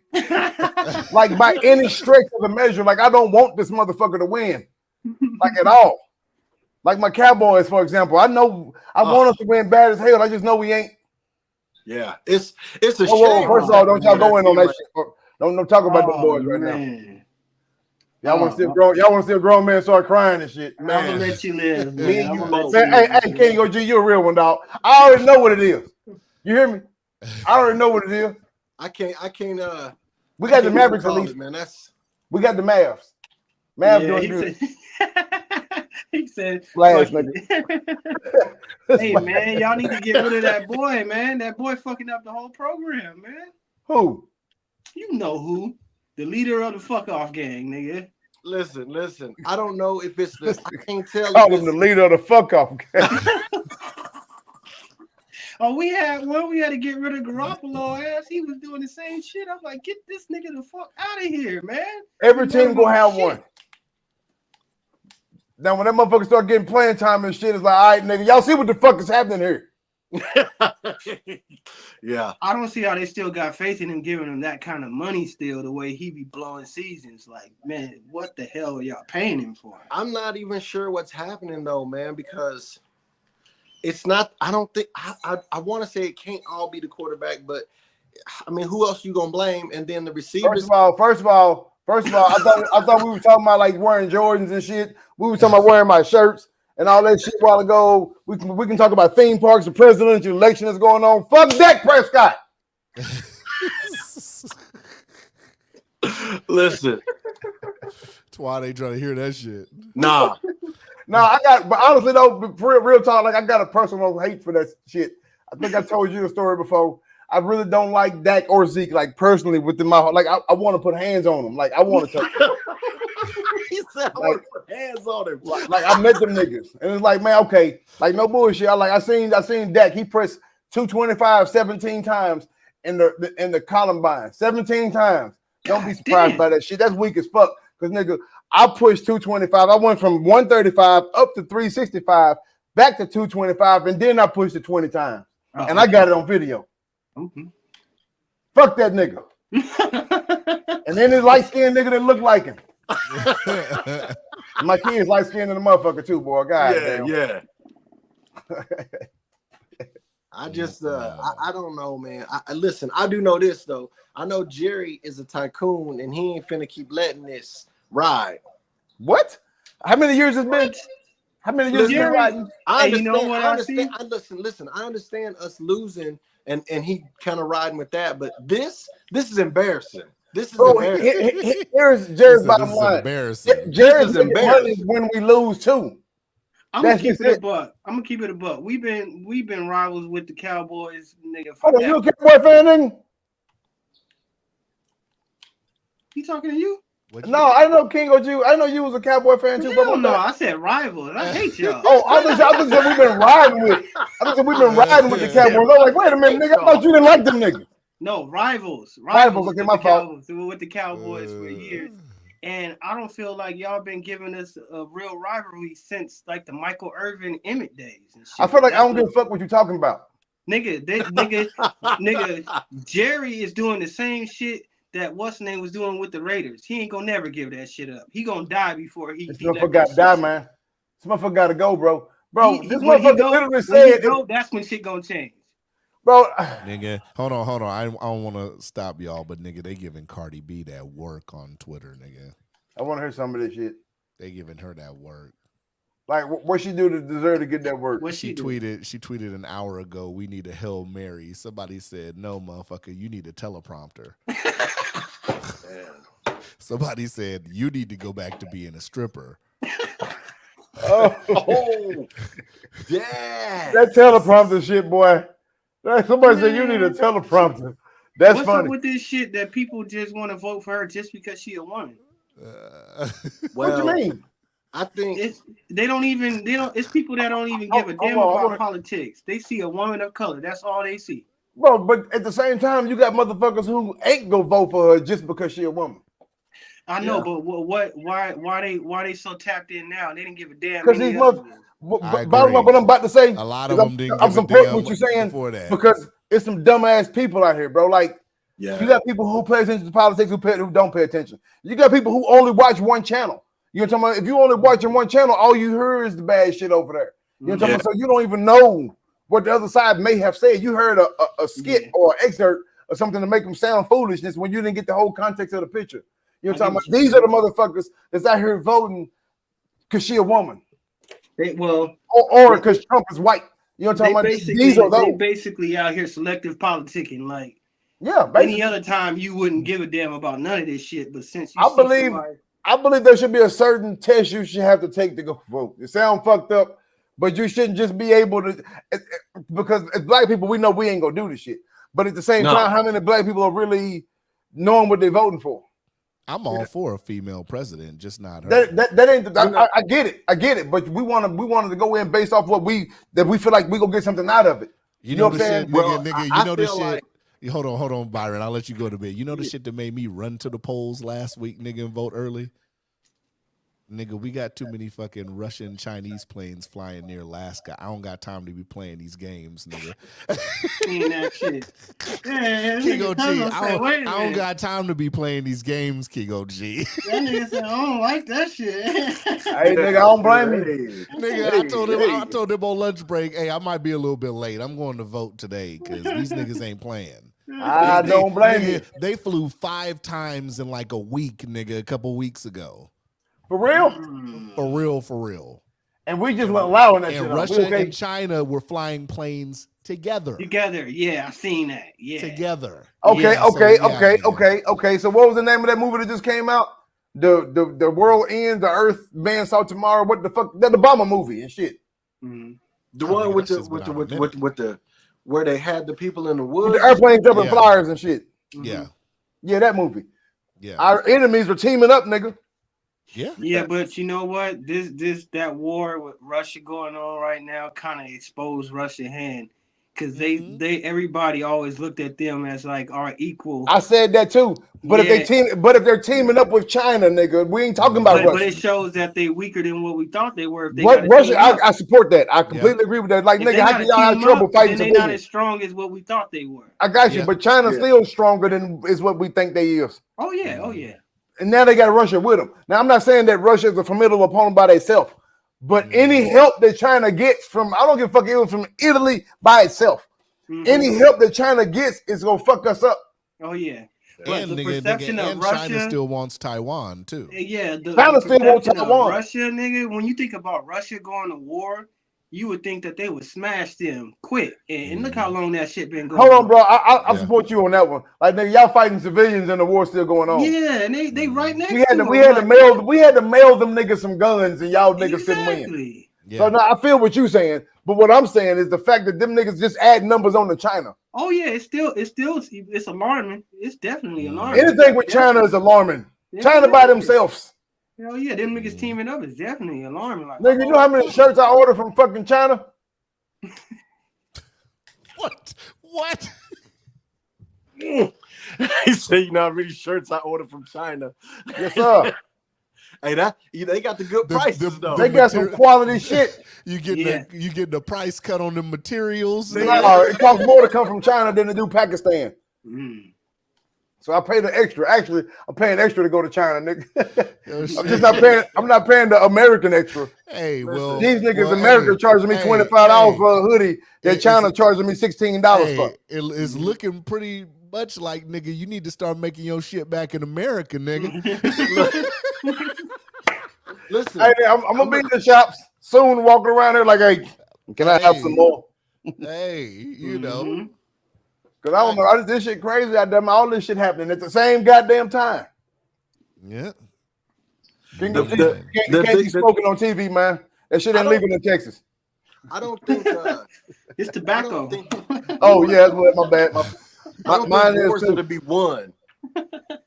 Like by any stretch of the measure. Like I don't want this motherfucker to win. Like at all. Like my Cowboys, for example. I know I want us to win bad as hell. I just know we ain't. Yeah, it's a shame. First of all, don't y'all go in on that shit. Don't talk about them boys right now. Y'all want to see a grown man start crying and shit. Man. I'm gonna let you live. Me and you both. Hey, King OG, you a real one, dog. I already know what it is. You hear me? I already know what it is. I can't. We got the Mavericks at least. Man, we got the Mavs. Mav Yeah, doing he good. said, he said, Flash, fuck nigga. it. Hey, man, y'all need to get rid of that boy, man. That boy fucking up the whole program, man. Who? You know who. The leader of the fuck off gang, nigga. Listen. I don't know if it's the. I can't tell Call if him it's the leader of the fuck off gang. Oh, we had to get rid of Garoppolo ass. He was doing the same shit. I'm like, get this nigga the fuck out of here, man. Every You team never gonna know have shit. one. Now, when that motherfucker start getting playing time and shit, it's like, all right, nigga, y'all see what the fuck is happening here? Yeah. I don't see how they still got faith in him, giving him that kind of money still, the way he be blowing seasons. Like, man, what the hell are y'all paying him for? I'm not even sure what's happening though, man, because it's not. I don't think. I want to say it can't all be the quarterback, but I mean, who else you gonna blame? And then the receivers. First of all, I thought we were talking about like wearing Jordans and shit. We were talking about wearing my shirts and all that shit a while ago. We can talk about theme parks, the presidential election that's going on. Fuck Dak Prescott. Listen, Twon ain't trying to hear that shit. nah. But honestly though, for real talk, like I got a personal hate for that shit. I think I told you the story before. I really don't like Dak or Zeke, like personally within my heart. Like I want to put hands on them. Like I want to touch them. He said, I want to put hands on him. Like I met them niggas, and it's like, man, okay, like no bullshit. I seen Dak. He pressed 225 17 times in the Columbine, 17 times. Don't be surprised by that shit. That's weak as fuck. Cause nigga, I pushed 225. I went from 135 up to 365, back to 225, and then I pushed it 20 times, and I got it on video. Mm-hmm. Fuck that nigga. And then this light skinned nigga that looked like him. My kid's light skinned in the motherfucker too, boy. God damn. Yeah. I just I don't know, man. I listen, I do know this though. I know Jerry is a tycoon and he ain't finna keep letting this ride. What? How many years has been? How many years has been riding? I understand. Listen, I understand us losing and he kind of riding with that, but this is embarrassing. This is embarrassing. Here's Jerry's bottom line. Embarrassing. Jerry's embarrassing when we lose too. I'm gonna keep it a buck. We've been rivals with the Cowboys, nigga. Hold on, you a Cowboy fan, nigga? He talking to you? No, I know King OG. I know you was a Cowboy fan too. Hell no, I said rivals. I hate y'all. Oh, I just said we've been riding with. I just we've been riding with the Cowboys. I'm like, wait a minute, nigga. I thought you didn't like them niggas. No, rivals. Okay, my fault. With the Cowboys for years. And I don't feel like y'all been giving us a real rivalry since like the Michael Irvin Emmett days. And shit. I feel like I don't give a fuck what you talking about. Nigga, Jerry is doing the same shit that what's name was doing with the Raiders. He ain't gonna never give that shit up. He gonna die before he. This motherfucker got to die, man. This motherfucker got to go, bro. This when motherfucker literally said, that's when shit gonna change. Bro, nigga, hold on. I don't want to stop y'all, but nigga, they giving Cardi B that work on Twitter, nigga. I want to hear some of this shit. They giving her that work. Like, what she do to deserve to get that work? She tweeted an hour ago, we need a Hail Mary. Somebody said, no, motherfucker, you need a teleprompter. Somebody said, you need to go back to being a stripper. Oh, yeah. That teleprompter shit, boy. Somebody said you need a teleprompter. That's What's funny. up with this shit that people just want to vote for her just because she a woman? What you mean? I think it's people that don't even give a damn about politics. They see a woman of color. That's all they see. Bro, but at the same time, you got motherfuckers who ain't gonna vote for her just because she a woman. I know, but why they so tapped in now? They didn't give a damn. Because these motherfuckers. What I'm about to say, a lot of them didn't. I'm supporting what you're saying because it's some dumbass people out here, bro. Like, you got people who pay attention to politics who don't pay attention. You got people who only watch one channel. You know what I'm talking about? If you only watching one channel, all you hear is the bad shit over there. You know what I'm talking about? So you don't even know what the other side may have said. You heard a skit or an excerpt or something to make them sound foolishness when you didn't get the whole context of the picture. You know what I'm talking about? These are the motherfuckers that's out here voting because she a woman. Or because Trump is white. You know what I'm talking about? These are those. They basically out here selective politicking. Like, basically. Any other time you wouldn't give a damn about none of this shit. But since you I believe there should be a certain test you should have to take to go vote. It sounds fucked up, but you shouldn't just be able to, because as black people, we know we ain't gonna do this shit. But at the same time, how many black people are really knowing what they're voting for? I'm all for a female president, just not her. That ain't. I get it. I get it. But we wanted to go in based off what we feel like we gonna get something out of it. You know what I'm saying? Nigga, you know the shit. Like, hold on, Byron. I'll let you go to bed. You know the shit that made me run to the polls last week, nigga, and vote early? Nigga, we got too many fucking Russian, Chinese planes flying near Alaska. I don't got time to be playing these games, nigga. Seeing that shit. Yeah, King G, I don't got time to be playing these games, King G. That nigga said, I don't like that shit. Hey, nigga, I don't blame you. Nigga, I told him on lunch break, hey, I might be a little bit late. I'm going to vote today because these niggas ain't playing. I don't blame you. They flew 5 times in like a week, nigga, a couple weeks ago. For real? For real. And we just went allowing that shit. And Russia and China were flying planes together. Together, yeah, I seen that. Yeah. Together. Okay, yeah, okay. So what was the name of that movie that just came out? The world ends, the earth man saw tomorrow. What the fuck? That the Obama movie and shit. Mm-hmm. The one with the where they had the people in the woods. With the airplanes jumping flyers and shit. Yeah. Yeah, that movie. Yeah. Our enemies are teaming up, nigga. Yeah, but you know what? That war with Russia going on right now kind of exposed Russia's hand, because everybody always looked at them as like our equal. I said that too. But if they're teaming up with China, nigga, we ain't talking about Russia. But it shows that they weaker than what we thought they were. If they Russia, I support that. I completely agree with that. Like, nigga, how can y'all have trouble fighting civilians? They're not as strong as what we thought they were. I got you, but China's still stronger than is what we think they is. Oh yeah. And now they got Russia with them. Now, I'm not saying that Russia is a formidable opponent by itself, but any help that China gets from, I don't give a fuck, even from Italy by itself, any help that China gets is going to fuck us up. Oh, yeah. And, of Russia, China still wants Taiwan, too. Yeah. China still wants Taiwan. Russia, nigga, when you think about Russia going to war, you would think that they would smash them quick. And look how long that shit been going on. Hold on, bro. I support you on that one. Like, nigga, y'all fighting civilians and the war still going on. Yeah, and they right next we had to mail them niggas some guns and y'all niggas couldn't win. Yeah. So now I feel what you saying, but what I'm saying is the fact that them niggas just add numbers on to China. Oh yeah, it's alarming. It's definitely alarming. Anything with China is alarming. China by themselves. Hell yeah, them niggas teaming up is definitely alarming. Like, nigga, you know how many shirts I ordered from fucking China? What? He said, you know how many shirts I ordered from China. Yes, sir. Hey, they got the good prices though. They got some quality shit. You get the price cut on the materials. It costs more to come from China than to do Pakistan. So I pay the extra. Actually, I'm paying extra to go to China, nigga. I'm not paying the American extra. Hey, well, these niggas America charging me $25 for a hoodie that China charging me $16 for. It's looking pretty much like, nigga, you need to start making your shit back in America, nigga. Listen, hey, I'm gonna be in the shops soon, walking around there like, hey, can I have some more? Hey, you know. Because I don't know, this shit crazy. All this shit happening at the same goddamn time. Yeah. Can't be smoking on TV, man. That shit ain't leaving in Texas. I don't think it's tobacco. Oh yeah, that's what my bad. Mine is to be won.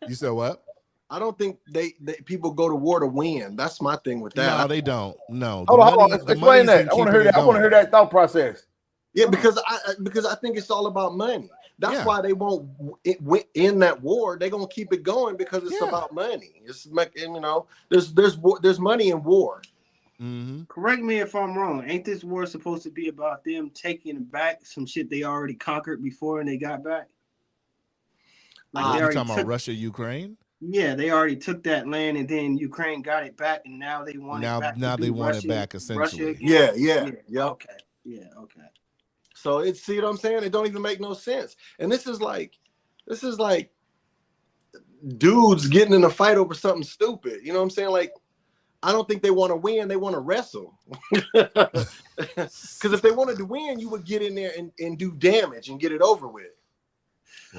You said what? I don't think they people go to war to win. That's my thing with that. No, they don't. No. Hold on. Explain that. I want to hear that. I want to hear that thought process. Yeah, because I think it's all about money. That's why they won't in that war. They're gonna keep it going because it's about money. It's like, you know, there's money in war. Correct me if I'm wrong. Ain't this war supposed to be about them taking back some shit they already conquered before and they got back? Like you talking about Russia, Ukraine? Yeah, they already took that land and then Ukraine got it back, and now they want it back. Now they want it back essentially. Yeah. Okay. Yeah. Okay. So see what I'm saying? It don't even make no sense. And this is like dudes getting in a fight over something stupid. You know what I'm saying? Like, I don't think they want to win. They want to wrestle. Because if they wanted to win, you would get in there and do damage and get it over with.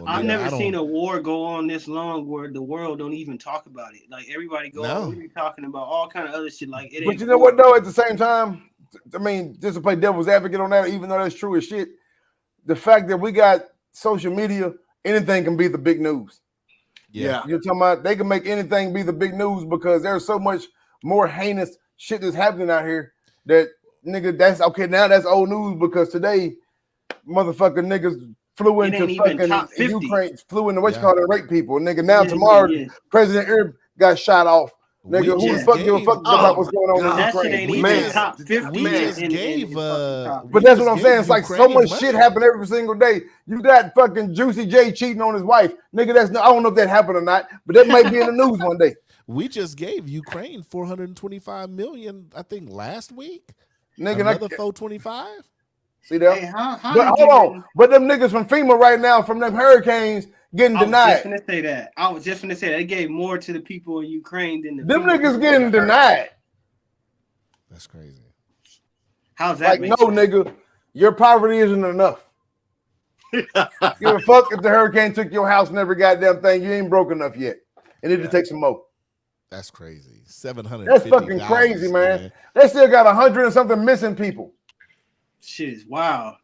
I've never seen a war go on this long where the world don't even talk about it. Like everybody we be talking about all kind of other shit. Like it. But you know what though? At the same time, I mean, just to play devil's advocate on that, even though that's true as shit, the fact that we got social media, anything can be the big news. Yeah. You're talking about they can make anything be the big news because there's so much more heinous shit that's happening out here that nigga, that's okay. Now that's old news because today, motherfucking niggas flew into fucking Ukraine, flew into what you call it, rape people. Nigga, now tomorrow, President Erb got shot off. Nigga, who the fuck give a fuck about what's going on in Ukraine? We just gave but that's what I'm saying. It's like so much shit happen every single day. You got fucking Juicy J cheating on his wife. Nigga, that's I don't know if that happened or not, but that might be in the news one day. We just gave Ukraine $425 million, I think, last week. Nigga, another 425. See that? Hey, how but hold on. But them niggas from FEMA right now, from them hurricanes, getting denied. I was just gonna say that. They gave more to the people in Ukraine than them niggas getting denied. That's crazy. How's that? Like, no, nigga, your poverty isn't enough. Give a fuck if the hurricane took your house and every goddamn thing. You ain't broke enough yet. And it just takes some more. That's crazy. $750. That's fucking crazy, man. They still got 100 and something missing people. Shit is wild.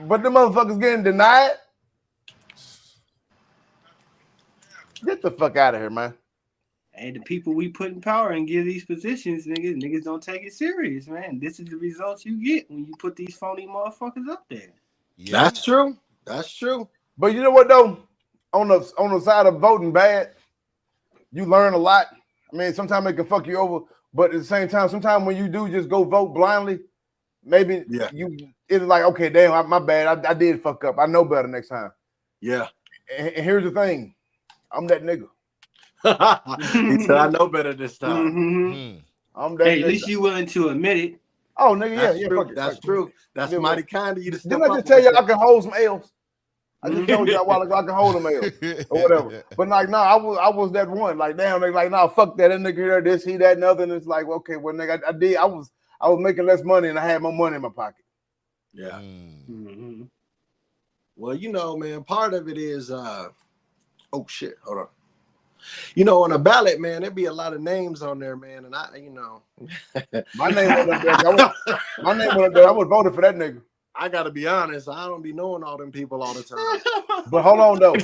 But the motherfuckers getting denied. Get the fuck out of here, man. Hey, the people we put in power and give these positions, niggas don't take it serious, man. This is the results you get when you put these phony motherfuckers up there. Yeah. That's true. That's true. But you know what though? On the side of voting bad, you learn a lot. I mean, sometimes it can fuck you over, but at the same time, sometimes when you do just go vote blindly, maybe it's like, okay, damn, my bad. I did fuck up. I know better next time. Yeah. And here's the thing. I'm that nigga. He said, I know better this time. Mm-hmm. I'm that hey, nigga. at least you willing to admit it. Oh, nigga, That's yeah. true. Fuck it, That's fuck true. It. That's Yeah, mighty kind of you to step Didn't I up. just tell you I can hold some L's? I just told you a while ago I can hold them L's or whatever. But like, no, I was that one. Like, damn, they like, no, fuck that. That nigga here, this, he, that, and other. And it's like, okay, well, nigga, I was making less money and I had more money in my pocket. Yeah. Mm-hmm. Well, you know, man, part of it is oh shit, hold on. You know, on a ballot, man, there'd be a lot of names on there, man. And my name went up there. My name went up there. I would vote for that nigga. I gotta be honest, I don't be knowing all them people all the time. But hold on though.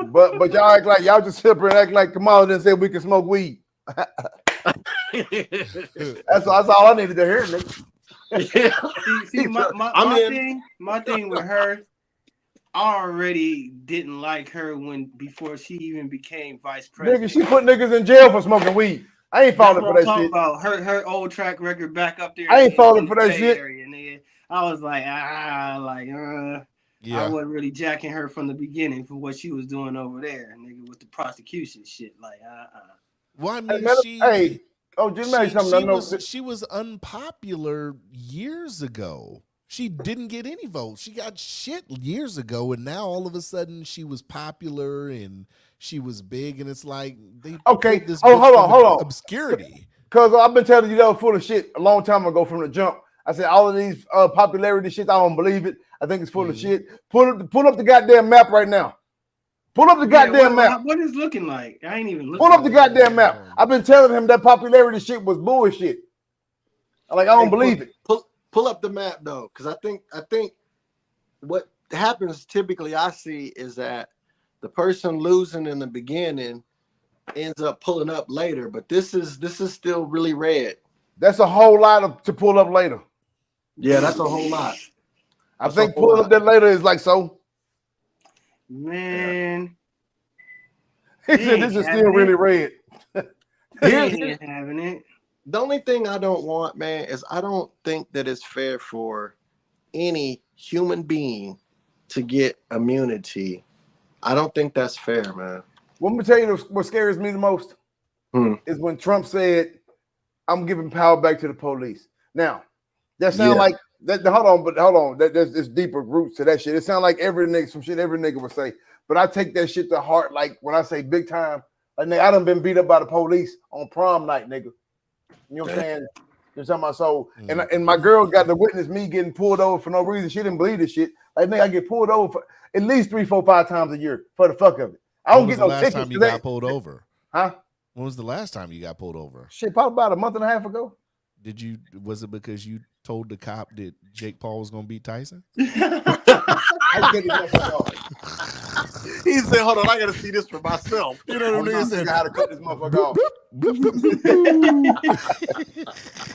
But y'all act like y'all just sit up and act like Kamala didn't say we can smoke weed. That's all I needed to hear, nigga. See, my thing with her, I already didn't like her before she even became vice president. Nigga, she put niggas in jail for smoking weed. I ain't falling for that shit. About her old track record back up there. I ain't falling for that shit. Area, nigga. I was like, I wasn't really jacking her from the beginning for what she was doing over there, nigga, with the prosecution shit. Like, Well, I mean, she was unpopular years ago. She didn't get any votes. She got shit years ago, and now all of a sudden she was popular and she was big, and it's like they okay. This hold on, obscurity. Because I've been telling you that was full of shit a long time ago from the jump. I said all of these popularity shit. I don't believe it. I think it's full of shit. Pull up the goddamn map right now. Pull up the goddamn map. What is looking like? I ain't even looking. Pull up the goddamn map. I've been telling him that popularity shit was bullshit. I don't believe it. Pull up the map though, because I think what happens typically I see is that the person losing in the beginning ends up pulling up later, but this is still really red. That's a whole lot to pull up later. Yeah, that's a whole lot. I think pulling up that later is like so. Man, he said this is still really red. Ain't having it. The only thing I don't want, man, is I don't think that it's fair for any human being to get immunity. I don't think that's fair, man. Let me tell you what scares me the most is when Trump said, I'm giving power back to the police. Now, that sound like that. Hold on. There's deeper roots to that shit. It sounds like every nigga would say. But I take that shit to heart. Like when I say big time, like nigga, I done been beat up by the police on prom night, nigga. You know what I'm saying? You're talking about so, and my girl got to witness me getting pulled over for no reason. She didn't believe this shit. Like, nigga, I get pulled over for at least 3, 4, 5 times a year for the fuck of it. I don't get no tickets. When was the last time you got pulled over? Huh? When was the last time you got pulled over? Shit, probably about a month and a half ago. Was it because you told the cop that Jake Paul was gonna beat Tyson? He said, "Hold on, I gotta see this for myself." You know what I'm saying? How to cut this motherfucker off?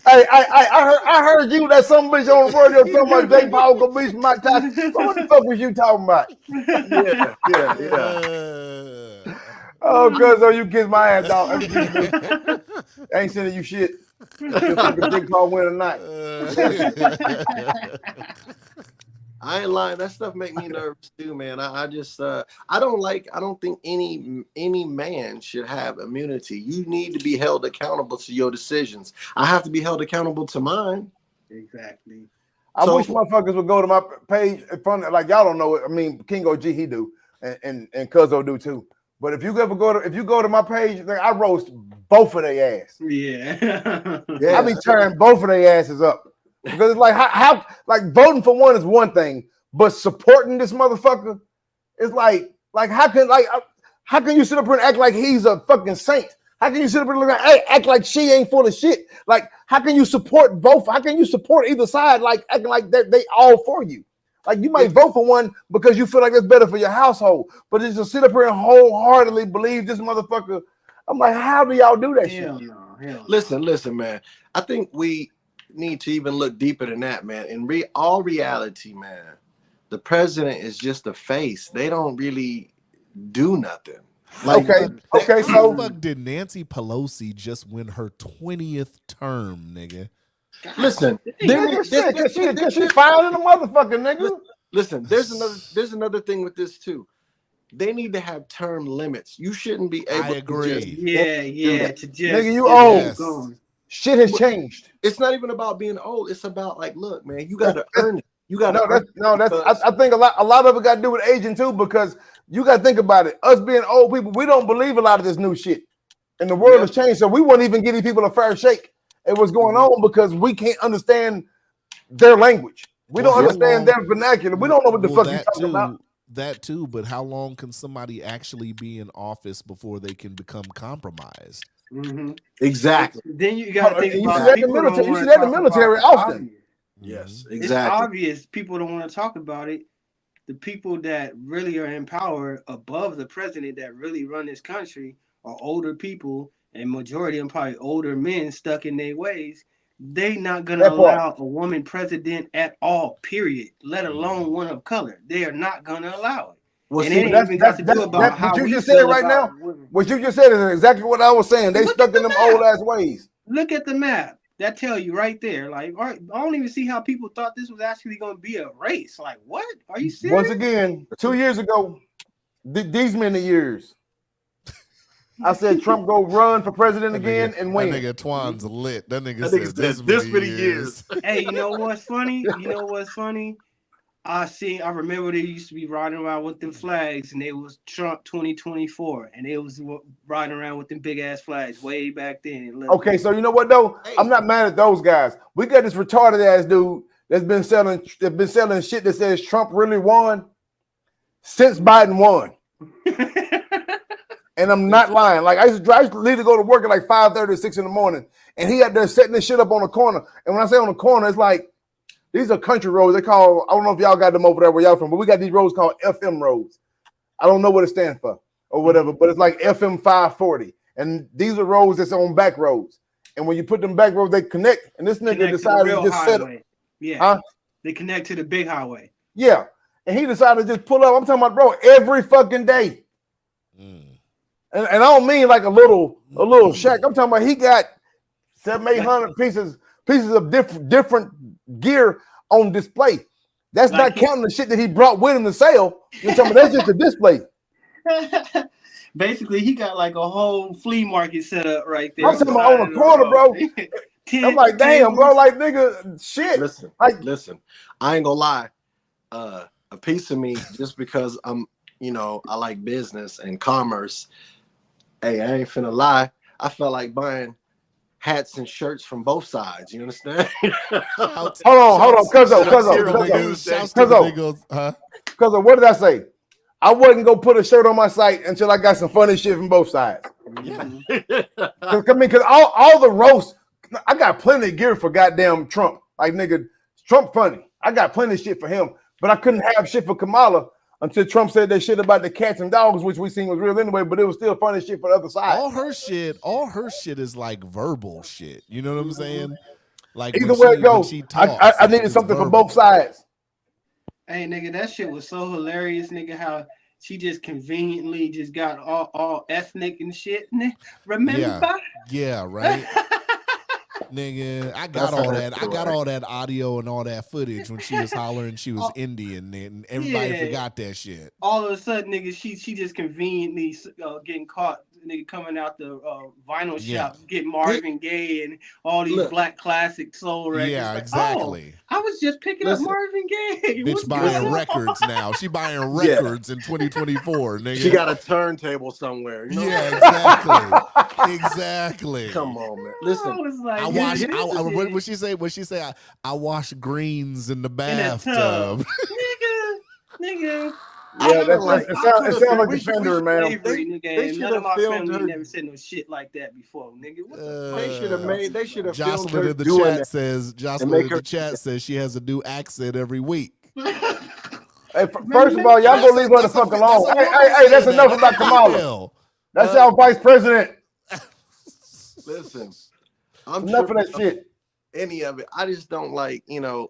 Hey, I heard you that some bitch on the radio talking about Jake Paul gonna beat Mike Tyson. What the fuck was you talking about? Yeah. Oh, cuz you kiss my ass, dog. I ain't sending you shit. Jake Paul win tonight. I ain't lying. That stuff make me nervous too, man. I don't think any man should have immunity. You need to be held accountable to your decisions. I have to be held accountable to mine. Exactly. I wish motherfuckers would go to my page in front of, like, y'all don't know it. I mean, King OG, he do, and Cuzzo do too. But if you go to my page, like, I roast both of their ass. Yeah. I be tearing both of their asses up. Because it's like how like voting for one is one thing, but supporting this motherfucker is like how can you sit up here and act like he's a fucking saint? How can you sit up here and act like she ain't full of shit? Like, how can you support both? How can you support either side like acting like they all for you? Like, you might vote for one because you feel like it's better for your household, but just to sit up here and wholeheartedly believe this motherfucker. I'm like, how do y'all do that shit? Hell no. Listen, man. I think we need to even look deeper than that, man. In all reality, man, the president is just a face. They don't really do nothing. Like, okay. So, how the fuck did Nancy Pelosi just win her 20th term, nigga? Listen, she filed in the motherfucker, nigga. Listen, there's another thing with this too. They need to have term limits. You shouldn't be able. I agree. To just nigga, you old. Yes. Shit has changed. It's not even about being old. It's about, like, look, man, you got to earn it. You got to I think a lot of it got to do with aging too, because you got to think about it. Us being old people, we don't believe a lot of this new shit, and the world has changed. So we won't even give these people a fair shake at what's going on because we can't understand their language. We don't understand their vernacular. We don't know what the fuck you're talking about. That too, but how long can somebody actually be in office before they can become compromised? Mm-hmm. Exactly. Then you got to think you about see that in the military. You see that in the military often. Yes, It's exactly. obvious people don't want to talk about it. The people that really are in power above the president that really run this country are older people, and majority of them probably older men stuck in their ways. They not gonna allow a woman president at all, period, let alone one of color. They are not gonna allow it. Well, and see, it ain't even got to do about how you we just said feel right about now. women. What you just said is exactly what I was saying. They stuck in them old ass ways. Look at the map. That tell you right there. Like, all right, I don't even see how people thought this was actually going to be a race. Like, what? Are you serious? Once again, 2 years ago, these many years, I said Trump go run for president again and win. That nigga Twon's lit. That nigga said this many years. Hey, you know what's funny? I remember they used to be riding around with them flags, and they was Trump 2024, and they was riding around with them big ass flags way back then. Okay, so you know what though? I'm not mad at those guys. We got this retarded ass dude that's been selling shit that says Trump really won since Biden won. And I'm not lying. Like, I used to leave to go to work at like 5:30 or 6 in the morning, and he out there setting this shit up on the corner. And when I say on the corner, it's like, these are country roads. They call, I don't know if y'all got them over there where y'all from, but we got these roads called FM roads. I don't know what it stands for or whatever, but it's like FM 540. And these are roads that's on back roads. And when you put them back roads, they connect. And this nigga decided to just set up. Yeah. They connect to the big highway. Yeah. And he decided to just pull up. I'm talking about, bro, every fucking day. And I don't mean like a little shack. I'm talking about he got 700-800 pieces of different gear on display. That's not counting the shit that he brought with him to sell. You're talking about that's just a display. Basically, he got like a whole flea market set up right there. I'm talking about on the corner, bro. I'm like, damn, bro, like, nigga, shit. Listen, I ain't gonna lie. A piece of me, just because I like business and commerce. Hey, I ain't finna lie. I felt like buying hats and shirts from both sides. You understand? Hold on, Cuzzo. What did I say? I wasn't gonna put a shirt on my site until I got some funny shit from both sides. Yeah. Because all the roasts, I got plenty of gear for goddamn Trump. Like, nigga, Trump funny. I got plenty of shit for him, but I couldn't have shit for Kamala until Trump said that shit about the cats and dogs, which we seen was real anyway, but it was still funny shit for the other side. All her shit is like verbal shit. You know what I'm saying? Like either way it goes, I needed something for both sides. Hey, nigga, that shit was so hilarious, nigga, how she just conveniently just got all ethnic and shit. Remember? Yeah, right. Nigga, I got all that. I got all that audio and all that footage when she was hollering she was Indian, and everybody forgot that shit. All of a sudden, nigga, she just conveniently getting caught, nigga, coming out the vinyl shop, getting Marvin Gaye and all these black classic soul records. Yeah, like, exactly. Oh, I was just picking up Marvin Gaye. Bitch buying records now. She buying records in 2024, nigga. She got a turntable somewhere. You know? Yeah, exactly. Exactly. Come on, man. Listen, I watched. What she say? What she say? I wash greens in the bathtub. nigga. Yeah, it sounds like Defender, man. They should have filmed her. Never said no shit like that before, nigge. They should have made. They should have filmed her in the doing chat that. says. Jocelyn in the chat says she has a new accent every week. Hey, first of all, y'all gonna leave her the fuck alone. Hey, that's enough about Kamala. That's y'all vice president. Listen, I'm enough of that shit. Any of it, I just don't like. You know.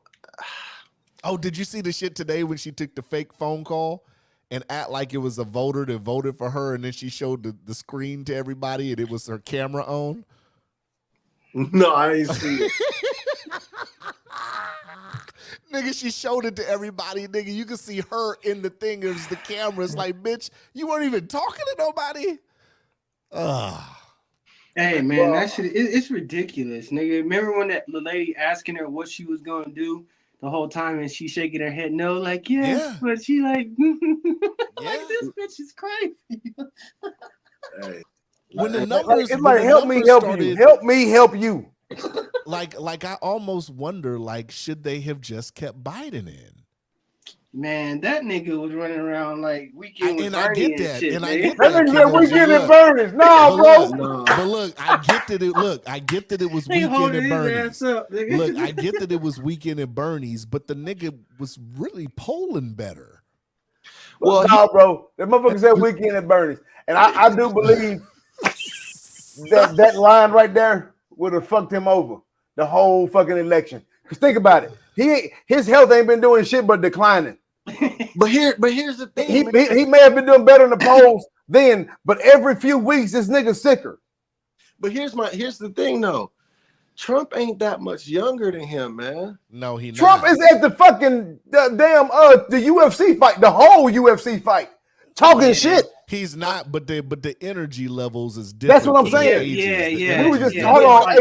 Oh, did you see the shit today when she took the fake phone call and act like it was a voter that voted for her, and then she showed the screen to everybody and it was her camera on? No, I ain't see it. Nigga, she showed it to everybody. Nigga, you can see her in the thing. It was the camera. It's like, bitch, you weren't even talking to nobody? Hey, man, that shit, it's ridiculous, nigga. Remember when the lady asking her what she was going to do the whole time and she shaking her head no, like, yeah. But she like, like, this bitch is crazy. Hey. When the numbers, it's like, help me help you. Like I almost wonder, like, should they have just kept Biden in? Man, that nigga was running around like weekend with and Bernie I get and that, shit, and man. I get that that. nigga said weekend at Bernie's. No, bro. But look, I get that. I get that it was weekend at Bernie's. Look, I get that it was weekend at Bernie's, but the nigga was really polling better. Well, no, bro. The motherfucker said weekend at Bernie's, and I do believe that line right there would have fucked him over the whole fucking election. Cause think about it, his health ain't been doing shit but declining. But here's the thing. He may have been doing better in the polls then, but every few weeks this nigga's sicker. But here's the thing though. Trump ain't that much younger than him, man. No, he not. Trump is at the fucking the UFC fight, the whole UFC fight, talking shit. He's not, but the energy levels is different. That's what I'm saying. Yeah. We were just hold on, hey,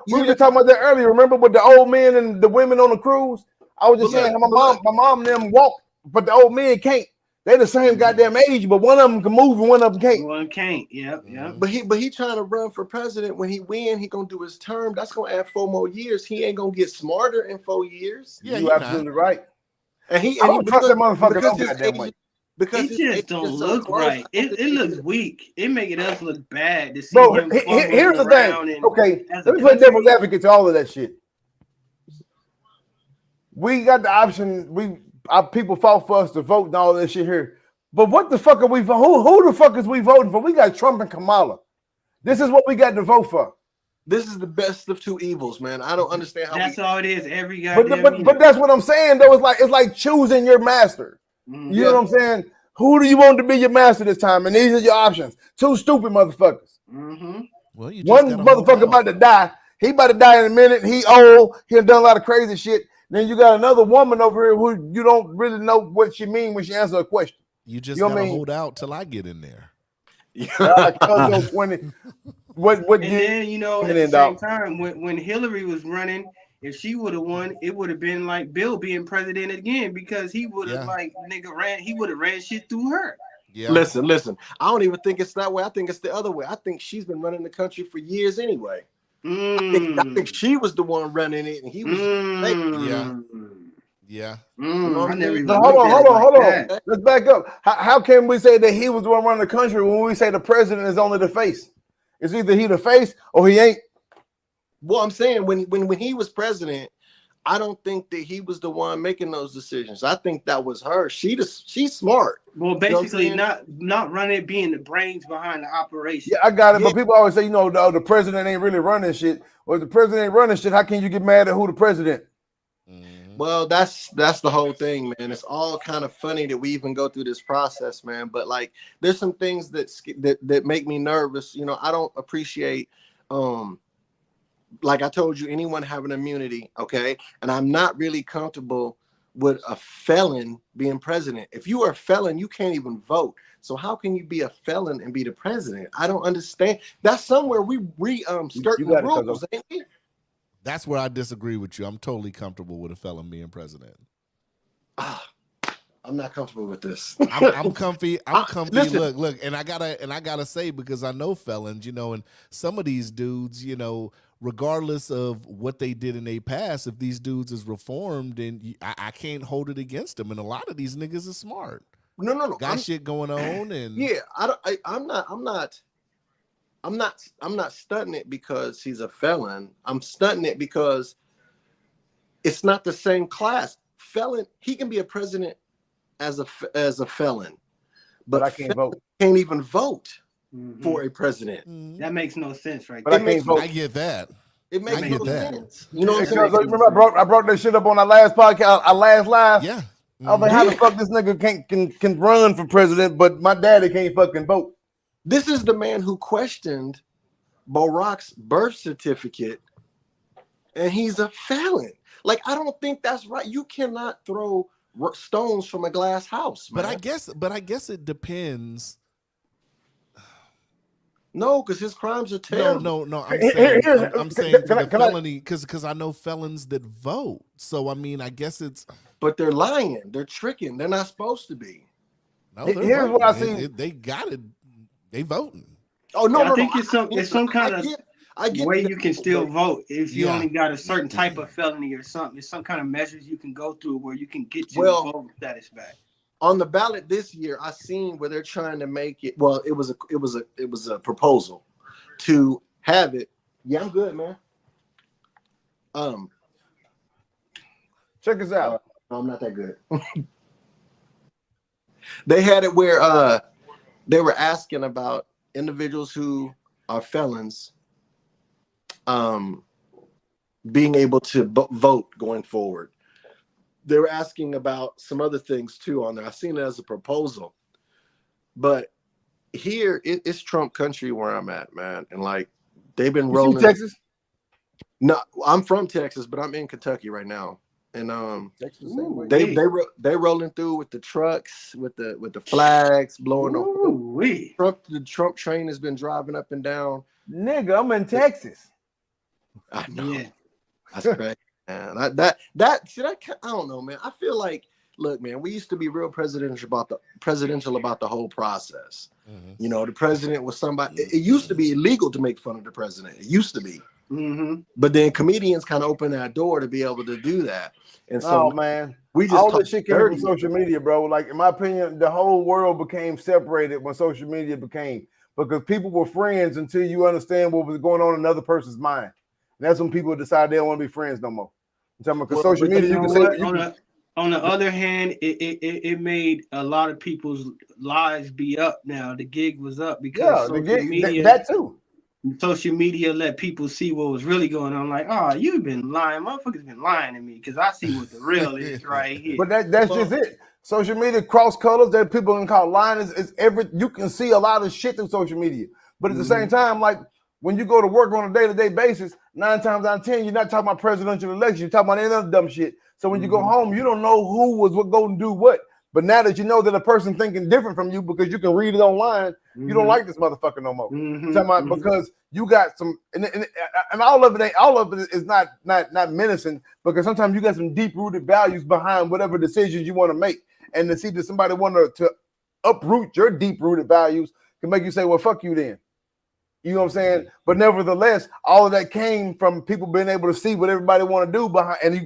we were just talking about that earlier. Remember with the old men and the women on the cruise? I was just saying how my mom and them walk, but the old men can't. They're the same goddamn age, but one of them can move and one of them can't. One can't. Yeah. But he trying to run for president. When he win, he gonna do his term. That's gonna add 4 more years. He ain't gonna get smarter in 4 years. Yeah, you're absolutely right. And he I don't trust that motherfucker no goddamn way. Because it just don't look right. It looks weak. It making us look bad to see Bro, him. Here's the thing. Okay, let me play devil's advocate to all of that shit. We got the option. Our people fought for us to vote and all that shit here. But what the fuck are we? Who the fuck is we voting for? We got Trump and Kamala. This is what we got to vote for. This is the best of two evils, man. I don't understand how. That's all it is. Every guy. But that's what I'm saying though. It's like choosing your master. You know what I'm saying? Who do you want to be your master this time? And these are your options. 2 stupid motherfuckers. Well, one motherfucker about to die. He about to die in a minute. He old. He done a lot of crazy shit. Then you got another woman over here who you don't really know what she mean when she answers a question. You just gotta hold out till I get in there. Cuzzo Twon. And then, you know, at the same time, when Hillary was running, if she would have won, it would have been like Bill being president again, because he would have he would have ran shit through her. Yeah. Listen. I don't even think it's that way. I think it's the other way. I think she's been running the country for years anyway. I think she was the one running it, and he was. Yeah. You know what I I'm never saying? even Hold looked on, at hold it on, like hold on. that. Let's back up. How can we say that he was the one running the country when we say the president is only the face? It's either he the face or he ain't. Well, I'm saying when he was president, I don't think that he was the one making those decisions. I think that was her. She's smart. Well, You know what I'm basically, saying? not running it, being the brains behind the operation. Yeah, I got it. Yeah. But people always say, the president ain't really running shit. Well, if the president ain't running shit, how can you get mad at who the president? Well, that's the whole thing, man. It's all kind of funny that we even go through this process, man. But like, there's some things that make me nervous. You know, I don't appreciate, like I told you, anyone having immunity, okay? And I'm not really comfortable with a felon being president. If you are a felon, you can't even vote. So how can you be a felon and be the president? I don't understand. That's somewhere we skirting the rules, ain't we? That's where I disagree with you. I'm totally comfortable with a felon being president. I'm not comfortable with this. I'm comfy. I'm comfy. Listen. Look, and I gotta say, because I know felons, and some of these dudes, regardless of what they did in their past, if these dudes is reformed, and I can't hold it against them. And a lot of these niggas are smart. No. Got shit going on, and yeah, I'm not stunting it because he's a felon. I'm stunting it because it's not the same class. Felon, he can be a president as a felon, but I can't vote. Can't even vote for a president. That makes no sense, right? But I can't vote. I get that. It makes I no get that. sense. You know what I'm Because, saying? remember I brought that shit up on our last podcast, our last live. Yeah. I was like, how the fuck this nigga can run for president, but my daddy can't fucking vote? This is the man who questioned Barack's birth certificate, and he's a felon. Like, I don't think that's right. You cannot throw stones from a glass house, man. But I guess it depends. No, because his crimes are terrible. No. I'm saying for the felony, because I know felons that vote. So I mean, I guess it's. But they're lying. They're tricking. They're not supposed to be. No, here's what I see. They got it. They voting. Oh no, I think it's some kind of way you can still vote if you Yeah. only got a certain type of felony or something. It's some kind of measures you can go through where you can get your vote status back. On the ballot this year, I seen where they're trying to make it. Well, it was a proposal to have it. Yeah, I'm good, man. Check us out. No, I'm not that good. They had it where they were asking about individuals who are felons being able to vote going forward. They were asking about some other things too on there. I seen it as a proposal, but here it's Trump country where I'm at, man. And like they've been rolling. Texas? No, I'm from Texas, but I'm in Kentucky right now. And Texas, they rolling through with the trucks, with the flags blowing up. The Trump train has been driving up and down. Nigga, I'm in Texas. I know. Yeah. That's crazy. Man, I don't know, man. I feel like, look, man, we used to be real presidential about the whole process. Mm-hmm. You know, the president was somebody. It used to be illegal to make fun of the president. It used to be. Mm-hmm. But then comedians kind of opened that door to be able to do that. And so, man, we just all this shit came from social media, bro. Like, in my opinion, the whole world became separated when social media became, because people were friends until you understand what was going on in another person's mind. And that's when people decide they don't want to be friends no more. I'm talking about, because social media, you can say. On the other hand, it made a lot of people's lives be up now. The gig was up because social media, that too. Social media let people see what was really going on. Like, oh, you've been lying. Motherfuckers been lying to me because I see what the real is right here. But that's just it. Social media cross colors that people can call lying is you can see a lot of shit through social media. But at the same time, like when you go to work on a day-to-day basis, 9 times out of 10, you're not talking about presidential election. You're talking about any other dumb shit. So when you go home, you don't know who was going to do what. But now that you know that a person thinking different from you because you can read it online, you don't like this motherfucker no more. Because you got some, and all of it is not menacing, because sometimes you got some deep-rooted values behind whatever decisions you want to make. And to see that somebody want to uproot your deep-rooted values can make you say, well, fuck you then. You know what I'm saying? But nevertheless, all of that came from people being able to see what everybody want to do behind. And you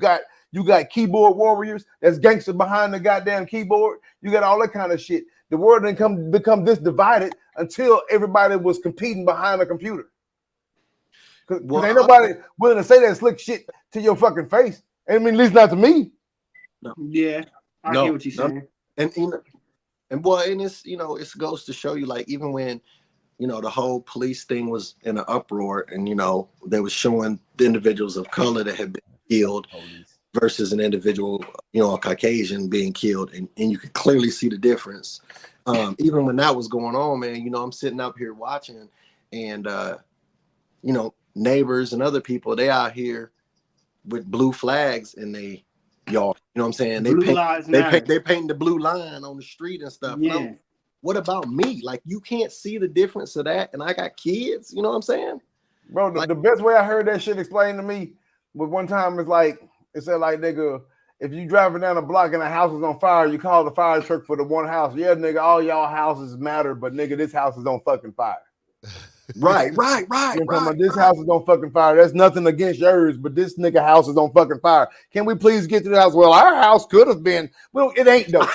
got keyboard warriors that's gangster behind the goddamn keyboard. You got all that kind of shit. The world didn't become this divided until everybody was competing behind a computer. Because ain't nobody willing to say that slick shit to your fucking face. I mean, at least not to me. No. Yeah, I get what you're saying. And it's it goes to show you, like, even when the whole police thing was in an uproar, and they were showing the individuals of color that had been killed versus an individual, a Caucasian being killed, and you could clearly see the difference. Even when that was going on, man, I'm sitting up here watching, and neighbors and other people, they out here with blue flags in they yard. You know what I'm saying? They paint the blue line on the street and stuff. Yeah. What about me? Like, you can't see the difference of that, and I got kids. You know what I'm saying? Bro, the best way I heard that shit explained to me was one time it said, nigga, if you driving down a block and a house is on fire, you call the fire truck for the one house. Yeah, nigga, all y'all houses matter, but nigga, this house is on fucking fire. Right. This house is on fucking fire. That's nothing against yours, but this nigga house is on fucking fire. Can we please get to the house? Well, our house could have been. Well, it ain't though.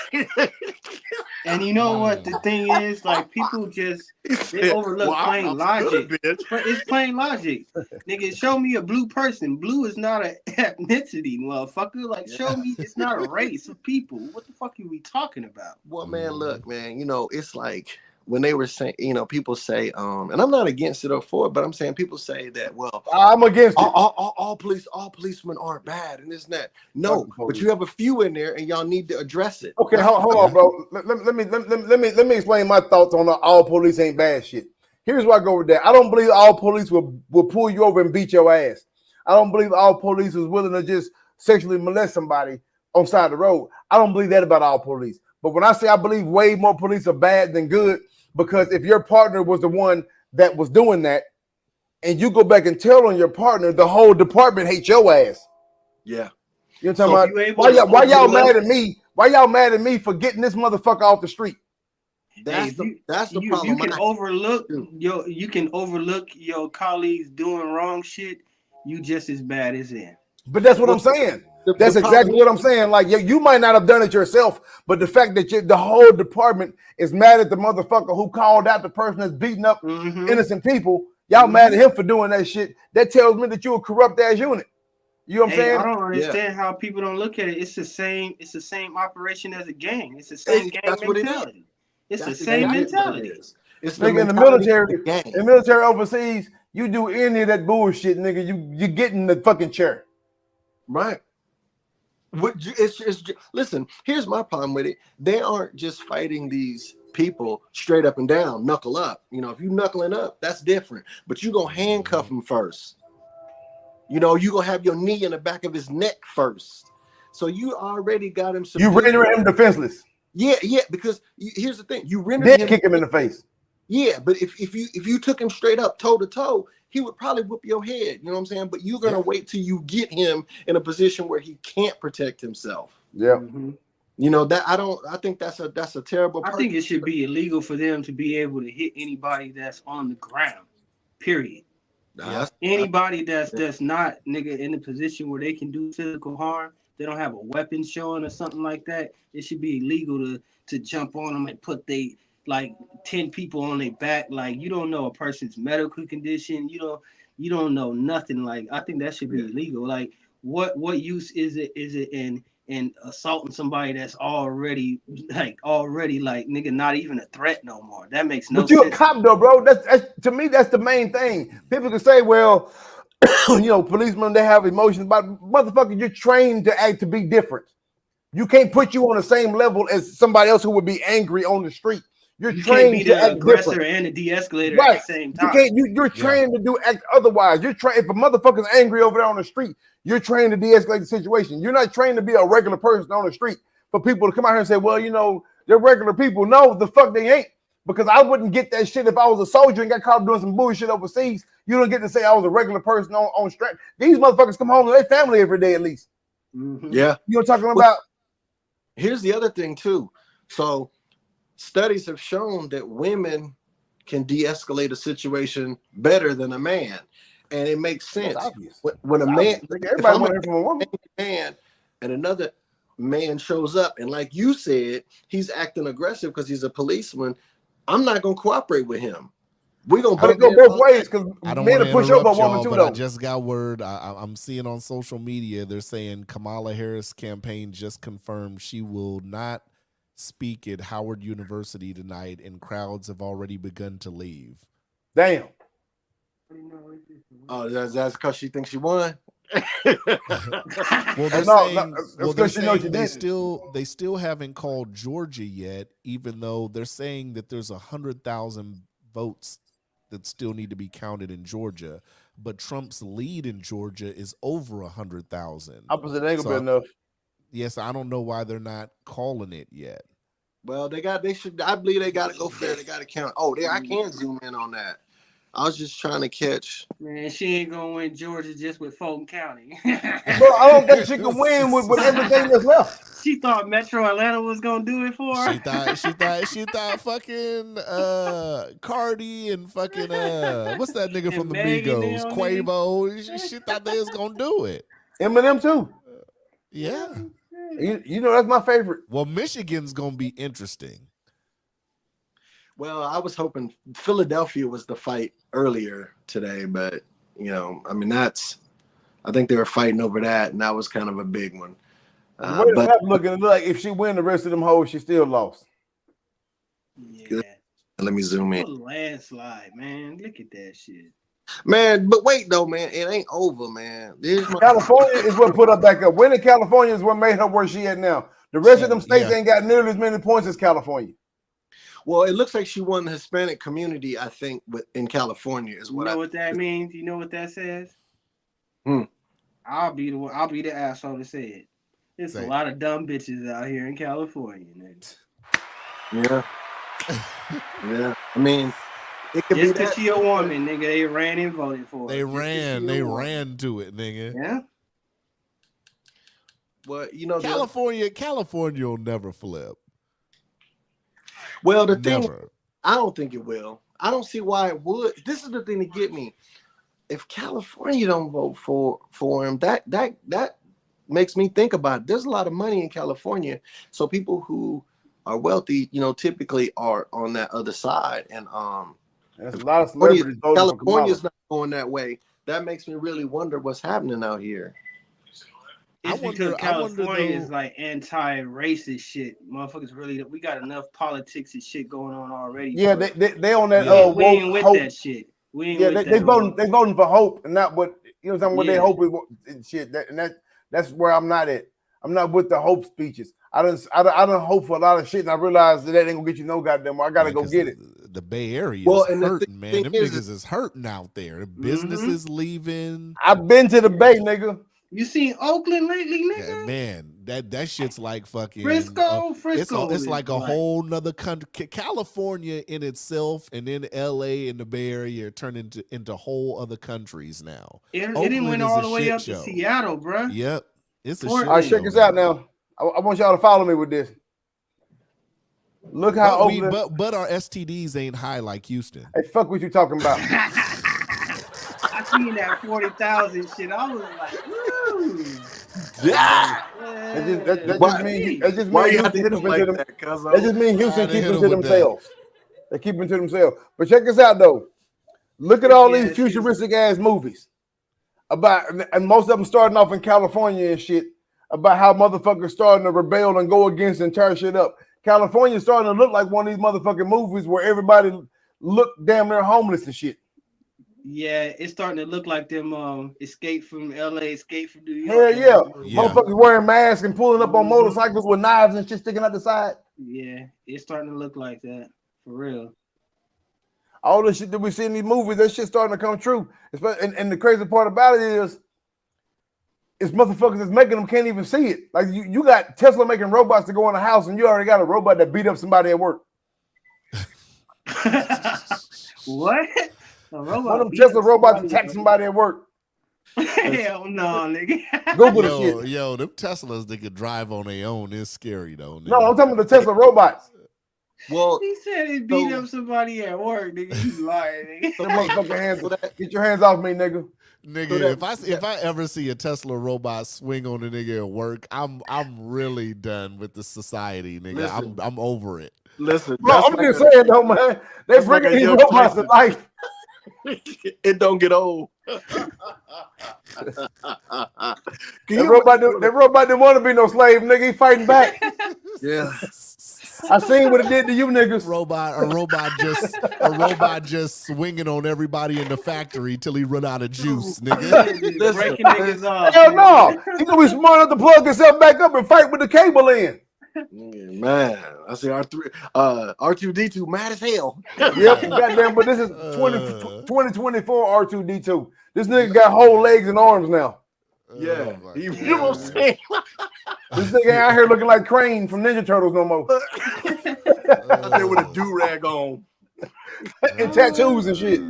And you know what the thing is? Like, people they overlook plain logic. But it's plain logic. Nigga, show me a blue person. Blue is not an ethnicity, motherfucker. Like, show me it's not a race of people. What the fuck are we talking about? Well, man, look, man, it's like when they were saying, people say, and I'm not against it or for it, but I'm saying people say that, well, I'm against it. All policemen aren't bad and this and that. No, but you have a few in there, and y'all need to address it. Okay, hold on, bro. Let me explain my thoughts on the all police ain't bad shit. Here's where I go with that. I don't believe all police will pull you over and beat your ass. I don't believe all police is willing to just sexually molest somebody on side of the road. I don't believe that about all police. But when I say I believe way more police are bad than good, because if your partner was the one that was doing that, and you go back and tell on your partner, the whole department hates your ass. Yeah. You know what I'm talking about? Why y'all mad at me? Why y'all mad at me for getting this motherfucker off the street? That's the problem. You can overlook your colleagues doing wrong shit. You just as bad as them. But that's what I'm saying. That's exactly what I'm saying. Like, you might not have done it yourself, but the fact that the whole department is mad at the motherfucker who called out the person that's beating up innocent people, y'all mad at him for doing that shit. That tells me that you're a corrupt ass unit. You know what I'm saying? I don't understand how people don't look at it. It's the same operation as a gang. It's the same gang mentality. It's the same mentality. It's nigga in the military. In the military overseas, you do any of that bullshit, nigga, you get in the fucking chair. Right. Listen, here's my problem with it. They aren't just fighting these people straight up and down, knuckle up. If you knuckling up, that's different. But you gonna handcuff them first. You gonna have your knee in the back of his neck first. So you already got him. You render him defenseless. Yeah, because here's the thing: you render him, kick him in the face. Yeah, but if you took him straight up toe to toe, he would probably whoop your head. You know what I'm saying? But you're gonna wait till you get him in a position where he can't protect himself. Yeah. I think that's a terrible. I think it should be illegal for them to be able to hit anybody that's on the ground. Period. Anybody that's not nigga in a position where they can do physical harm, they don't have a weapon showing or something like that. It should be illegal to jump on them and put 10 people on their back. Like, you don't know a person's medical condition. You don't know nothing. Like, I think that should be illegal. Like, what use is it in assaulting somebody that's already nigga not even a threat no more? That makes no sense. But you're a cop though, bro. That's to me, that's the main thing. People can say, well, policemen, they have emotions, but motherfucker, you're trained to be different. You can't put you on the same level as somebody else who would be angry on the street. You're trained can't be to the act aggressor different. and the de-escalator at the same time. You're trained to act otherwise. You're trained. If a motherfucker's angry over there on the street, you're trained to de-escalate the situation. You're not trained to be a regular person on the street for people to come out here and say, well, they're regular people. No, the fuck they ain't. Because I wouldn't get that shit if I was a soldier and got caught doing some bullshit overseas. You don't get to say I was a regular person on strike. These motherfuckers come home to their family every day at least. Mm-hmm. Yeah. You know what I'm talking about? Here's the other thing too. So studies have shown that women can de-escalate a situation better than a man, and it makes sense. When a man, if I'm a man, and another man shows up, and like you said, he's acting aggressive because he's a policeman, I'm not gonna cooperate with him. We're gonna go both ways because men will push over a woman too. But though. I just got word. I'm seeing on social media they're saying Kamala Harris campaign just confirmed she will not speak at Howard University tonight, and crowds have already begun to leave. Damn. Oh, that's because she thinks she won. Well, they're saying they still haven't called Georgia yet, even though they're saying that there's 100,000 votes that still need to be counted in Georgia, but Trump's lead in Georgia is over 100,000. Opposite ain't gonna be enough. Yes, I don't know why they're not calling it yet. Well, they should. I believe they got to go fair. They got to count. Oh, I can zoom in on that. I was just trying to catch. Man, she ain't gonna win Georgia just with Fulton County. Bro, I don't think she can win with everything that's left. She thought Metro Atlanta was gonna do it for her. She thought fucking Cardi and fucking what's that nigga from the Migos, Quavo. She thought they was gonna do it. Eminem too. Yeah. You know that's my favorite. Well, Michigan's gonna be interesting. Well, I was hoping Philadelphia was the fight earlier today, but I mean I think they were fighting over that, and that was kind of a big one. The way the map looking, like if she win the rest of them hoes, she still lost. Yeah. Let me zoom in. Landslide, man. Look at that shit. Man, but wait though, man, it ain't over, man. California is what put her back up. Winning California is what made her where she at now. The rest of them states ain't got nearly as many points as California. Well, it looks like she won the Hispanic community, I think, in California is what. You know what that means? You know what that says? I'll be the asshole to say it. There's a lot of dumb bitches out here in California, nigga. Yeah. Yeah. I mean, it could just be because she a woman, nigga. They ran and voted for her. They ran to it, nigga. Yeah. Well, California will never flip. Well, the thing, I don't think it will. I don't see why it would. This is the thing to get me. If California don't vote for him, that makes me think about it. There's a lot of money in California, so people who are wealthy, typically are on that other side. And there's a lot of celebrities. California's not going that way. That makes me really wonder what's happening out here. It's because California is like anti-racist shit. Motherfuckers really, we got enough politics and shit going on already. Yeah, they on that. We ain't with that shit. They voting for hope and not what what they hope is shit. That's where I'm not at. I'm not with the hope speeches. I don't hope for a lot of shit, and I realize that ain't gonna get you no goddamn. I gotta go get it. The Bay Area is hurting, man. Them niggas is hurting out there. The businesses leaving. I've been to the Bay, nigga. You seen Oakland lately, nigga? Yeah, man, that shit's like fucking Frisco. It's like a whole nother country. California in itself, and then LA and the Bay Area are turning into whole other countries now. It didn't went all the way up to Seattle, bro. Yep, it's a all shit right, show, check this out now. I want y'all to follow me with this. Look how Oakland. But our STDs ain't high like Houston. Hey, fuck what you talking about? I seen that 40,000 shit. I was like, woo. Yeah. That just means Houston keeping to themselves. They keep it to themselves. But check this out though. Look at all these futuristic ass movies and most of them starting off in California and shit about how motherfuckers starting to rebel and go against and tear shit up. California starting to look like one of these motherfucking movies where everybody look damn near homeless and shit. Yeah, it's starting to look like them Escape from LA, Escape from New York. Hell yeah. Motherfuckers wearing masks and pulling up on motorcycles with knives and shit sticking out the side. Yeah, it's starting to look like that for real. All the shit that we see in these movies, that shit starting to come true. And the crazy part about it is motherfuckers that's making them can't even see it. Like you got Tesla making robots to go in the house, and you already got a robot that beat up somebody at work. What? One of them Tesla robots attack somebody at work. Hell no, nigga. Google the shit. Yo, them Teslas that could drive on their own is scary though. Nigga. No, I'm talking about the Tesla robots. Well, He said he beat up somebody at work, nigga. You lying, nigga. Get motherfucking hands. Get your hands off me, nigga. Nigga, if I ever see a Tesla robot swing on a nigga at work, I'm really done with the society, nigga. Listen. I'm over it. Listen, Bro, I'm just saying though, man. They bringing these robots to life. It don't get old. That robot didn't want to be no slave, nigga. He fighting back. Yeah. I seen what it did to you niggas. A robot just swinging on everybody in the factory till he run out of juice, nigga. Breaking niggas off. Hell no. He gonna be smart enough to plug himself back up and fight with the cable in. Man, I see R2D2 mad as hell. Yep, goddamn, but this is 2024 R2D2. This nigga got whole legs and arms now. Yeah, you know what I'm saying? This nigga ain't out here looking like Crane from Ninja Turtles no more. Out there with a do-rag on. And tattoos and shit.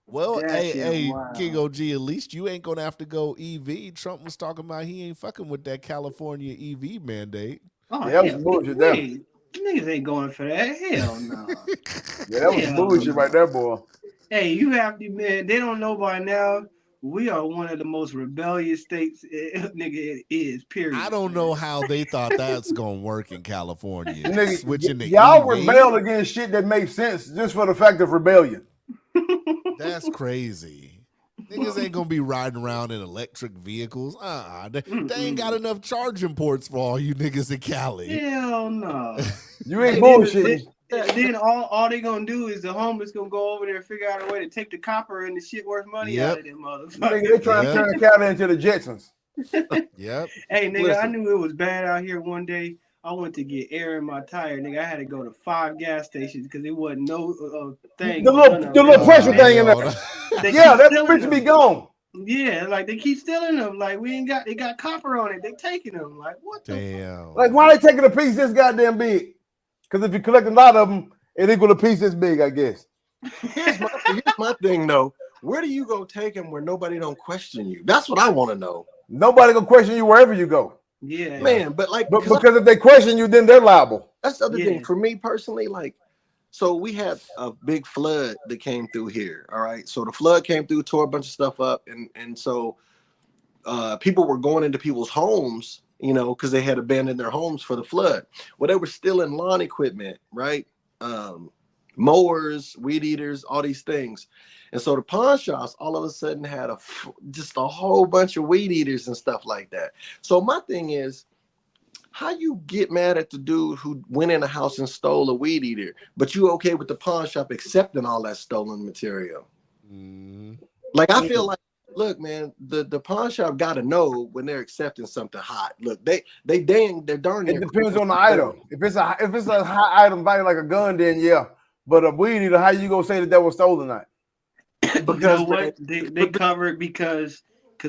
Well, That hey, shit wild. King OG, at least you ain't gonna have to go EV. Trump was talking about he ain't fucking with that California EV mandate. Oh, Yeah, that was bullshit there. Niggas ain't going for that. Hell no. Yeah, that was bullshit right there, boy. Hey, you have to, man. They don't know by now. We are one of the most rebellious states, nigga. It is. Period. I don't know how they thought that's gonna work in California. Nigga, Switching to y'all EV? rebel against shit that makes sense just for the fact of rebellion. That's crazy. Niggas ain't gonna be riding around in electric vehicles. They ain't got enough charging ports for all you niggas in Cali. Hell no. You ain't bullshitting. Then all they gonna do is the homeless gonna go over there and figure out a way to take the copper and the shit worth money out of them motherfuckers. Nigga, they trying to turn Cali into the Jetsons. Yep. Hey, nigga, Listen. I knew it was bad out here one day. I went to get air in my tire, nigga. I had to go to 5 gas stations because there wasn't no thing. The little pressure thing in there. Yeah, that bitch be gone. Yeah, like they keep stealing them. Like they got copper on it. They taking them. Like what? Damn. Like why they taking a piece this goddamn big? Because if you collect a lot of them, it equal a piece this big, I guess. Here's my thing though. Where do you go take them where nobody don't question you? That's what I want to know. Nobody gonna question you wherever you go. Yeah, man. But like, because if they question you, then they're liable. That's the other thing for me personally. Like, so we had a big flood that came through here. All right, so the flood came through, tore a bunch of stuff up, and so people were going into people's homes, you know, because they had abandoned their homes for the flood. Well, they were stealing lawn equipment, right? Mowers, weed eaters, all these things. And so the pawn shops all of a sudden had just a whole bunch of weed eaters and stuff like that. So my thing is, how you get mad at the dude who went in a house and stole a weed eater, but you okay with the pawn shop accepting all that stolen material? Like, I feel like, look, man, the pawn shop got to know when they're accepting something hot. Look, they're darn near. It depends on the item. If it's a high item value like a gun, then yeah. But a weed eater, how you gonna say that was stolen? Not because you know what? They cover it because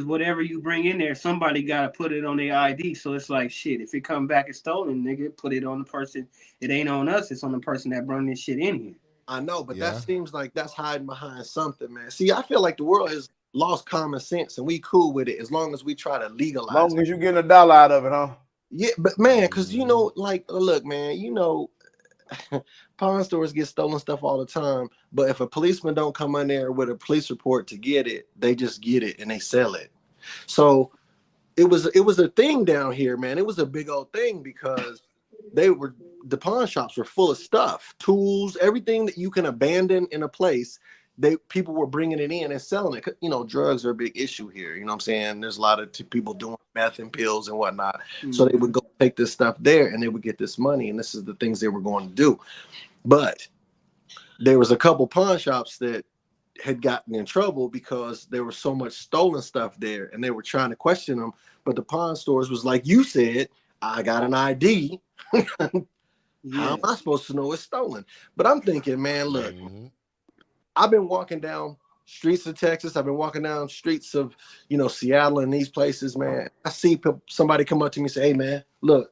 whatever you bring in there, somebody got to put it on their ID. So it's like, shit, if it come back as stolen, nigga, put it on the person. It ain't on us. It's on the person that brought this shit in here. I know, but that seems like that's hiding behind something, man. See, I feel like the world has lost common sense and we cool with it as long as we try to legalize it. As long as you getting $1 out of it, huh? Yeah, but man, because you know, like, look, man, you know, pawn stores get stolen stuff all the time, but if a policeman don't come in there with a police report to get it, they just get it and they sell it. So it was a thing down here, man. It was a big old thing because the pawn shops were full of stuff, tools, everything that you can abandon in a place. People were bringing it in and selling it. You know, drugs are a big issue here. You know what I'm saying? There's a lot of people doing meth and pills and whatnot. So they would go take this stuff there and they would get this money. And this is the things they were going to do. But there was a couple pawn shops that had gotten in trouble because there was so much stolen stuff there and they were trying to question them. But the pawn stores was like, you said, I got an ID. How am I supposed to know it's stolen? But I'm thinking, man, look, I've been walking down streets of Texas. I've been walking down streets of, you know, Seattle and these places, man. I see somebody come up to me and say, hey, man, look,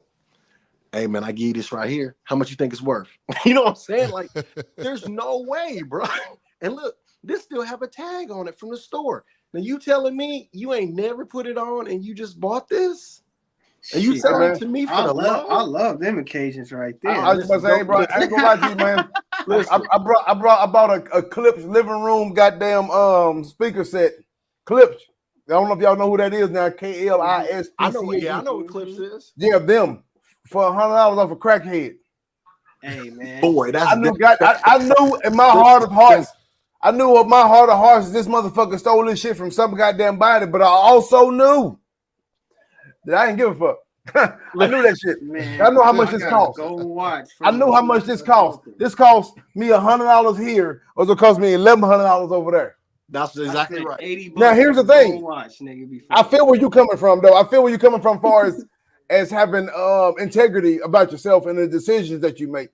hey, man, I give you this right here. How much you think it's worth? You know what I'm saying? Like, there's no way, bro. And look, this still have a tag on it from the store. Now, you telling me you ain't never put it on and you just bought this? And you Shit, selling man. to me for I the love love? them occasions right there. I was about to say, bro, I ain't gonna lie to you, man. I bought a Clips living room goddamn speaker set. Clips. I don't know if y'all know who that is now. KLIS. I know what Clips is. Yeah, them for $100 off a crackhead. Hey man, Boy, that's I knew in my heart of hearts. I knew in my heart of hearts this motherfucker stole this shit from some goddamn body, but I also knew that I didn't give a fuck. I knew that shit. man, I know how much this costs. Go watch. I knew how much this costs. This costs me $100 here, or it's gonna cost me $1,100 over there. That's exactly right. $80 Now here's the thing. Watch, nigga, I feel where you coming from, though. I feel where you coming from, far as having integrity about yourself and the decisions that you make.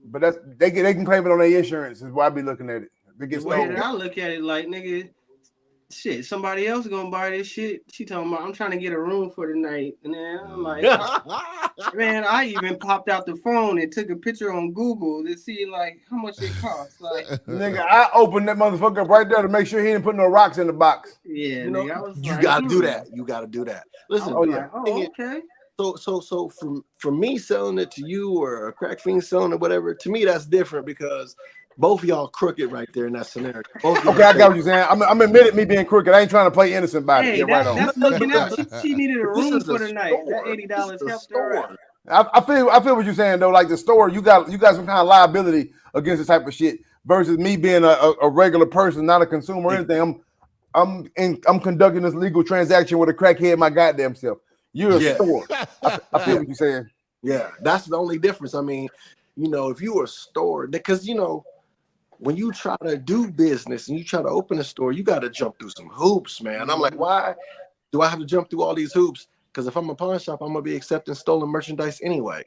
But that's they can claim it on their insurance. Is why I be looking at it. They get The way stolen. that I look at it, like nigga, shit, somebody else gonna buy this shit. She talking about I'm trying to get a room for the night, and then I'm like, man, I even popped out the phone and took a picture on Google to see like how much it costs. Like, nigga, I opened that motherfucker up right there to make sure he didn't put no rocks in the box. yeah, You know, nigga, I was You like, gotta do that. You gotta do that. Listen, okay. So from me selling it to you or a crack fiend selling it, whatever, to me that's different because both of y'all crooked right there in that scenario. Okay, I got what you're saying. I'm admitted me being crooked. I ain't trying to play innocent about it. Hey, Yeah, right on. that's looking out. She needed a room for the night. That $80 helped her out. I feel what you're saying though. Like the store, you got some kind of liability against this type of shit versus me being a regular person, not a consumer or anything. I'm conducting this legal transaction with a crackhead my goddamn self. You're a store. I feel what you're saying. Yeah, that's the only difference. I mean, you know, if you were a store, because you know, when you try to do business and you try to open a store, you got to jump through some hoops, man. I'm like, why do I have to jump through all these hoops? Because if I'm a pawn shop, I'm gonna be accepting stolen merchandise anyway.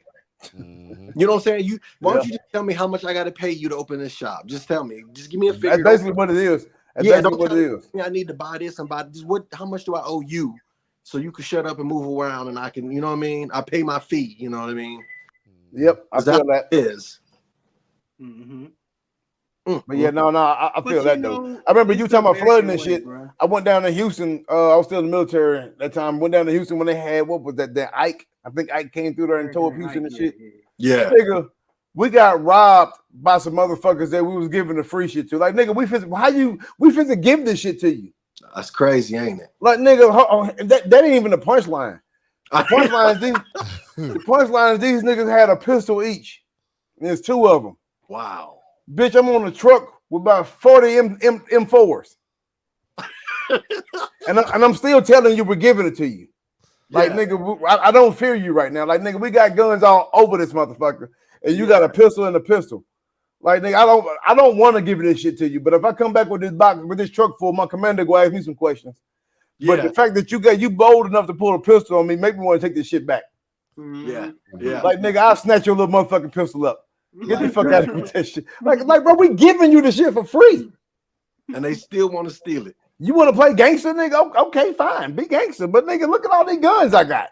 You know what I'm saying? Why don't you just tell me how much I got to pay you to open this shop? Just tell me. Just give me a figure. That's basically what it is. That's basically what it is. I need to buy this and buy this. How much do I owe you? So you can shut up and move around, and I can, you know what I mean? I pay my fee. You know what I mean? Yep, I feel that. Is. But yeah, no, I feel that though. I remember you talking about flooding and shit. Bro. I went down to Houston. I was still in the military at that time. Went down to Houston when they had what was that Ike? I think Ike came through there and tore up Houston and shit. Yeah, nigga, we got robbed by some motherfuckers that we was giving the free shit to. Like nigga, we finna give this shit to you. That's crazy, ain't it? Like nigga, that ain't even the punchline. The punchline is these niggas had a pistol each. And there's two of them. Wow. Bitch, I'm on the truck with about 40 M4s. and I'm still telling you we're giving it to you. Like, nigga, I don't fear you right now. Like, nigga, we got guns all over this motherfucker. And you got a pistol and a pistol. Like, nigga, I don't want to give this shit to you. But if I come back with this box, with this truck full, my commander go ask me some questions. But the fact that you bold enough to pull a pistol on me make me want to take this shit back. Yeah. Like, nigga, I'll snatch your little motherfucking pistol up. Get the fuck out of here with that shit. Like, bro, we giving you the shit for free. And they still want to steal it. You want to play gangster, nigga? Okay, fine. Be gangster. But, nigga, look at all these guns I got.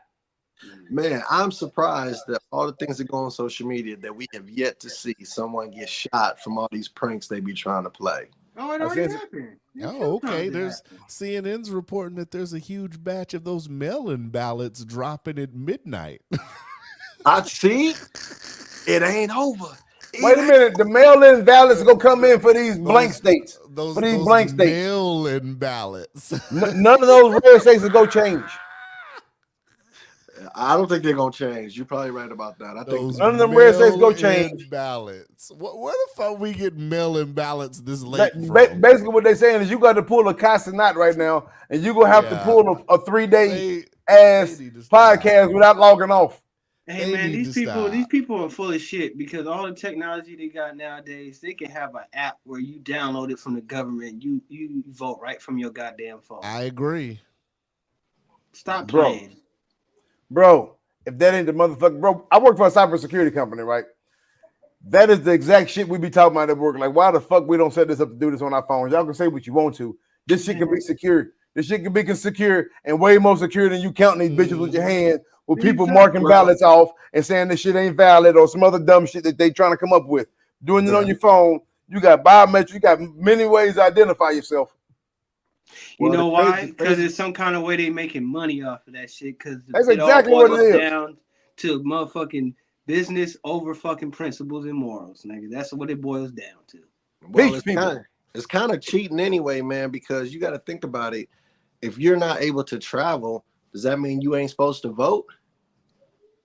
Man, I'm surprised that all the things that go on social media that we have yet to see someone get shot from all these pranks they be trying to play. Oh, it already happened. Oh, okay. There's CNN's reporting that there's a huge batch of those mail-in ballots dropping at midnight. I see. It ain't over. Wait a minute. The mail-in ballots gonna come in for these blank states. Those blank states. Mail-in ballots. None of those red states will go change. I don't think they're gonna change. You're probably right about that. I think none of them red states go change. Ballots. What if we get mail-in ballots this late? Basically, what they're saying is you got to pull a Casanat right now, and you're gonna have to pull a 3-day ass podcast without logging off. Hey man, these people are full of shit because all the technology they got nowadays, they can have an app where you download it from the government. You vote right from your goddamn phone. I agree. Stop playing. Bro, if that ain't the motherfucker, bro, I work for a cybersecurity company, right? That is the exact shit we be talking about at work. Like, why the fuck we don't set this up to do this on our phones? Y'all can say what you want to. This shit can be secure. This shit can be secure and way more secure than you counting these bitches with your hand with people marking ballots off and saying this shit ain't valid or some other dumb shit that they trying to come up with. Doing it on your phone. You got biometrics. You got many ways to identify yourself. You Well, know the why? crazy- Because it's some kind of way they making money off of that shit. Because That's it exactly all what boils it is. down to motherfucking business over fucking principles and morals, nigga. That's what it boils down to. Well, it's kind of cheating anyway, man, because you got to think about it. If you're not able to travel, does that mean you ain't supposed to vote?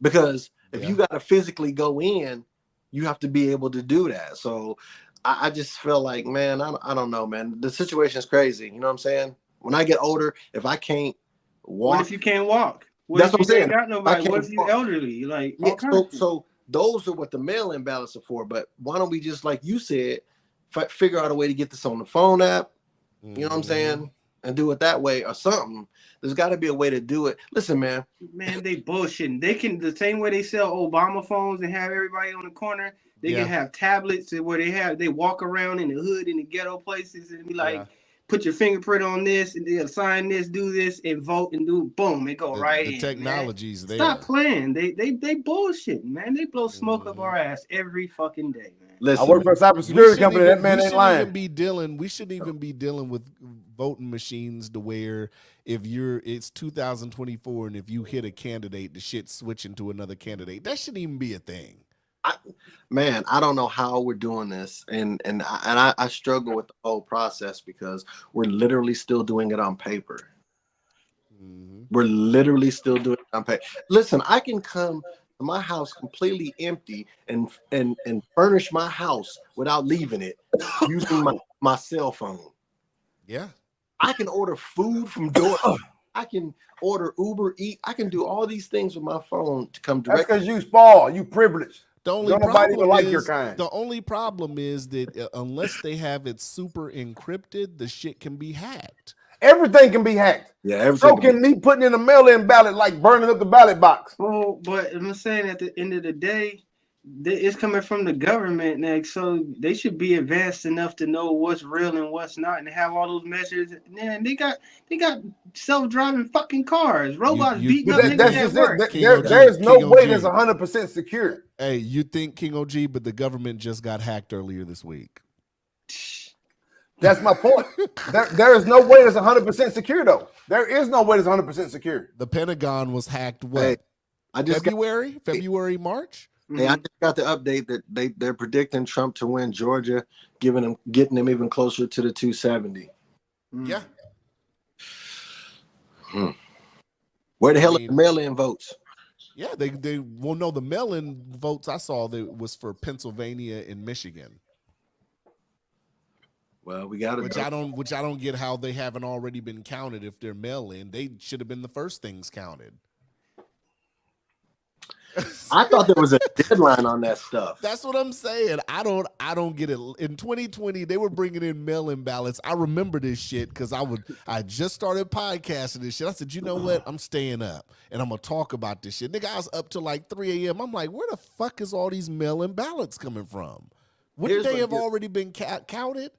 Because if you got to physically go in, you have to be able to do that. So I just feel like, man, I don't know, man. The situation is crazy. You know what I'm saying? When I get older, if I can't walk. What if you can't walk? That's what I'm if you saying. ain't got I nobody? can't What if you walk. elderly? Like, Yeah, all kinds of shit. so those are what the mail-in ballots are for. But why don't we just, like you said, figure out a way to get this on the phone app? You know what I'm saying? And do it that way or something. There's got to be a way to do it. Listen, man. Man, they bullshitting. They can, the same way they sell Obama phones and have everybody on the corner, they can have tablets where they walk around in the hood in the ghetto places and be like, put your fingerprint on this and they'll sign this, do this, and vote and do boom, it go right the in. technology's man. there. Stop playing. They bullshitting, man. They blow smoke up our ass every fucking day, man. Listen, I work for a cybersecurity company. That man ain't lying. We shouldn't even be dealing with voting machines to where it's 2024 and if you hit a candidate, the shit's switching to another candidate. That shouldn't even be a thing. I don't know how we're doing this, and I struggle with the whole process because we're literally still doing it on paper. We're literally still doing it on paper. Listen, I can come to my house completely empty and furnish my house without leaving it using my cell phone. Yeah, I can order food from DoorDash. I can order Uber Eats. I can do all these things with my phone to come directly. That's because you spoiled. You privileged. The only nobody even like is, your kind. The only problem is that unless they have it super encrypted, the shit can be hacked. Everything can be hacked. Yeah, everything. So can me putting in a mail-in ballot like burning up the ballot box. Well, but I'm saying at the end of the day, it's coming from the government next, so they should be advanced enough to know what's real and what's not, and have all those measures. Man, they got self-driving fucking cars, robots beating up niggas at work. There's no way that's 100% secure. Hey, you think King OG, but the government just got hacked earlier this week. That's my point. There is no way that's 100% secure, though. There is no way that's 100% secure. The Pentagon was hacked. What? Hey, I just February, March. Hey, I just got the update that they're predicting Trump to win Georgia, getting them even closer to the 270. Yeah. Where the hell are the mail-in votes? Yeah, they no, the mail-in votes I saw that was for Pennsylvania and Michigan. Well, we got which I don't get how they haven't already been counted if they're mail-in. They should have been the first things counted. I thought there was a deadline on that stuff. That's what I'm saying. I don't get it. In 2020, they were bringing in mail-in ballots. I remember this shit because I just started podcasting this shit. I said, you know what? I'm staying up and I'm gonna talk about this shit. Nigga, I was up till like 3 a.m. I'm like, where the fuck is all these mail-in ballots coming from? Wouldn't they have already been counted?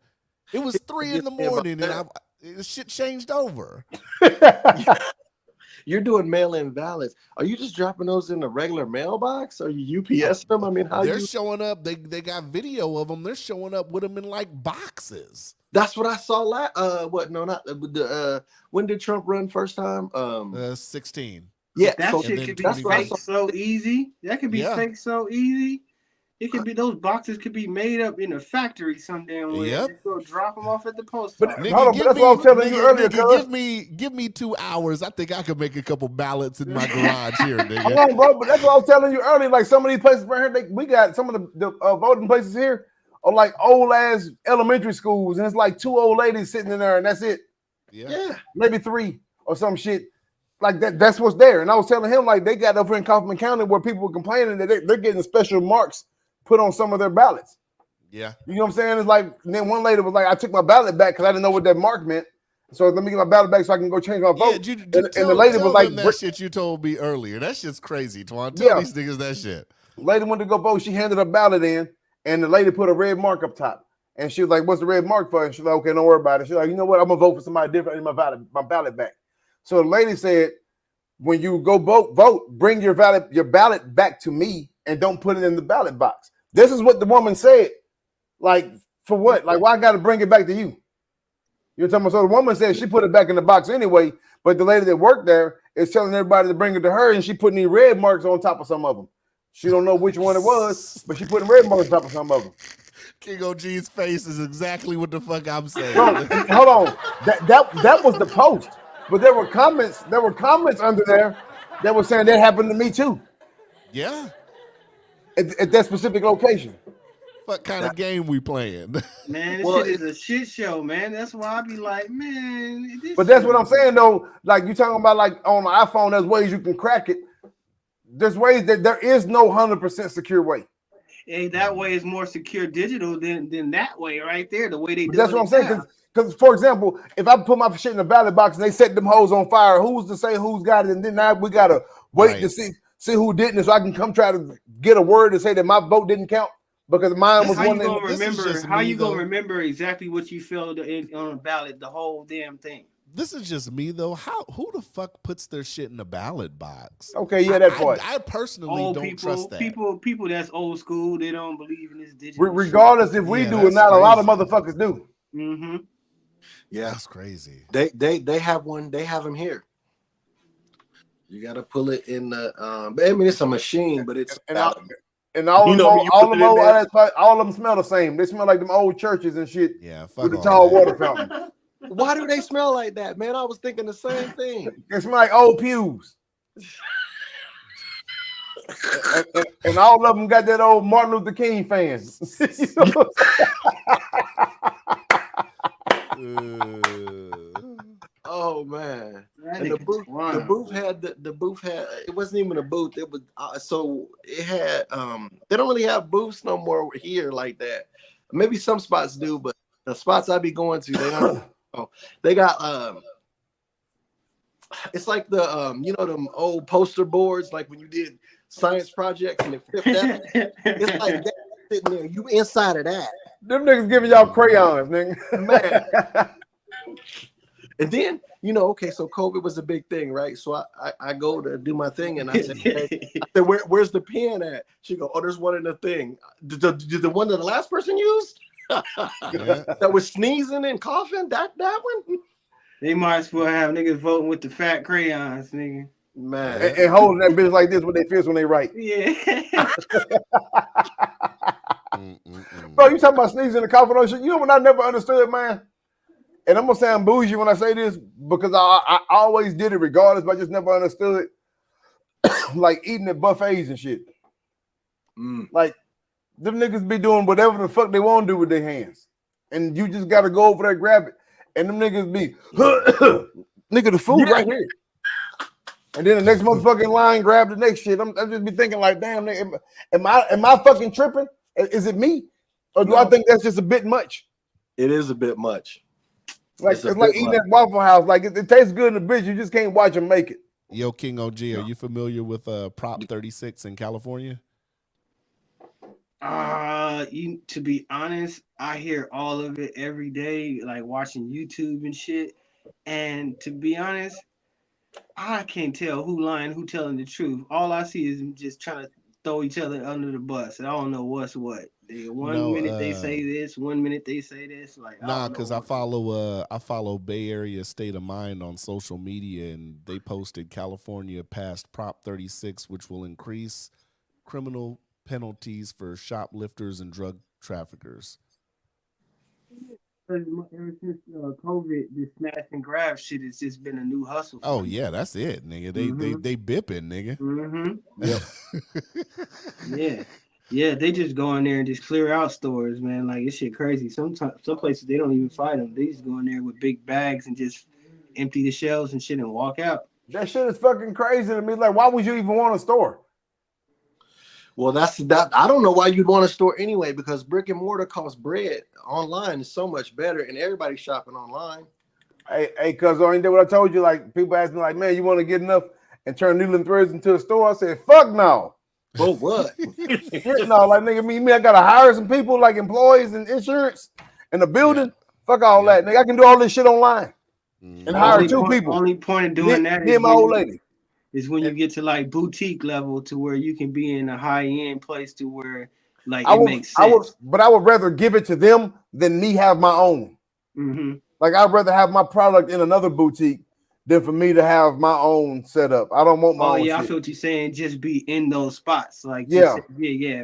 It was 3 in the morning and shit changed over. You're doing mail-in ballots. Are you just dropping those in the regular mailbox? Are you UPS them? I mean, they're showing up. They got video of them. They're showing up with them in like boxes. That's what I saw. When did Trump run first time? 16. Yeah, that shit could be fake so easy. That could be fake so easy. It could be those boxes could be made up in a factory some damn way. Yep. Go drop them off at the post office. That's what I was telling you earlier. Give me 2 hours. I think I could make a couple ballots in my garage here, nigga. Hold on, bro. But that's what I was telling you earlier. Like some of these places right here, we got some of the voting places here are like old ass elementary schools, and it's like 2 old ladies sitting in there, and that's it. Yeah. Maybe 3 or some shit. Like that. That's what's there. And I was telling him like they got over in Kaufman County where people were complaining that they're getting special marks put on some of their ballots. Yeah. You know what I'm saying? It's like, and then one lady was like, I took my ballot back because I didn't know what that mark meant. So let me get my ballot back so I can go change my vote. Yeah, and the lady was like, that shit you told me earlier. That shit's crazy, Twon. Tell these niggas that shit. Lady went to go vote. She handed her ballot in, and the lady put a red mark up top. And she was like, what's the red mark for? And she's like, okay, don't worry about it. She's like, you know what? I'm going to vote for somebody different. I need my ballot back. So the lady said, when you go vote, bring your ballot back to me and don't put it in the ballot box. This is what the woman said. Like, for what? Like, why I got to bring it back to you? You're talking about, so the woman said she put it back in the box anyway, but the lady that worked there is telling everybody to bring it to her, and she putting these red marks on top of some of them. She don't know which one it was, but she putting red marks on top of some of them. King OG's face is exactly what the fuck I'm saying. Bro, hold on. That was the post, but there were comments. There were comments under there that were saying that happened to me too. Yeah. At that specific location. What kind of game we playing? Man, this shit is a shit show, man. That's why I be like, man. But that's what I'm saying though. Like you talking about, like on the iPhone, there's ways you can crack it. There's ways that there is no 100% secure way. Hey, that way is more secure digital than that way right there. The way they do. That's what I'm saying. Because for example, if I put my shit in the ballot box and they set them hoes on fire, who's to say who's got it? And then now we gotta wait to see who didn't, so I can come try to get a word to say that my vote didn't count. Because mine was one. How you gonna remember exactly what you filled on a ballot? The whole damn thing. This is just me though. Who the fuck puts their shit in the ballot box? Okay, yeah, that part. I personally don't trust that. People that's old school. They don't believe in this digital. Regardless if we do or not, a lot of motherfuckers do. Mm-hmm. Yeah, that's crazy. They have one. They have them here. You got to pull it in the. I mean, it's a machine, but it's. And all of them smell the same. They smell like them old churches and shit. Yeah, with the tall water fountain. Why do they smell like that, man? I was thinking the same thing. They smell like old pews. and all of them got that old Martin Luther King fans. Oh man! And the booth had it wasn't even a booth. It was so it had they don't really have booths no more here like that. Maybe some spots do, but the spots I be going to, they don't. They got it's like the you know them old poster boards, like when you did science projects and it flipped that. It's like that sitting there. You inside of that. Them niggas giving y'all crayons, nigga. Man. And then, you know, okay, so COVID was a big thing, right? So I go to do my thing, and I said, where's the pen at? She go, oh, there's one in the thing. The one that the last person used? That was sneezing and coughing? That one? They might as well have niggas voting with the fat crayons, nigga. Man. And holding that bitch like this with their fists when they write. Yeah. Bro, you talking about sneezing and coughing on shit? You know what I never understood, man? And I'm gonna sound bougie when I say this because I always did it regardless, but I just never understood like eating at buffets and shit. Like them niggas be doing whatever the fuck they want to do with their hands. And you just gotta go over there and grab it. And them niggas be nigga, the food right here. And then the next motherfucking line grab the next shit. I'm just be thinking like, damn, nigga, am I fucking tripping? Is it me? Or do I think that's just a bit much? It is a bit much. Like it's like eating at Waffle House. Like it tastes good in the bitch. You just can't watch them make it. Yo, King OG, are you familiar with Prop 36 in California? To be honest, I hear all of it every day, like watching YouTube and shit. And to be honest, I can't tell who lying, who telling the truth. All I see is them just trying to throw each other under the bus. And I don't know what's what. One minute they say this, 1 minute they say this. Like because I follow Bay Area State of Mind on social media, and they posted California passed Prop 36, which will increase criminal penalties for shoplifters and drug traffickers. Ever since COVID, this smash and grab shit has just been a new hustle. Oh yeah, that's it, nigga. They bipping, nigga. Yep. Yeah, they just go in there and just clear out stores, man. Like it's shit crazy. Sometimes some places they don't even fight them. They just go in there with big bags and just empty the shelves and shit and walk out. That shit is fucking crazy to me. Like, why would you even want a store? Well, that's that. I don't know why you'd want a store anyway, because brick and mortar costs bread. Online is so much better, and everybody's shopping online. Hey, cuz ain't that what I told you? Like people ask me, like, man, you want to get enough and turn needle and threads into a store? I said, fuck no. But what? No, like nigga, me, I gotta hire some people like employees and insurance and a building. Fuck all that, nigga. I can do all this shit online and hire two people. Only point of doing that is my old lady. Is when you get to like boutique level to where you can be in a high end place to where like makes sense. I would rather give it to them than me have my own. Mm-hmm. Like I'd rather have my product in another boutique than for me to have my own setup. I don't want my own I shit. feel what you're saying. Just be in those spots, like Yeah.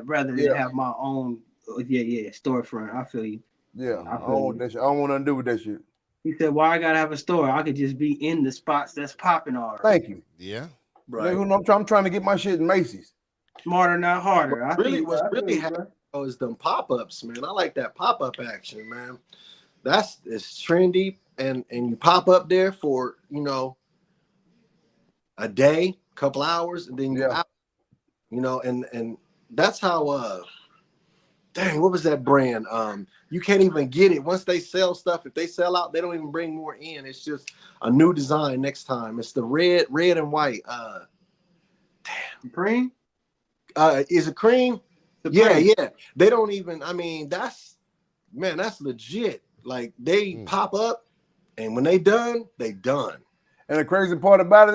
rather than have my own storefront. I feel you. Yeah, I don't want that shit. I don't want nothing to do with that shit. He said, "Why I gotta have a store? I could just be in the spots that's popping already." Thank you. Yeah. Right. I'm trying to get my shit in Macy's. Smarter, not harder. What's really happening is them pop-ups, man. I like that pop-up action, man. It's trendy, and you pop up there for a day, couple hours, and then you're out. And that's how dang, what was that brand? You can't even get it once they sell stuff. If they sell out, they don't even bring more in. It's just a new design next time. It's the red and white. Cream? Is it cream? Supreme. Yeah. They don't even. I mean, that's legit. Like they pop up, and when they done, they done. And the crazy part about it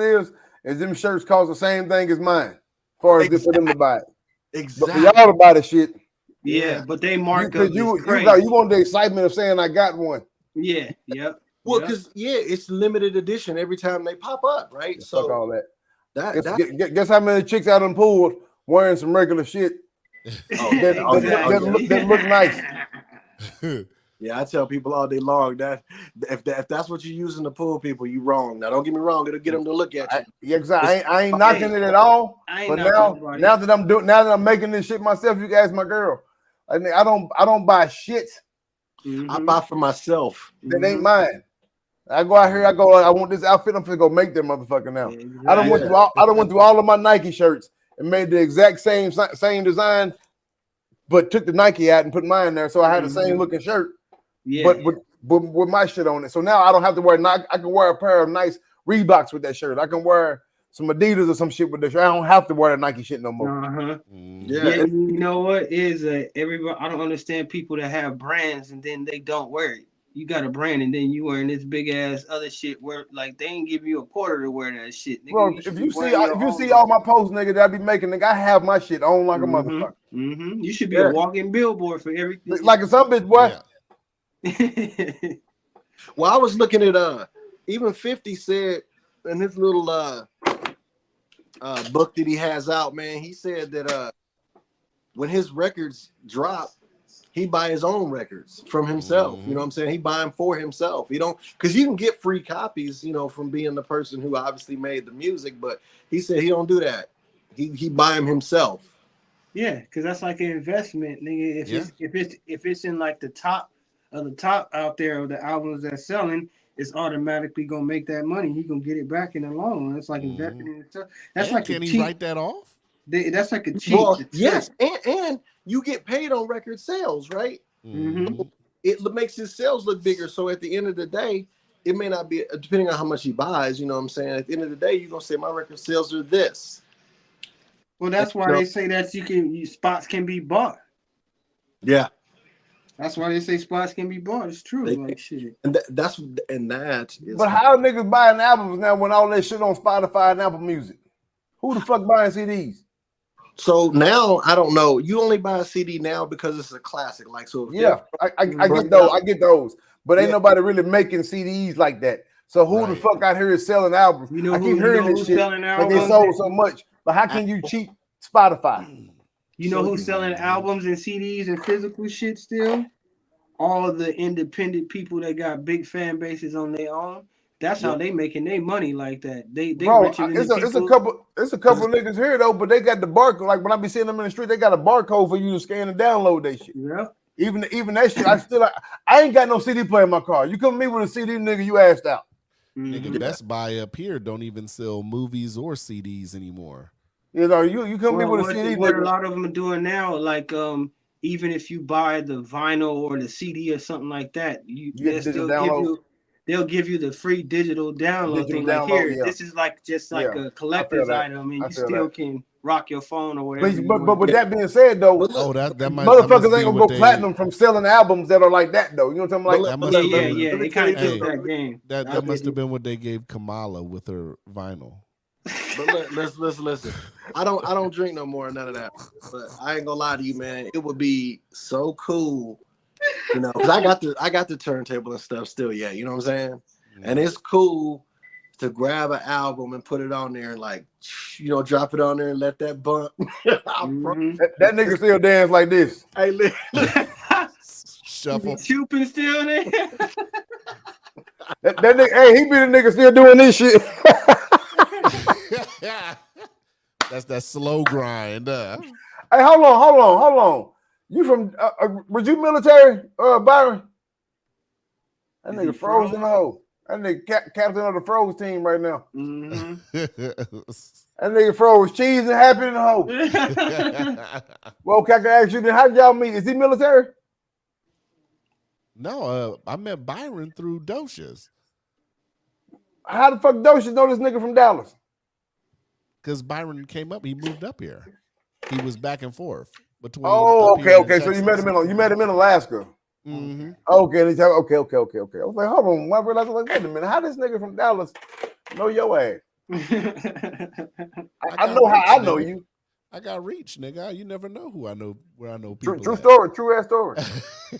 is them shirts cost the same thing as mine, as far as for them to buy it. Exactly. But for y'all to buy the shit. Yeah, but they mark up. You want the excitement of saying I got one. Yeah, yep. Well, because it's limited edition every time they pop up, right? So fuck all that. Guess how many chicks out on the pool wearing some regular shit? That look nice. Yeah, I tell people all day long that if that's what you use in the pool, people, you wrong. Now, don't get me wrong; it'll get them to look at you. I ain't knocking it at all. But now that I'm making this shit myself, you guys, my girl, I don't buy shit. Mm-hmm. I buy for myself. That ain't mine. I go out here. I want this outfit. I'm gonna go make that motherfucker now. Exactly. I don't went through all of my Nike shirts and made the exact same design, but took the Nike out and put mine there, so I had the same looking shirt. Yeah, but with my shit on it. So now I don't have to wear Nike. I can wear a pair of nice Reeboks with that shirt. I can wear some Adidas or some shit with that shirt. I don't have to wear the Nike shit no more. Uh-huh. Yeah, you know what is everybody? I don't understand people that have brands and then they don't wear it. You got a brand and then you wearing this big ass other shit where like they ain't give you a quarter to wear that shit. Nigga, bro, if you see all my posts, nigga, that I be making, nigga, I have my shit on like a motherfucker. Mm-hmm. You should be a walking billboard for everything. Like some bitch, boy. Yeah. Well, I was looking at even 50 said in his little book that he has out, man, he said that when his records drop, he buy his own records from himself. You know what I'm saying? He buy them for himself. You don't, because you can get free copies, from being the person who obviously made the music, but he said he don't do that. He buy them himself. Yeah, because that's like an investment, nigga. If it's in like the top out there of the albums that's selling, it's automatically gonna make that money. He gonna get it back in the long run. It's like investing in itself. That's like can he write that off? That's like a cheat. Well, yes, and you get paid on record sales, right? Mm-hmm. It makes his sales look bigger. So at the end of the day, it may not be depending on how much he buys. You know what I'm saying? At the end of the day, you're gonna say my record sales are this. Well, that's why they say that spots can be bought. Yeah. That's why they say spots can be bought. It's true. Like shit. And that's But how niggas buying albums now when all that shit on Spotify and Apple Music? Who the fuck buying CDs? So now I don't know. You only buy a CD now because it's a classic. Like so. Yeah, I get those. I get those. But ain't nobody really making CDs like that. So who the fuck out here is selling albums? I keep hearing this shit. But they sold so much. But how can you cheat Spotify? You know who's selling albums and CDs and physical shit still? All the independent people that got big fan bases on their own. That's how they making their money like that. They richer than it's a couple niggas here though, but they got the barcode. Like when I be seeing them in the street, they got a barcode for you to scan and download that shit. Yeah. Even that shit, I ain't got no CD player in my car. You come to me with a CD, nigga, you asked out. Nigga, Best Buy up here don't even sell movies or CDs anymore. You know, you come in with a CD. What a lot of them are doing now, like even if you buy the vinyl or the CD or something like that, they'll give you the free digital download thing. Like here, this is like just like a collector's item, and you still can rock your phone or whatever. But with that being said, though, motherfuckers ain't gonna go platinum from selling albums that are like that, though. You know what I'm talking about? Yeah. They kind of took that game. That must have been what they gave Kamala with her vinyl. But listen. I don't drink no more, none of that. But I ain't gonna lie to you, man. It would be so cool You know, because I got the turntable and stuff still. Yeah, you know what I'm saying. And it's cool to grab an album and put it on there and like, you know, drop it on there and let that bump. That nigga still dance like this. Hey, Shuffle. Chooping still there. That nigga, hey, he be the nigga still doing this shit. That's that slow grind. Hey, hold on. You from? Was you military, Byron? That nigga froze in the hole. That nigga captain of the froze team right now. That nigga froze cheese and happy in the hole. Well, can I ask you then? How did y'all meet? Is he military? No, I met Byron through Docious. How the fuck Docious know this nigga from Dallas? Because Byron came up, he moved up here. He was back and forth between. Oh, okay. So you met him in Alaska. Mm-hmm. Okay, and he's okay. I was like, hold on. I realized, I was like, wait a minute, how this nigga from Dallas know your ass? I know how I know you. I got reach, nigga. You never know who I know, where I know people. True story, true ass story.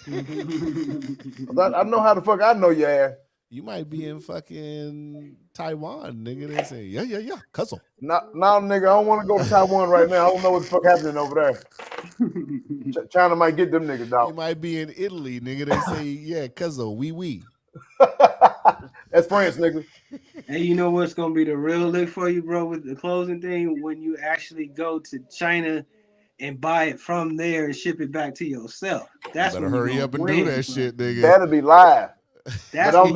I know how the fuck I know your ass. You might be in fucking Taiwan, nigga. They say, yeah, Cuzzo. No, nigga, I don't want to go to Taiwan right now. I don't know what the fuck happening over there. China might get them niggas out. You might be in Italy, nigga. They say, yeah, Cuzzo, oui. That's France, nigga. And you know what's gonna be the real lick for you, bro, with the closing thing? When you actually go to China and buy it from there and ship it back to yourself. That's better hurry up and do that shit, nigga. That'll be live. That's I don't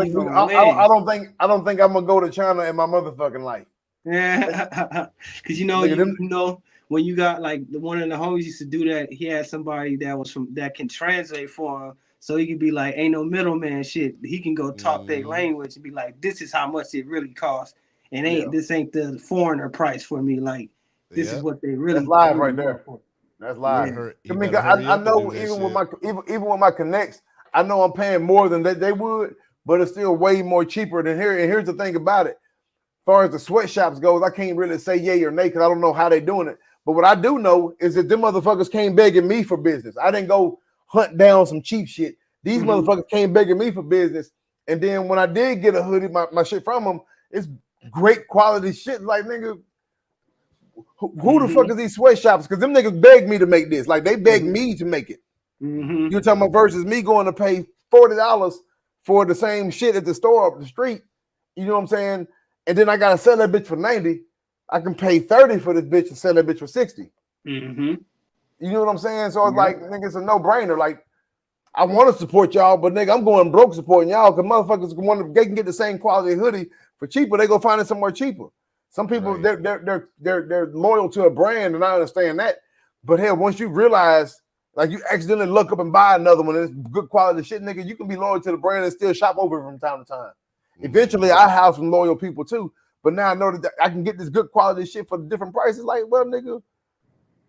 think I'm gonna go to China in my motherfucking life. Yeah, because you know when you got like one of the homies used to do that. He had somebody that can translate for him, so he could be like, "Ain't no middleman shit." He can go talk their language and be like, "This is how much it really costs, and this ain't the foreigner price for me. Like this is what they really." That's live right there. That's live. Yeah. I know even with my connects, I know I'm paying more than they would, but it's still way more cheaper than here. And here's the thing about it. As far as the sweatshops goes, I can't really say yay or nay because I don't know how they're doing it. But what I do know is that them motherfuckers came begging me for business. I didn't go hunt down some cheap shit. These motherfuckers came begging me for business. And then when I did get a hoodie, my shit from them, it's great quality shit. Like, nigga, who the fuck is these sweatshops? Because them niggas begged me to make this. Like, they begged me to make it. You're talking about versus me going to pay $40 for the same shit at the store up the street. You know what I'm saying? And then I gotta sell that bitch for $90. I can pay $30 for this bitch and sell that bitch for $60. You know what I'm saying? So it's like, nigga, it's a no-brainer. Like, I want to support y'all, but nigga, I'm going broke supporting y'all because motherfuckers they can get the same quality hoodie for cheaper. They go find it somewhere cheaper. Some people they're loyal to a brand, and I understand that. But hell, once you realize, like, you accidentally look up and buy another one, and it's good quality shit, nigga, you can be loyal to the brand and still shop over it from time to time. Eventually, I have some loyal people too, but now I know that I can get this good quality shit for different prices. Like, well, nigga,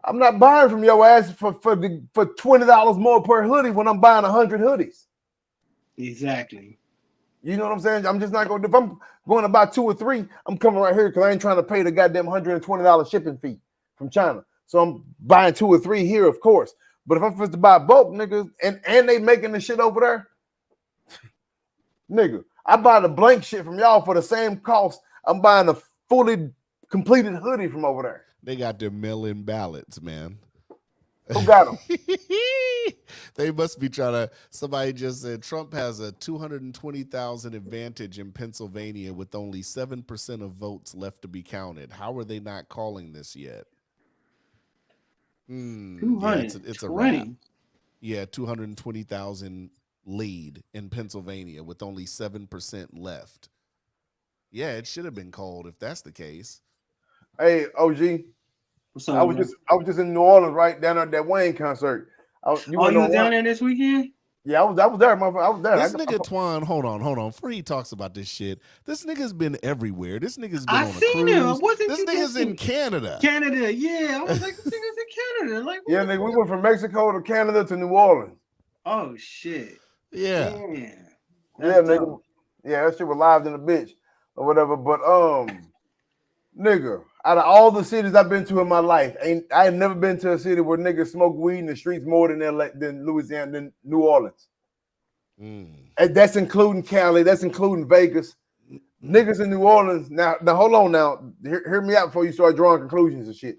I'm not buying from your ass for $20 more per hoodie when I'm buying 100 hoodies. Exactly. You know what I'm saying? I'm just not going to. If I'm going to buy 2 or 3, I'm coming right here because I ain't trying to pay the goddamn $120 shipping fee from China. So I'm buying 2 or 3 here, of course. But if I'm supposed to buy bulk, niggas, and they making the shit over there, nigga, I buy the blank shit from y'all for the same cost. I'm buying a fully completed hoodie from over there. They got their mail-in ballots, man. Who got them? They must be trying to. Somebody just said Trump has a 220,000 advantage in Pennsylvania with only 7% of votes left to be counted. How are they not calling this yet? Yeah, it's a wrap. Yeah, 220,000 lead in Pennsylvania with only 7% left. Yeah, it should have been called if that's the case. Hey, OG. I was just in New Orleans, right down at that Wayne concert. You were down there this weekend? Yeah, I was there, motherfucker. I was there. This nigga Twon, hold on. Before he talks about this shit, this nigga's been everywhere. This nigga's been on a cruise. This nigga's in Canada. Canada, yeah. I was like, this nigga's in Canada. Like, yeah, nigga, we went from Mexico to Canada to New Orleans. Oh shit. Yeah. Nigga. Yeah, that shit was live in the bitch or whatever. But nigga, out of all the cities I've been to in my life, I ain't never been to a city where niggas smoke weed in the streets more than Louisiana, than New Orleans. And that's including Cali. That's including Vegas. Niggas in New Orleans. Now hold on. Now, hear me out before you start drawing conclusions and shit.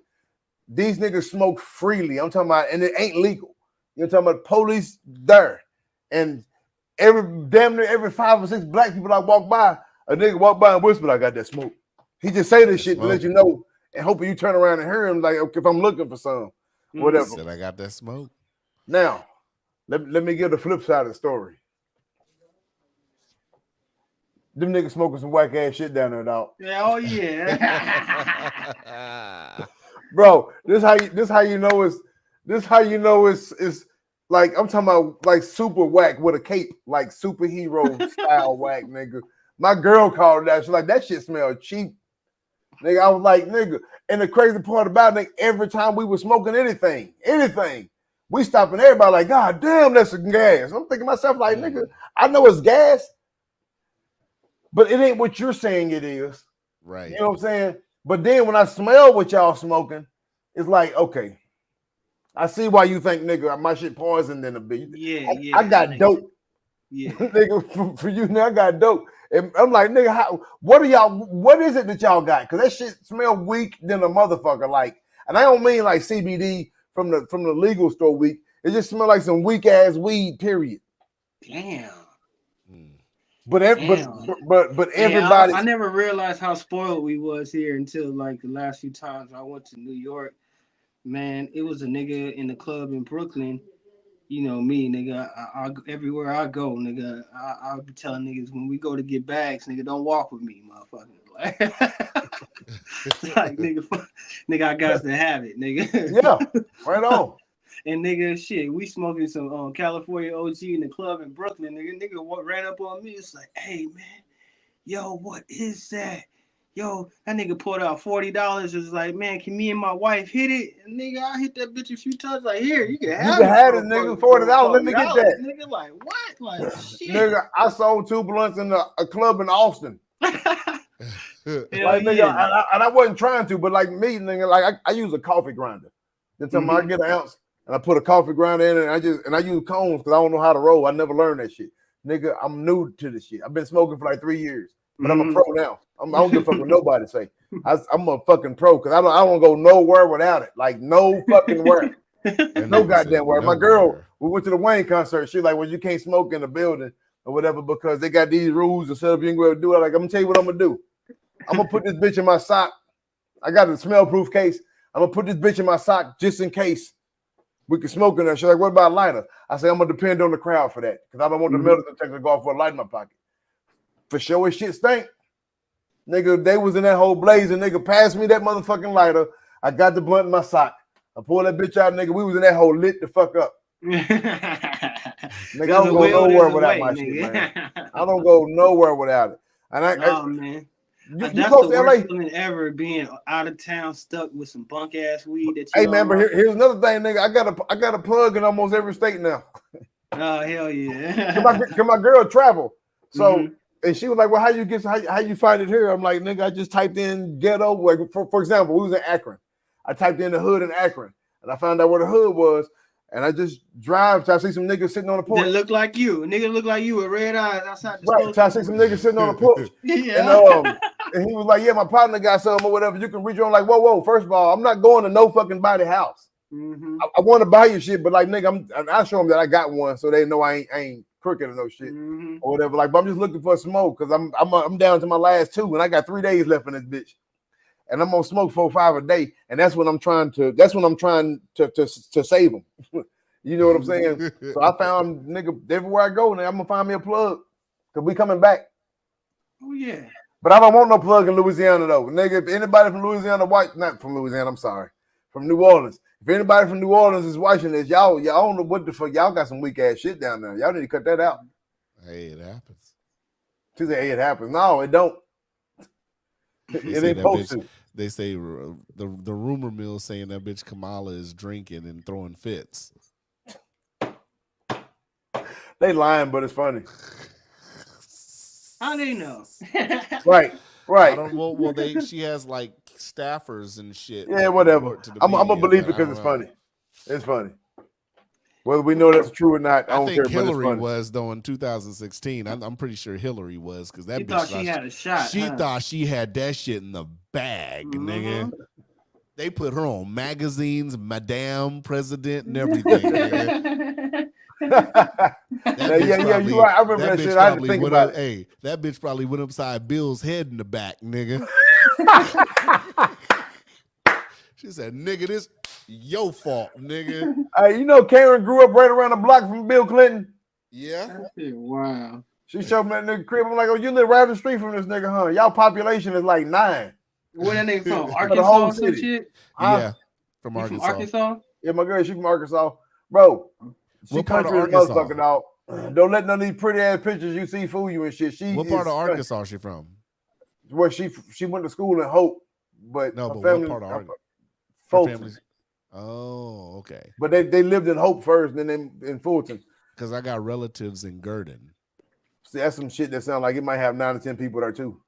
These niggas smoke freely. I'm talking about, and it ain't legal. You're talking about police there, and damn near every 5 or 6 black people I walk by, a nigga walk by and whisper, "I got that smoke." He just say this shit to let you know, and hoping you turn around and hear him. Like, okay, if I'm looking for some, whatever. Said I got that smoke. Now, let me give the flip side of the story. Them niggas smoking some whack ass shit down there, dog. Yeah, oh yeah. Bro, this how you know it's like, I'm talking about like super whack with a cape, like superhero style whack, nigga. My girl called that. She's like, that shit smell cheap. Nigga, I was like, nigga. And the crazy part about it, nigga, every time we were smoking anything, we stopping everybody like, God damn, that's some gas. I'm thinking to myself, like, nigga, I know it's gas, but it ain't what you're saying it is. Right. You know what I'm saying? But then when I smell what y'all smoking, it's like, okay, I see why you think, nigga, my shit poisoned in a bit. Yeah, I got dope. Yeah. Nigga, for you now, I got dope. And I'm like, nigga, what is it that y'all got? Because that shit smell weak than a motherfucker. Like, and I don't mean like CBD from the legal store weak. It just smell like some weak ass weed, period. Damn. But everybody. I never realized how spoiled we was here until like the last few times I went to New York. Man, it was a nigga in the club in Brooklyn. You know me, nigga. I everywhere I go, nigga. I'll be telling niggas when we go to get bags, nigga, don't walk with me, motherfucker. Like, nigga, I got to have it, nigga. Yeah, right on. And nigga, shit, we smoking some California OG in the club in Brooklyn. Nigga ran up on me. It's like, hey man, yo, what is that? Yo, that nigga pulled out $40. It's like, man, can me and my wife hit it? And nigga, I hit that bitch a few times. Like, here, you can have it, nigga. $40. Let me get that. Nigga, like what? Like shit. Nigga, I sold 2 blunts in a club in Austin. Like, nigga, and I wasn't trying to, but like me, nigga, like I use a coffee grinder. Then I get an ounce and I put a coffee grinder in it, and I use cones because I don't know how to roll. I never learned that shit. Nigga, I'm new to this shit. I've been smoking for like 3 years, but I'm a pro now. I don't give a fuck what nobody say. I'm a fucking pro because I don't go nowhere without it. Like, no fucking word. No goddamn word. My girl, we went to the Wayne concert. She's like, well, you can't smoke in the building or whatever because they got these rules and stuff. You ain't going to do it. Like, I'm going to tell you what I'm going to do. I'm going to put this bitch in my sock. I got a smell-proof case. I'm going to put this bitch in my sock just in case we can smoke in there. She's like, what about a lighter? I say, I'm going to depend on the crowd for that because I don't want the metal detector to go off for a light in my pocket. For sure as shit stink. Nigga, they was in that whole blaze and nigga passed me that motherfucking lighter. I got the blunt in my sock. I pulled that bitch out, nigga. We was in that hole lit the fuck up. Nigga, I don't go nowhere without my shit, man. I don't go nowhere without it. And man. That's the worst feeling ever, being out of town, stuck with some bunk ass weed. That you man, but here's another thing, nigga. I got a plug in almost every state now. Oh hell yeah! Can my girl travel? So and she was like, "Well, how you find it here?" I'm like, "Nigga, I just typed in ghetto." Like for example, we was in Akron. I typed in the hood in Akron, and I found out where the hood was. And I just drive till I see some niggas sitting on the porch. They look like you. A nigga look like you with red eyes outside the right, till I see some niggas sitting on the porch. Yeah. And he was like, yeah, my partner got something or whatever. You can reach on like, whoa. First of all, I'm not going to no fucking body house. I want to buy your shit, but like, nigga, I show them that I got one so they know I ain't crooked or no shit or whatever. Like, but I'm just looking for smoke because I'm down to my last 2 and I got 3 days left in this bitch. And I'm gonna smoke 4 or 5 a day, and that's when I'm trying to save them. You know what I'm saying? So I found nigga everywhere I go, and I'm gonna find me a plug because we coming back. Oh yeah. But I don't want no plug in Louisiana though, nigga. If anybody from Louisiana, not from Louisiana, I'm sorry, from New Orleans. If anybody from New Orleans is watching this, y'all don't know what the fuck. Y'all got some weak ass shit down there. Y'all need to cut that out. Hey, it happens. She said, "Hey, it happens." No, it don't. It ain't supposed to. They say the rumor mill saying that bitch Kamala is drinking and throwing fits. They lying, but it's funny. How they know? Right. She has like staffers and shit. Yeah, whatever. I'm gonna believe it because it's funny. It's funny. Whether we know that's true or not, I I don't think care. But it's Hillary funny. was though in 2016. I'm pretty sure Hillary was because that She bitch thought she had a shot. She huh? thought she had that shit in the bag, nigga. They put her on magazines, Madame President, and everything, nigga. Yeah, you're right. I remember that shit. I had to think about it. Hey, that bitch probably went upside Bill's head in the back, nigga. She said, "Nigga, this your fault, nigga." Hey, you know Karen grew up right around the block from Bill Clinton. Yeah. Wow. She showed me that nigga crib. I'm like, oh, you live right up the street from this nigga, huh? Y'all population is like 9. Where that nigga from? For the Arkansas whole or some city. shit? Huh? Yeah, from You Arkansas. From Arkansas? Yeah, my girl, she from Arkansas. Bro, she What part of country as Arkansas? motherfucker, dog. Don't let none of these pretty ass pictures you see fool you and shit. What part of Arkansas she from? Well, she went to school in Hope, but No, her but family, what part of Arkansas? Fulton. Oh, okay. But they lived in Hope first, and then in Fulton. Because I got relatives in Gurdon. See, that's some shit that sounds like it might have 9 or 10 people there too.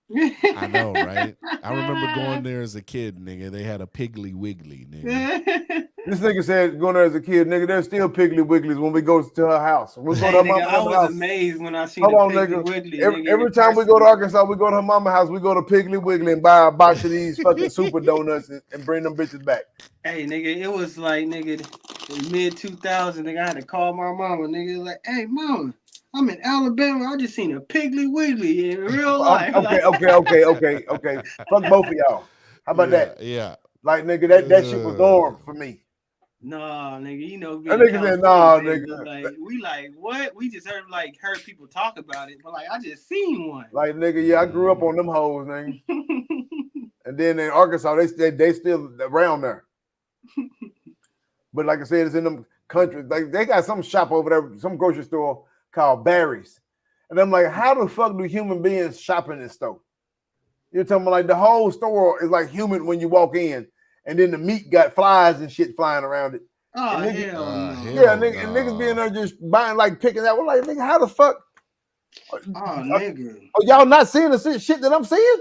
I know, right? I remember going there as a kid, nigga. They had a Piggly Wiggly, nigga. This nigga said going there as a kid, nigga, there's still Piggly Wigglies when we go to her house. We go to her mama's I was house. amazed when I seen Hold the on, Piggly nigga. Wiggly. Every time we go to Arkansas, we go to her mama's house, we go to Piggly Wiggly and buy a box of these fucking super donuts and bring them bitches back. Hey, nigga, it was like, nigga, in mid-2000, nigga, I had to call my mama, nigga, like, hey, mama, I'm in Alabama. I just seen a Piggly Wiggly in real life. Okay. Fuck both of y'all. How about that? Yeah. Like, nigga, that shit was norm for me. Nah, nigga, you know, That nigga said, nah, nigga. Like, we like, what? We just heard people talk about it, but like, I just seen one. Like, nigga, yeah, I grew up on them hoes, nigga. And then in Arkansas, they still around there. But like I said, it's in them countries. Like, they got some shop over there, some grocery store called Barry's. And I'm like, how the fuck do human beings shop in this store? You're talking about like the whole store is like human when you walk in, and then the meat got flies and shit flying around it. Oh, and niggas, hell no. Yeah, and niggas being there just buying, like picking out. We're like, nigga, how the fuck? Oh, nigga. Oh, y'all not seeing the shit that I'm seeing?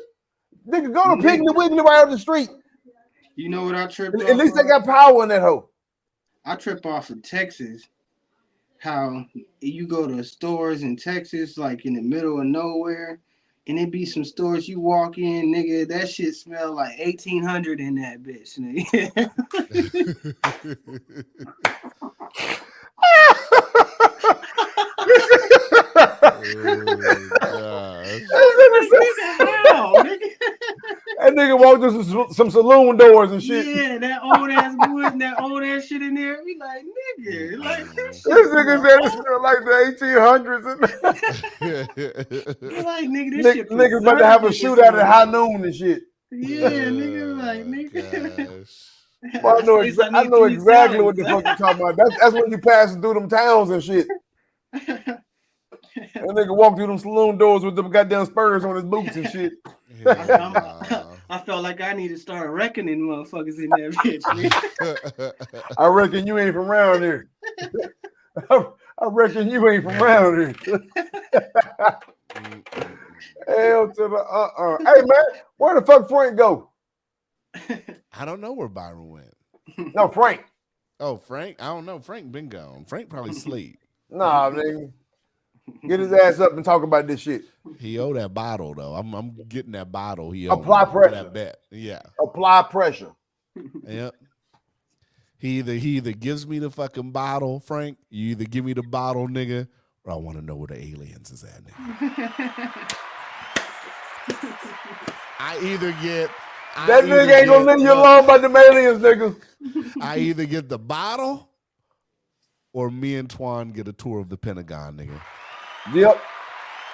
Nigga, go to Piggly Wiggly right up the street. You know what I tripped off? At least they got power in that hoe. I trip off of Texas. How you go to stores in Texas, like in the middle of nowhere, and it be some stores you walk in, nigga, that shit smell like 1800 in that bitch, nigga. That nigga walked through some saloon doors and shit. Yeah, that old ass wood and that old ass shit in there. We like, nigga, like this nigga said it smelled like the 1800s. We're like, nigga, this shit. Niggas about to have a shootout at high noon and shit. Yeah, nigga, like, nigga. Well, I know exactly what the fuck you're talking about. That's when you passing through them towns and shit. That nigga walked through them saloon doors with them goddamn spurs on his boots and shit. I felt like I need to start reckoning motherfuckers in that bitch. Nigga. I reckon you ain't from around here. I reckon you ain't from around here. Hell to the Hey man, where the fuck Frank go? I don't know where Byron went. No, Frank. Oh, Frank? I don't know. Frank been gone. Frank probably sleep. Nah, nigga. Get his ass up and talk about this shit. He owe that bottle though. I'm getting that bottle. He apply pressure. That bet. Yeah. Apply pressure. Yep. He either gives me the fucking bottle, Frank. You either give me the bottle, nigga, or I want to know where the aliens is at, nigga. I either get that nigga ain't gonna leave you alone about them aliens, nigga. I either get the bottle or me and Twon get a tour of the Pentagon, nigga. Yep.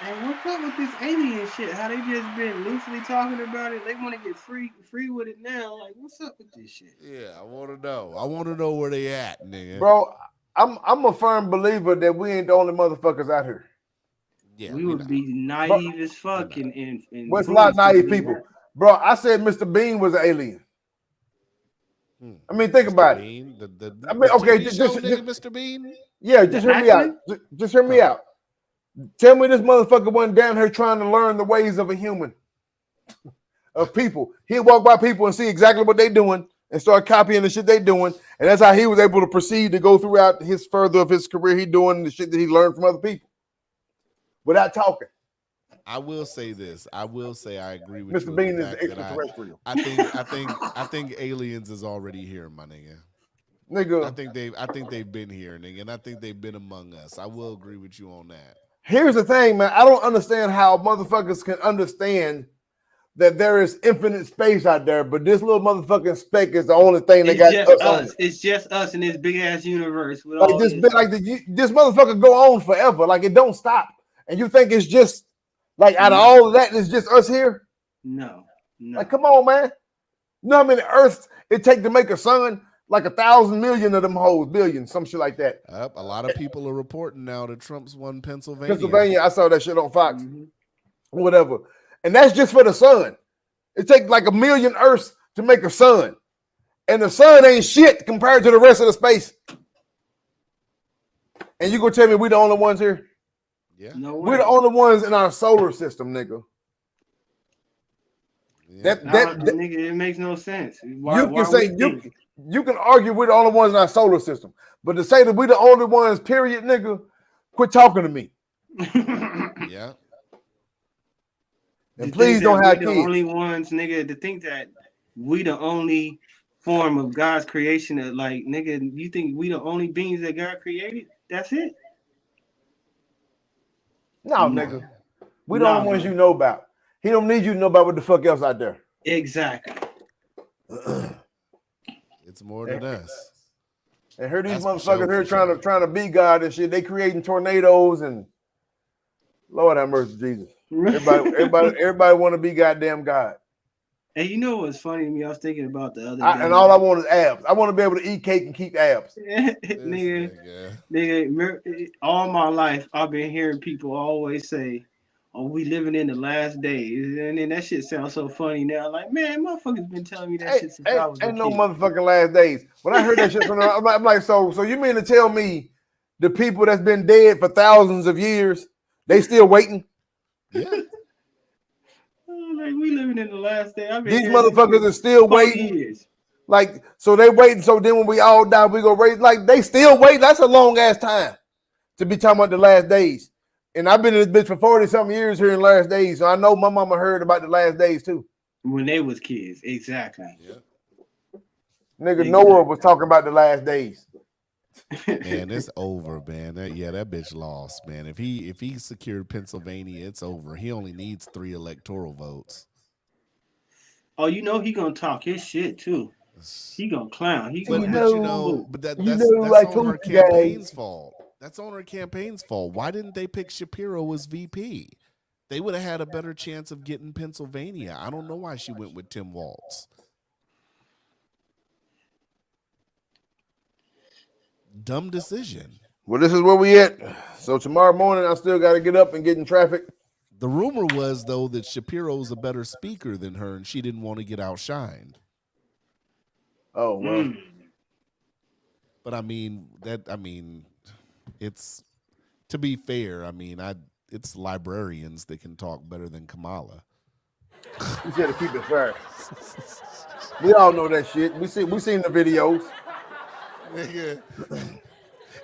And what's up with this alien shit? How they just been loosely talking about it? They want to get free with it now. Like, what's up with this shit? Yeah, I want to know. I want to know where they at, nigga. Bro, I'm a firm believer that we ain't the only motherfuckers out here. Yeah, we would be naive as fuck. And what's a lot of naive people? Bro, I said Mr. Bean was an alien. I mean, think about it. I mean, okay, just Mr. Bean. Yeah, just hear me out. Just hear me out. Tell me this motherfucker wasn't down here trying to learn the ways of a human, of people. He'd walk by people and see exactly what they doing and start copying the shit they doing. And that's how he was able to proceed to go throughout his further of his career. He doing the shit that he learned from other people without talking. I will say this. I will say I agree with Mr. you. Bean is extraterrestrial. I think aliens is already here, my nigga. Nigga, I think they've been here, nigga, and I think they've been among us. I will agree with you on that. here's the thing, man. I don't understand how motherfuckers can understand that there is infinite space out there, but this little motherfucking speck is the only thing they got. Just us. It's just us in this big ass universe. With Like all this, this. This motherfucker go on forever. Like it don't stop. And you think it's just like out of all of that, it's just us here? No. Like, come on, man. You know how many Earths it take to make a sun? Like 1,000 million of them hoes, billion, some shit like that. A lot of people are reporting now that Trump's won Pennsylvania. I saw that shit on Fox. Whatever. And that's just for the sun. It takes like 1 million Earths to make a sun. And the sun ain't shit compared to the rest of the space. And you gonna tell me we the only ones here? Yeah. No We're the only ones in our solar system, nigga. Yeah. Nigga, it makes no sense. You can argue we're the only ones in our solar system, but to say that we're the only ones, period, nigga, quit talking to me. Yeah. And please don't have kids. kids. The only ones, nigga, to think that we the only form of God's creation that, like, nigga, you think we the only beings that God created? That's it? No, nigga. We the only ones you know about. He don't need you to know about what the fuck else out there. Exactly. It's more than us. And hear these motherfuckers here trying to be God and shit. They creating tornadoes and Lord have mercy, Jesus. Everybody want to be goddamn God. And you know what's funny to me? I was thinking about the other day. And all I want is abs. I want to be able to eat cake and keep abs. nigga, all my life I've been hearing people always say, "Oh, we living in the last days," and then that shit sounds so funny now. Like, man, motherfuckers been telling me that shit since I was a Ain't no kid. motherfucking last days. When I heard that shit from I'm like, so you mean to tell me the people that's been dead for thousands of years, they still waiting? Yeah. Like, we living in the last day. These motherfuckers are still waiting. Years. Like, so they waiting. So then when we all die, we go raise. Like, they still wait. That's a long ass time to be talking about the last days. And I've been in this bitch for 40-something years here in the last days. So I know my mama heard about the last days too. When they was kids, exactly. Yeah. Nigga, Noah was talking about the last days. Man, it's over, man. That bitch lost, man. If he secured Pennsylvania, it's over. He only needs 3 electoral votes. Oh, you know he gonna talk his shit too. He gonna clown. He gonna that's on her campaign's fault. That's on her campaign's fault. Why didn't they pick Shapiro as VP? They would have had a better chance of getting Pennsylvania. I don't know why she went with Tim Walz. Dumb decision. Well, this is where we at. So tomorrow morning, I still got to get up and get in traffic. The rumor was, though, that Shapiro's a better speaker than her, and she didn't want to get outshined. Oh, well. But I mean, it's, to be fair, it's librarians that can talk better than Kamala. You got to keep it fair. We all know that shit. We seen the videos. Nigga,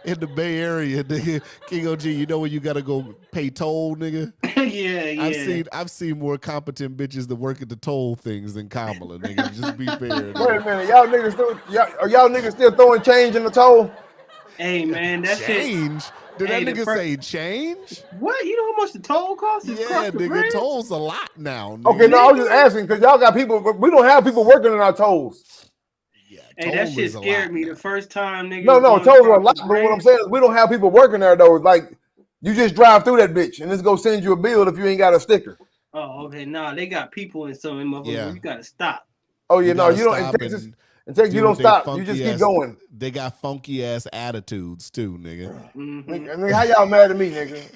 in the Bay Area, nigga, King OG, you know when you gotta go pay toll, nigga? Yeah. I've seen more competent bitches that work at the toll things than Kamala, nigga. Just be fair. Wait a minute, y'all niggas still throwing change in the toll? Hey man, that change. Shit. Did that nigga say change? What? You know how much the toll costs? Yeah, nigga, toll's a lot now. Nigga. Okay, no, I was just asking because y'all got people. We don't have people working in our tolls. Hey, that shit scared me the first time, nigga. No, tolls are a lot. But what I'm saying is we don't have people working there though. Like you just drive through that bitch and it's gonna send you a bill if you ain't got a sticker. Oh, okay. Nah, they got people in some of them. Yeah. You gotta stop. Oh yeah, no, you don't. In Texas, you don't stop. You just keep going. They got funky ass attitudes too, nigga. Mm-hmm. Nigga, how y'all mad at me, nigga?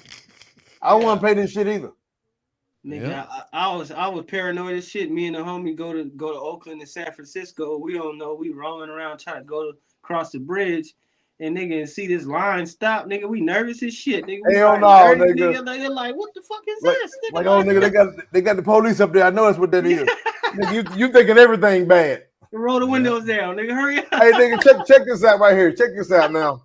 I don't want to pay this shit either. Nigga, I was paranoid as shit. Me and the homie go to Oakland and San Francisco. We don't know. We rolling around trying to cross the bridge, and nigga, and see this line stop. Nigga, we nervous as shit. Nigga, hell no, nigga. Nigga, like what the fuck is this? Nigga, nigga, they got the police up there. I know that's what that is. Nigga, you thinking everything bad. Roll the windows down, nigga. Hurry up. Hey, nigga, check this out right here. Check this out now.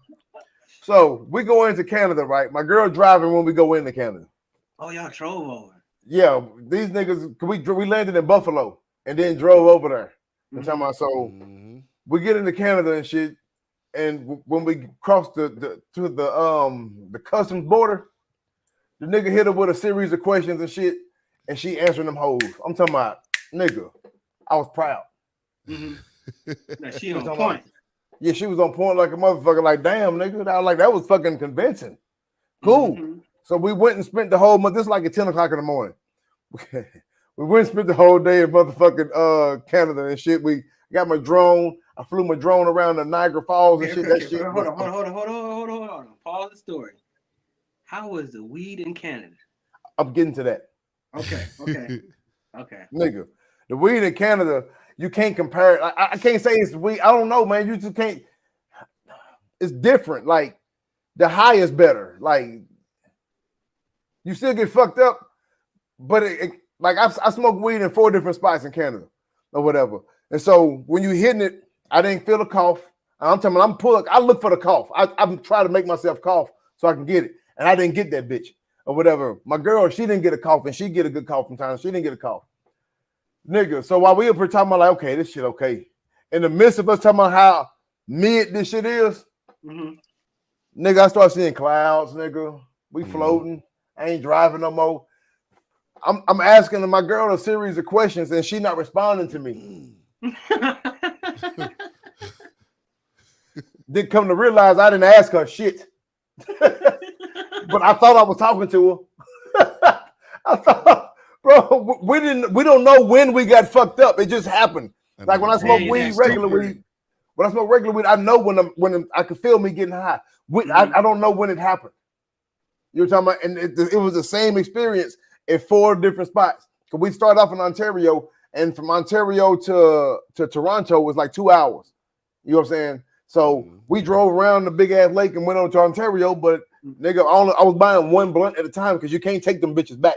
So we go into Canada, right? My girl driving when we go into Canada. Oh, y'all drove over. Yeah, these niggas, we landed in Buffalo and then drove over there. You know what I'm talking about? So we get into Canada and shit, and when we cross the customs border, the nigga hit her with a series of questions and shit, and she answering them hoes. I'm talking about, nigga, I was proud. Now, she on point. Yeah, she was on point like a motherfucker. Like, damn, nigga, I was like, that was fucking convincing. Cool. So we went and spent the whole month. This is like at 10 o'clock in the morning. We went and spent the whole day in motherfucking Canada and shit. We got my drone. I flew my drone around the Niagara Falls and shit. That shit. Hold on. Pause the story. How was the weed in Canada? I'm getting to that. Okay. Nigga, the weed in Canada, you can't compare it. I can't say it's weed. I don't know, man. You just can't. It's different. Like, the high is better. Like, you still get fucked up, but like I smoked weed in 4 different spots in Canada or whatever. And so when you hitting it, I didn't feel a cough. I'm telling you, I'm pulling. I look for the cough. I'm trying to make myself cough so I can get it, and I didn't get that bitch or whatever. My girl, she didn't get a cough, and she get a good cough sometimes. She didn't get a cough, nigga. So while we were talking about like, okay, this shit okay. In the midst of us talking about how mid this shit is, nigga, I start seeing clouds, nigga. We floating. I ain't driving no more. I'm asking my girl a series of questions and she not responding to me. Didn't come to realize I didn't ask her shit. But I thought I was talking to her. I thought, bro, we don't know when we got fucked up. It just happened. Like when I smoke weed, regular weed. When I smoke regular weed, I know when I can feel me getting high. I don't know when it happened. You're talking about, and it was the same experience at 4 different spots. So we started off in Ontario, and from Ontario to Toronto was like 2 hours. You know what I'm saying? So we drove around the big ass lake and went on to Ontario, but nigga, I was buying 1 blunt at a time because you can't take them bitches back.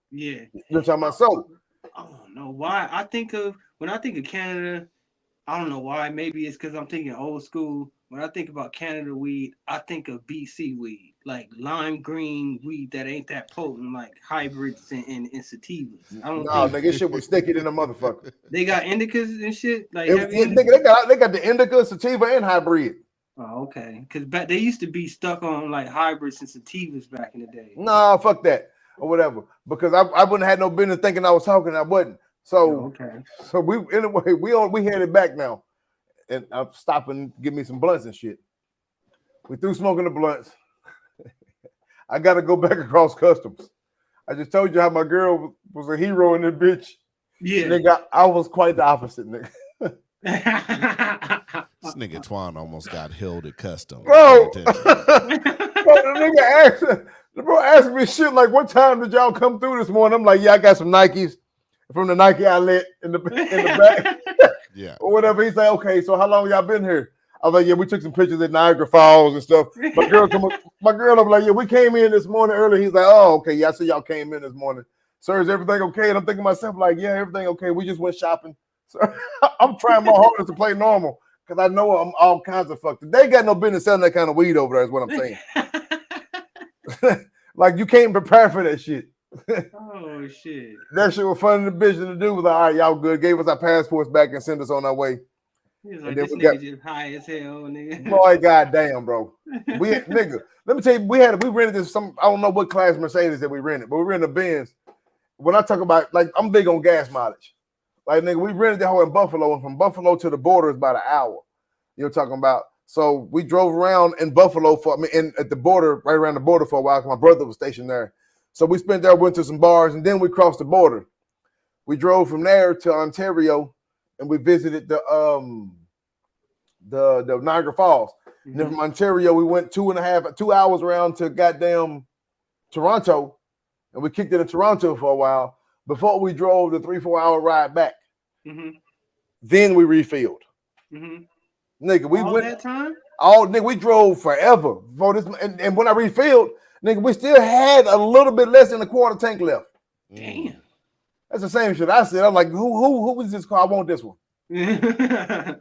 Yeah. You're talking about so. I don't know why. When I think of Canada, I don't know why. Maybe it's because I'm thinking old school. When I think about Canada weed, I think of BC weed, like lime green weed that ain't that potent, like hybrids and sativas. I don't think nigga, this shit was sticky than a motherfucker. They got indicas and shit. Like nigga, they got the indica, sativa, and hybrid. Oh, okay. Because they used to be stuck on like hybrids and sativas back in the day. Nah, fuck that or whatever. Because I wouldn't have had no business thinking I was talking. I wasn't. So So we anyway we headed back now. And I'm stopping, give me some blunts and shit. We through smoking the blunts. I got to go back across customs. I just told you how my girl was a hero in this bitch. Yeah. Nigga, I was quite the opposite, nigga. This nigga Twon almost got held at customs. Bro, the bro asked me shit like, what time did y'all come through this morning? I'm like, yeah, I got some Nikes from the Nike outlet in the back. Yeah. Or whatever. He's like, okay, so how long y'all been here? I was like, yeah, we took some pictures at Niagara Falls and stuff. My girl, I'm like, yeah, we came in this morning early. He's like, oh, okay, yeah, I see y'all came in this morning. Sir, is everything okay? And I'm thinking to myself, like, yeah, everything okay. We just went shopping. So I'm trying my hardest to play normal because I know I'm all kinds of fucked. They got no business selling that kind of weed over there, is what I'm saying. Like, you can't prepare for that shit. Oh shit! That shit was funny to bitch, and the dude was like, all right, y'all good. Gave us our passports back and sent us on our way. He's like, this nigga just high as hell, nigga. Boy, goddamn, bro. Nigga, let me tell you, we rented this I don't know what class Mercedes that we rented, but we rented a Benz. When I talk about, like, I'm big on gas mileage. Like, nigga, we rented that whole in Buffalo, and from Buffalo to the border is about an hour. You're talking about. So we drove around in Buffalo at the border, right around the border for a while, because my brother was stationed there. So we spent there, went to some bars, and then we crossed the border. We drove from there to Ontario, and we visited the Niagara Falls. Mm-hmm. And then from Ontario, we went 2 hours around to goddamn Toronto, and we kicked it in Toronto for a while before we drove the 3-4 hour ride back. Mm-hmm. Then we refilled. Mm-hmm. Nigga, we went that time? Nigga, we drove forever for this, and when I refilled, nigga, we still had a little bit less than a quarter tank left. Damn. That's the same shit I said. I'm like, who is this car? I want this one. Hell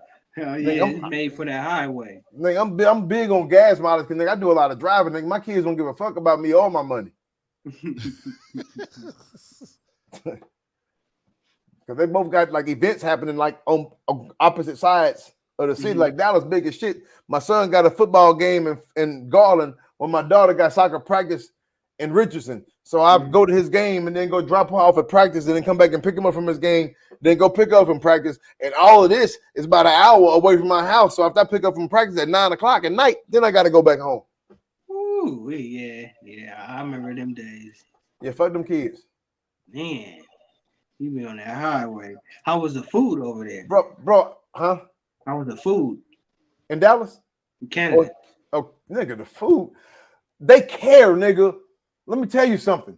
yeah, Nigga, it's made for that highway. Nigga, I'm big on gas mileage because nigga, I do a lot of driving. Nigga, my kids don't give a fuck about me or my money. Because they both got like events happening like on opposite sides of the city. Like Dallas big as shit. My son got a football game in Garland when my daughter got soccer practice in Richardson. So I go to his game and then go drop her off at practice and then come back and pick him up from his game, then go pick up from practice. And all of this is about an hour away from my house. So after I pick up from practice at 9 o'clock at night, then I got to go back home. Ooh, yeah, I remember them days. Yeah, fuck them kids. Man, you be on that highway. How was the food over there? Bro, huh? How was the food? In Dallas? In Canada. Oh, nigga, the food. They care, nigga. Let me tell you something.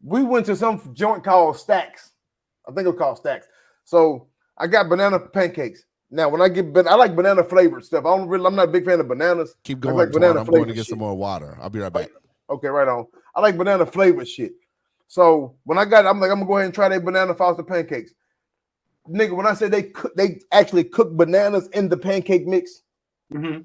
We went to some joint called Stacks. I think it was called Stacks. So I got banana pancakes. Now, when I like banana flavored stuff. I'm not a big fan of bananas. Keep going. I like banana I'm going to flavored get shit. some more water. I'll be right back. Okay, right on. I like banana flavored shit. So when I'm like, I'm gonna go ahead and try their banana Foster pancakes. Nigga, when I say they actually cook bananas in the pancake mix. Mm-hmm.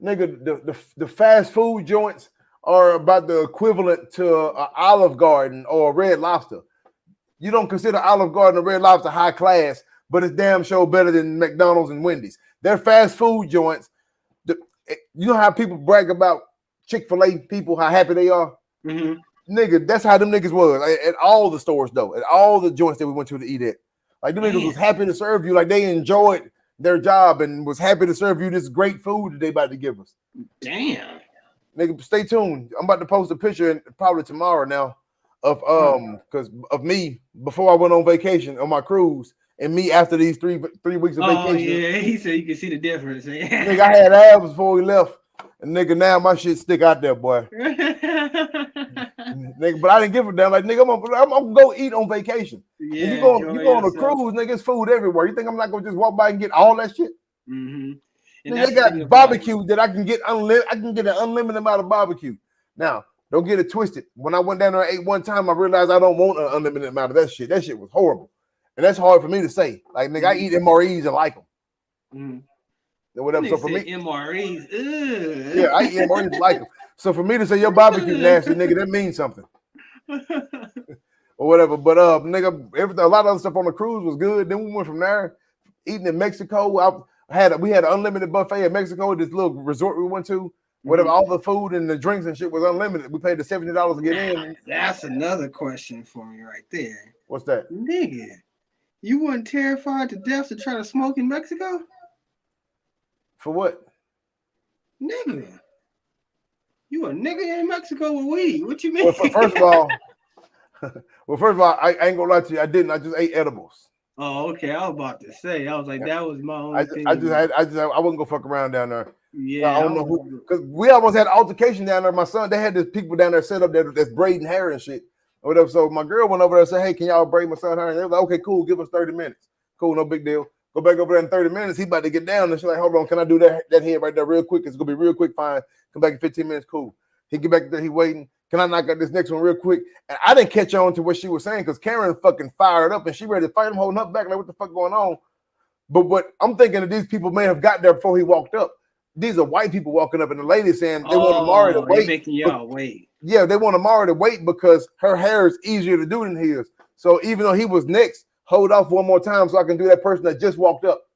Nigga, the fast food joints are about the equivalent to an Olive Garden or a Red Lobster. You don't consider Olive Garden or Red Lobster high class, but it's damn sure better than McDonald's and Wendy's. They're fast food joints. You know how people brag about Chick-fil-A people, how happy they are? Mm-hmm. Nigga, that's how them niggas was at all the stores, though, at all the joints that we went to eat at. Like, them niggas was happy to serve you. Like, they enjoyed their job and was happy to serve you this great food that they about to give us. Damn. Nigga, stay tuned. I'm about to post a picture probably tomorrow now of because of me before I went on vacation on my cruise and me after these three weeks of vacation. Oh yeah, he said you can see the difference. Nigga, I had abs before we left. And nigga, now my shit stick out there, boy. Nigga, but I didn't give a damn. Like, nigga, I'm gonna go eat on vacation. Yeah, you go on a cruise, nigga, it's food everywhere. You think I'm not gonna just walk by and get all that shit? Mm-hmm. Nigga, they got barbecue that I can get unlimited. I can get an unlimited amount of barbecue. Now, don't get it twisted. When I went down there and ate one time, I realized I don't want an unlimited amount of that shit. That shit was horrible, and that's hard for me to say. Like, nigga, I eat MREs and like them. Mm-hmm. Whatever. So for me, MREs. Ugh. Yeah, I eat MREs and like them. So for me to say your barbecue nasty, nigga, that means something. Or whatever. But nigga, everything, a lot of other stuff on the cruise was good. Then we went from there, eating in Mexico. We had an unlimited buffet in Mexico, this little resort we went to. Whatever, all the food and the drinks and shit was unlimited. We paid the $70 to get in. That's another question for me right there. What's that? Nigga, you weren't terrified to death to try to smoke in Mexico? For what? Nigga. You a nigga in Mexico with weed. What you mean? Well, first of all, I ain't gonna lie to you. I didn't. I just ate edibles. Oh, okay. I was about to say. I was like, that was my only thing. I wasn't gonna fuck around down there. Yeah, I don't know who, because we almost had an altercation down there. My son, they had this people down there set up that's braiding hair and shit, or whatever. So my girl went over there and said, "Hey, can y'all braid my son hair?" And they were like, "Okay, cool. Give us 30 minutes. Cool, no big deal. Go back over there in 30 minutes. He about to get down." And she's like, "Hold on, can I do that head right there real quick? It's gonna be real quick. Fine. Come back in 15 minutes. Cool." He get back there. He waiting. Can I knock out this next one real quick? And I didn't catch on to what she was saying because Karen fucking fired up and she ready to fight him, holding up back like, what the fuck going on? But what I'm thinking that these people may have got there before he walked up. These are white people walking up, and the lady saying they want Amari to wait. Making y'all wait. Yeah, they want Amari to wait because her hair is easier to do than his. So even though he was next, hold off one more time so I can do that person that just walked up.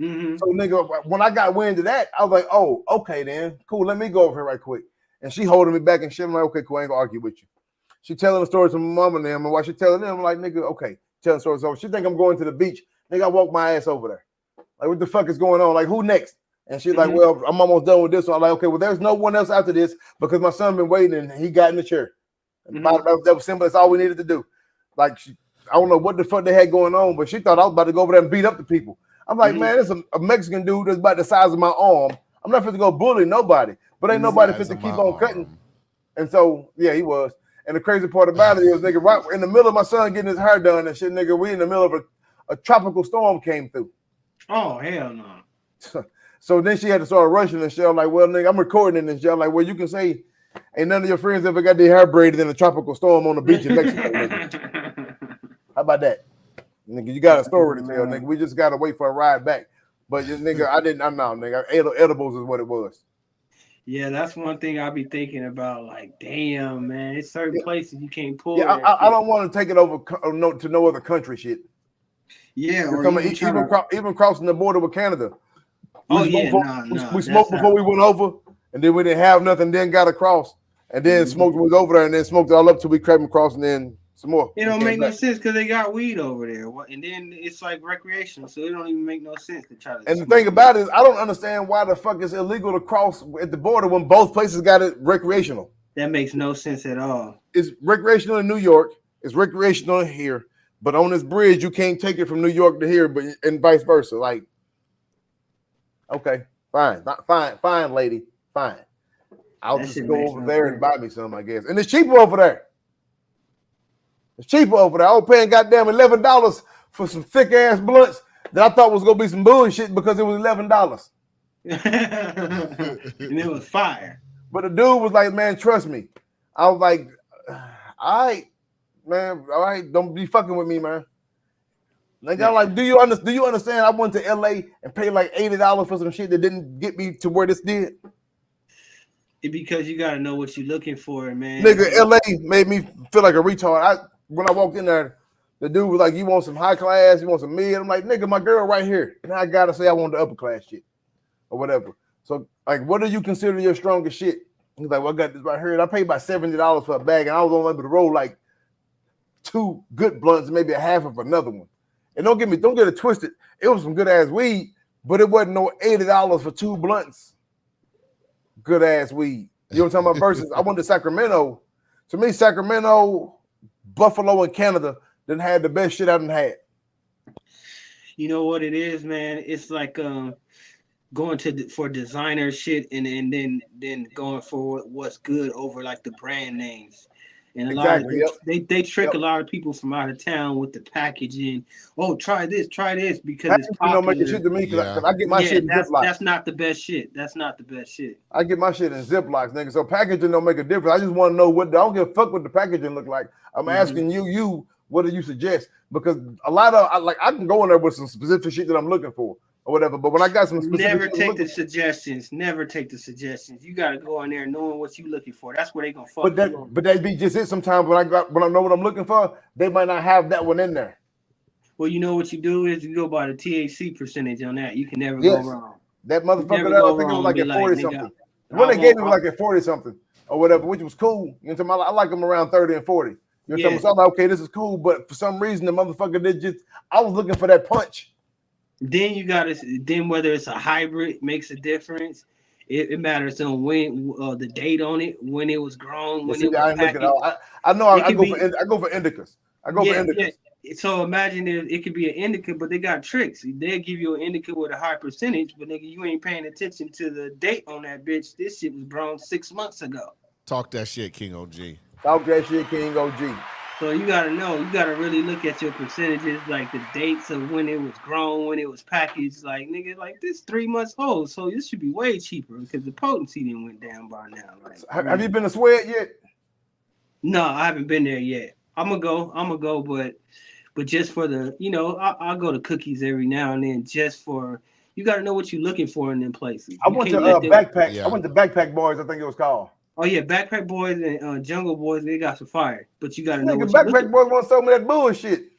Mm-hmm. So nigga, when I got wind of that, I was like, oh, okay then, cool. Let me go over here right quick. And she holding me back and shit. I'm like, okay, cool. I ain't gonna argue with you. She telling the stories to my mom and them, and while she telling them, I'm like, nigga, okay, telling stories over. She think I'm going to the beach. Nigga, I walk my ass over there. Like, what the fuck is going on? Like, who next? And she's like, well, I'm almost done with this one. I'm like, okay, well, there's no one else after this because my son been waiting and he got in the chair. That was simple. That's all we needed to do. Like, I don't know what the fuck they had going on, but she thought I was about to go over there and beat up the people. I'm like, man, it's a Mexican dude that's about the size of my arm. I'm not fit to go bully nobody, but ain't nobody fit to keep on cutting. And so, yeah, he was. And the crazy part about it is, nigga, right in the middle of my son getting his hair done and shit, nigga, we in the middle of a tropical storm came through. Oh, hell no. So then she had to start rushing and shit. I'm like, well, nigga, I'm recording this shit. I'm like, well, you can say, ain't none of your friends ever got their hair braided in a tropical storm on the beach in Mexico. How about that? Nigga, you got a story to tell, nigga. We just gotta wait for a ride back. But nigga, I know, nigga. Edibles is what it was. Yeah, that's one thing I be thinking about. Like, damn, man, it's certain places you can't pull. Yeah, I don't want to take it over to no other country shit. Yeah, or even crossing the border with Canada. We smoked before we went over, and then we didn't have nothing. Then got across, and then smoked was over there, and then smoked all up till we came across, and then some more. It don't make no sense because they got weed over there, and then it's like recreational, so it don't even make no sense to try to. And the thing about it is, I don't understand why the fuck it's illegal to cross at the border when both places got it recreational. That makes no sense at all. It's recreational in New York. It's recreational here, but on this bridge, you can't take it from New York to here, and vice versa. Like, okay, fine, lady, fine. I'll just go over there and buy me some, I guess. And it's cheaper over there. It's cheaper over there. I was paying goddamn $11 for some thick ass blunts that I thought was gonna be some bullshit because it was $11. And it was fire. But the dude was like, man, trust me. I was like, all right, man, all right, don't be fucking with me, man. Like, I'm like, do you understand? I went to LA and paid like $80 for some shit that didn't get me to where this did. It's because you gotta know what you're looking for, man. Nigga, LA made me feel like a retard. When I walked in there, the dude was like, you want some high class, you want some mid? I'm like, nigga, my girl right here. And I gotta say I want the upper class shit or whatever. So, like, what do you consider your strongest shit? He's like, well, I got this right here. And I paid about $70 for a bag, and I was only able to roll like 2 good blunts, maybe a half of another one. And don't get it twisted. It was some good ass weed, but it wasn't no $80 for 2 blunts. Good ass weed. You know what I'm talking about? Versus, I went to Sacramento. To me, Sacramento, Buffalo, and Canada done had the best shit I done had. You know what it is, man? It's like going for designer shit and then going for what's good over like the brand names. And a lot of they trick a lot of people from out of town with the packaging. Oh, try this because it's popular. Shit to me because I get my shit in Ziploc. That's not the best shit. That's not the best shit. I get my shit in Ziplocs, nigga. So packaging don't make a difference. I just want to know I don't give a fuck what the packaging look like. I'm asking you, what do you suggest? Because a lot of I can go in there with some specific shit that I'm looking for or whatever. But when I got some specific never take the suggestions. Never take the suggestions. You gotta go in there knowing what you're looking for. That's where they gonna fuck. But that be just it. Sometimes when I know what I'm looking for, they might not have that one in there. Well, you know what you do is you go by the THC percentage on that. You can never go wrong. That motherfucker, I think it was like at 40 something. When they gave me was like at 40 something or whatever, which was cool. You know, I like them around 30 and 40. You know, so I'm like, okay, this is cool. But for some reason, the motherfucker I was looking for that punch. Then you got to. Then whether it's a hybrid makes a difference. It matters on when the date on it, when it was grown, when it was packaged. I know I go for indicas. I go for indicas. Yeah. So imagine it could be an indica, but they got tricks. They'll give you an indica with a high percentage, but nigga, you ain't paying attention to the date on that bitch. This shit was grown 6 months ago. Talk that shit, King OG. Talk that shit, King OG. So you gotta know, you gotta really look at your percentages, like the dates of when it was grown, when it was packaged. Like nigga, like this 3 months old, so this should be way cheaper because the potency didn't went down by now. Like, have you been to Sweat yet? No, I haven't been there yet. I'm gonna go, but just for the, I'll go to Cookies every now and then just for. You gotta know what you're looking for in them places. I went to Backpack. Yeah. I went to Backpack Boys. I think it was called. Oh yeah, Backpack Boys and Jungle Boys, they got some fire. But you gotta know what Backpack Boys want to sell me that bullshit.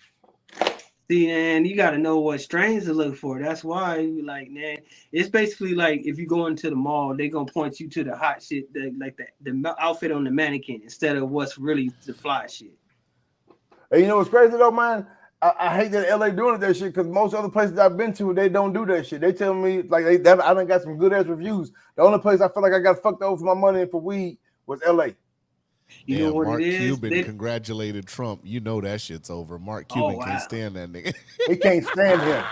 See, man, you gotta know what strains to look for. That's why, like, man, it's basically like if you go into the mall, they gonna point you to the hot shit, the outfit on the mannequin instead of what's really the fly shit. Hey, you know what's crazy though, man? I hate that LA doing that shit because most other places I've been to, they don't do that shit. They tell me like I done got some good ass reviews. The only place I feel like I got fucked over for my money and for weed was LA. You know what Mark it is? Cuban congratulated Trump. You know that shit's over. Mark Cuban can't stand that nigga. He can't stand him.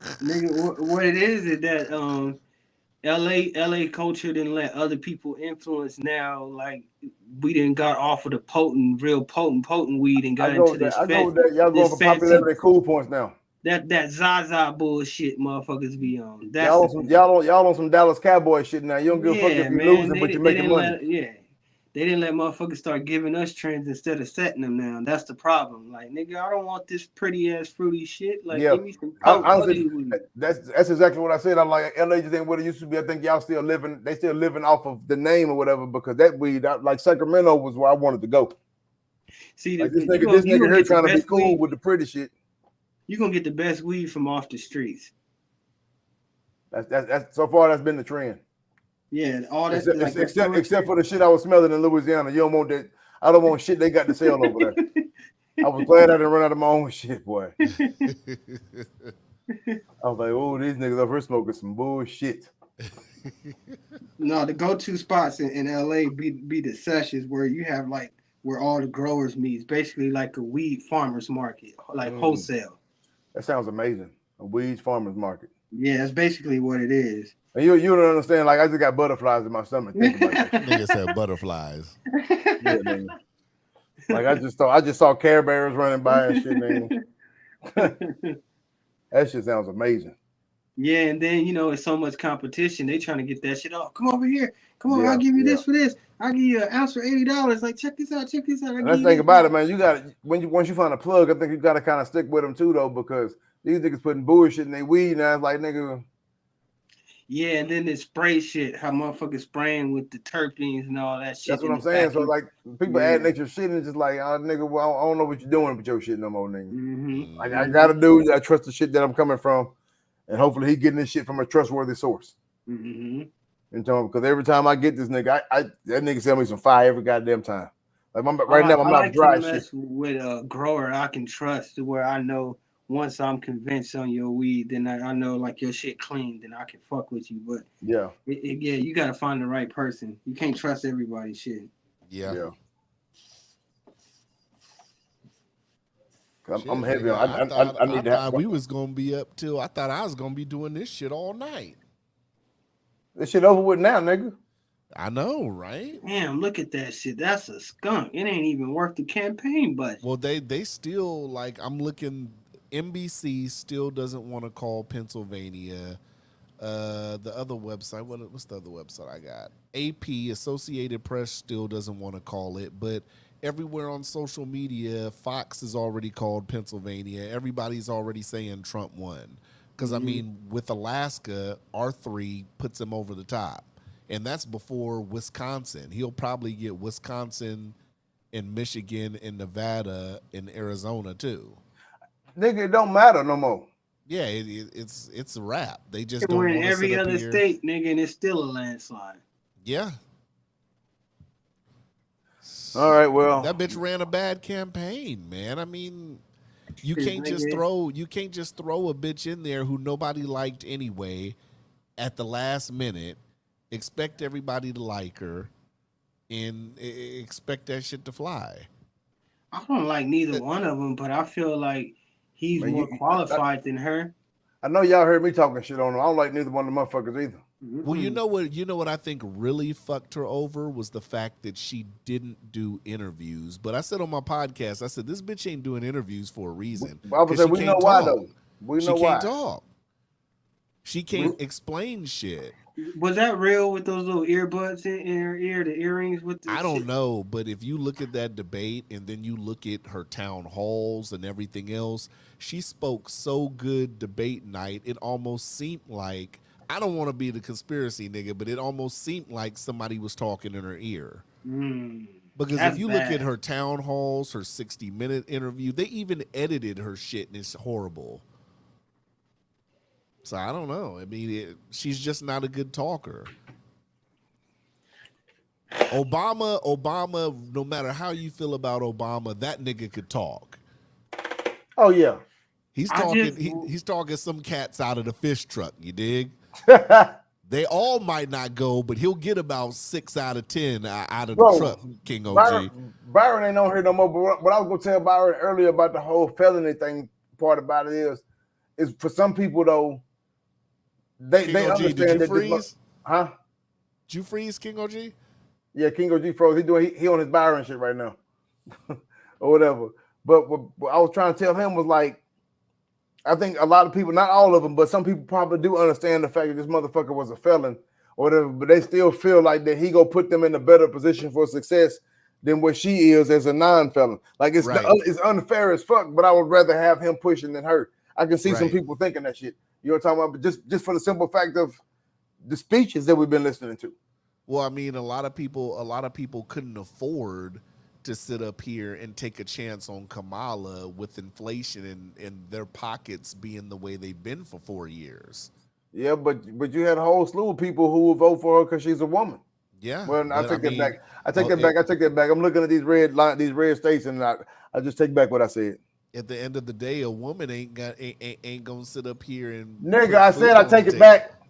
Nigga, what it is that LA culture didn't let other people influence. Now, like we didn't got off of the real potent weed and got into this. I know that y'all going for popularity cool points now. That Zaza bullshit motherfuckers be on. Y'all on some Dallas Cowboy shit now. You don't give a fuck if you're losing, but you're making money. They didn't let motherfuckers start giving us trends instead of setting them now. That's the problem. Like, nigga, I don't want this pretty ass fruity shit. Like, give me some honestly, that's exactly what I said. I'm like, LA just ain't what it used to be. I think y'all still living. They still living off of the name or whatever. Because that weed, like Sacramento, was where I wanted to go. See, like this nigga here trying to be cool with the pretty shit. You gonna get the best weed from off the streets. That's so far. That's been the trend. Yeah, all that except for the shit I was smelling in Louisiana. You don't want that. I don't want shit they got to sell over there. I was glad I didn't run out of my own shit, boy. I was like, oh, these niggas up here smoking some bullshit. No, the go-to spots in LA be the sessions where you have like where all the growers meet. It's basically like a weed farmers market, like wholesale. That sounds amazing. A weed farmers market. Yeah, that's basically what it is. And you don't understand. Like I just got butterflies in my stomach. Think about that. Nigga said butterflies. Yeah, man. Like I just saw Care Bears running by and shit, man. That shit sounds amazing. Yeah, and then it's so much competition. They trying to get that shit off. Come over here. Come on, I'll give you this for this. I'll give you an ounce for $80. Like, check this out. Check this out. And let's think about it, man. You got once you find a plug, I think you got to kind of stick with them too, though, because these niggas putting bullshit in their weed now. It's like, nigga. Yeah, and then the spray shit, how motherfuckers spraying with the terpenes and all that shit. That's what I'm saying. So like people add nature shit and just like, nigga, well, I don't know what you're doing with your shit no more, nigga. Mm-hmm. I gotta do. I trust the shit that I'm coming from, and hopefully he getting this shit from a trustworthy source. Mm-hmm. Because every time I get this nigga, that nigga sell me some fire every goddamn time. Like right now, I'm not dry shit. With a grower I can trust, to where I know. Once I'm convinced on your weed, then I know like your shit clean, then I can fuck with you. But yeah, you gotta find the right person. You can't trust everybody's shit. Yeah. I'm heavy. I thought we was gonna be up till. I thought I was gonna be doing this shit all night. This shit over with now, nigga. I know, right? Damn, look at that shit. That's a skunk. It ain't even worth the campaign budget. Well, they still like. I'm looking. NBC still doesn't want to call Pennsylvania. The other website, what's the other website I got? AP, Associated Press, still doesn't want to call it. But everywhere on social media, Fox has already called Pennsylvania. Everybody's already saying Trump won. Because, I mean, with Alaska, R3 puts him over the top. And that's before Wisconsin. He'll probably get Wisconsin and Michigan and Nevada and Arizona, too. Nigga, it don't matter no more. Yeah, it's a wrap. They just don't want want to every other here. state, nigga, and it's still a landslide. Yeah. All right, well, that bitch ran a bad campaign, man. I mean, you can't just throw a bitch in there who nobody liked anyway at the last minute, expect everybody to like her, and expect that shit to fly. I don't like neither one of them, but I feel like he's more qualified than her. I know y'all heard me talking shit on him. I don't like neither one of the motherfuckers either. Well, you know what I think really fucked her over was the fact that she didn't do interviews. But I said on my podcast, I said this bitch ain't doing interviews for a reason. I would say we know why though. We know why. She can't talk. She can't explain shit. Was that real with those little earbuds in her ear, the earrings with the I don't know, but if you look at that debate and then you look at her town halls and everything else, she spoke so good debate night, it almost seemed like, I don't want to be the conspiracy nigga, but it almost seemed like somebody was talking in her ear. Because if you look at her town halls, her 60-minute interview, they even edited her shit and it's horrible. So I don't know. I mean, she's just not a good talker. Obama, no matter how you feel about Obama, that nigga could talk. Oh yeah. He's talking he's talking some cats out of the fish truck, you dig? They all might not go, but he'll get about 6 out of 10 out of the truck, King OG. Byron ain't on here no more, but what I was gonna tell Byron earlier about the whole felony thing part about it is for some people though, they understand did you that freeze? Huh? Did you freeze, King OG? Yeah, King OG froze. He on his Byron shit right now. Or whatever. But what I was trying to tell him was like, I think a lot of people, not all of them, but some people probably do understand the fact that this motherfucker was a felon. or whatever, but they still feel like that he gonna put them in a better position for success than what she is as a non-felon. Like it's unfair as fuck, but I would rather have him pushing than her. I can see some people thinking that shit. You know what I'm talking about? But just for the simple fact of the speeches that we've been listening to. Well, I mean, a lot of people couldn't afford to sit up here and take a chance on Kamala with inflation and their pockets being the way they've been for 4 years. Yeah, but you had a whole slew of people who would vote for her because she's a woman. Yeah. Well, I take that back. I take that back. I'm looking at these red states, and I just take back what I said. At the end of the day, a woman ain't gonna sit up here and nigga. I said I take it back.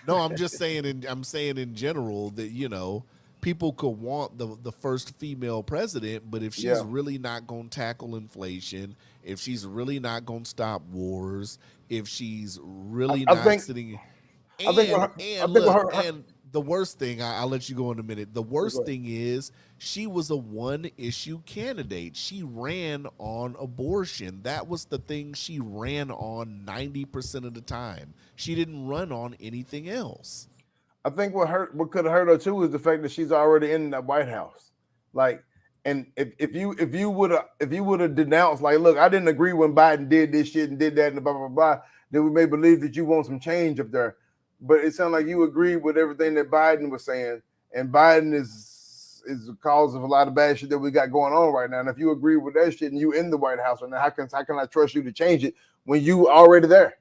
No, I'm just saying. I'm saying in general that people could want the first female president, but if she's really not going to tackle inflation, if she's really not going to stop wars, if she's really sitting, and the worst thing, I'll let you go in a minute. The worst thing is she was a one-issue candidate. She ran on abortion. That was the thing she ran on 90% of the time. She didn't run on anything else. I think what could have hurt her too is the fact that she's already in the White House. Like, and if you would have denounced, like, look, I didn't agree when Biden did this shit and did that and blah blah blah, then we may believe that you want some change up there. But it sounds like you agreed with everything that Biden was saying, and Biden is the cause of a lot of bad shit that we got going on right now. And if you agree with that shit and you in the White House right now, how can I trust you to change it when you already there?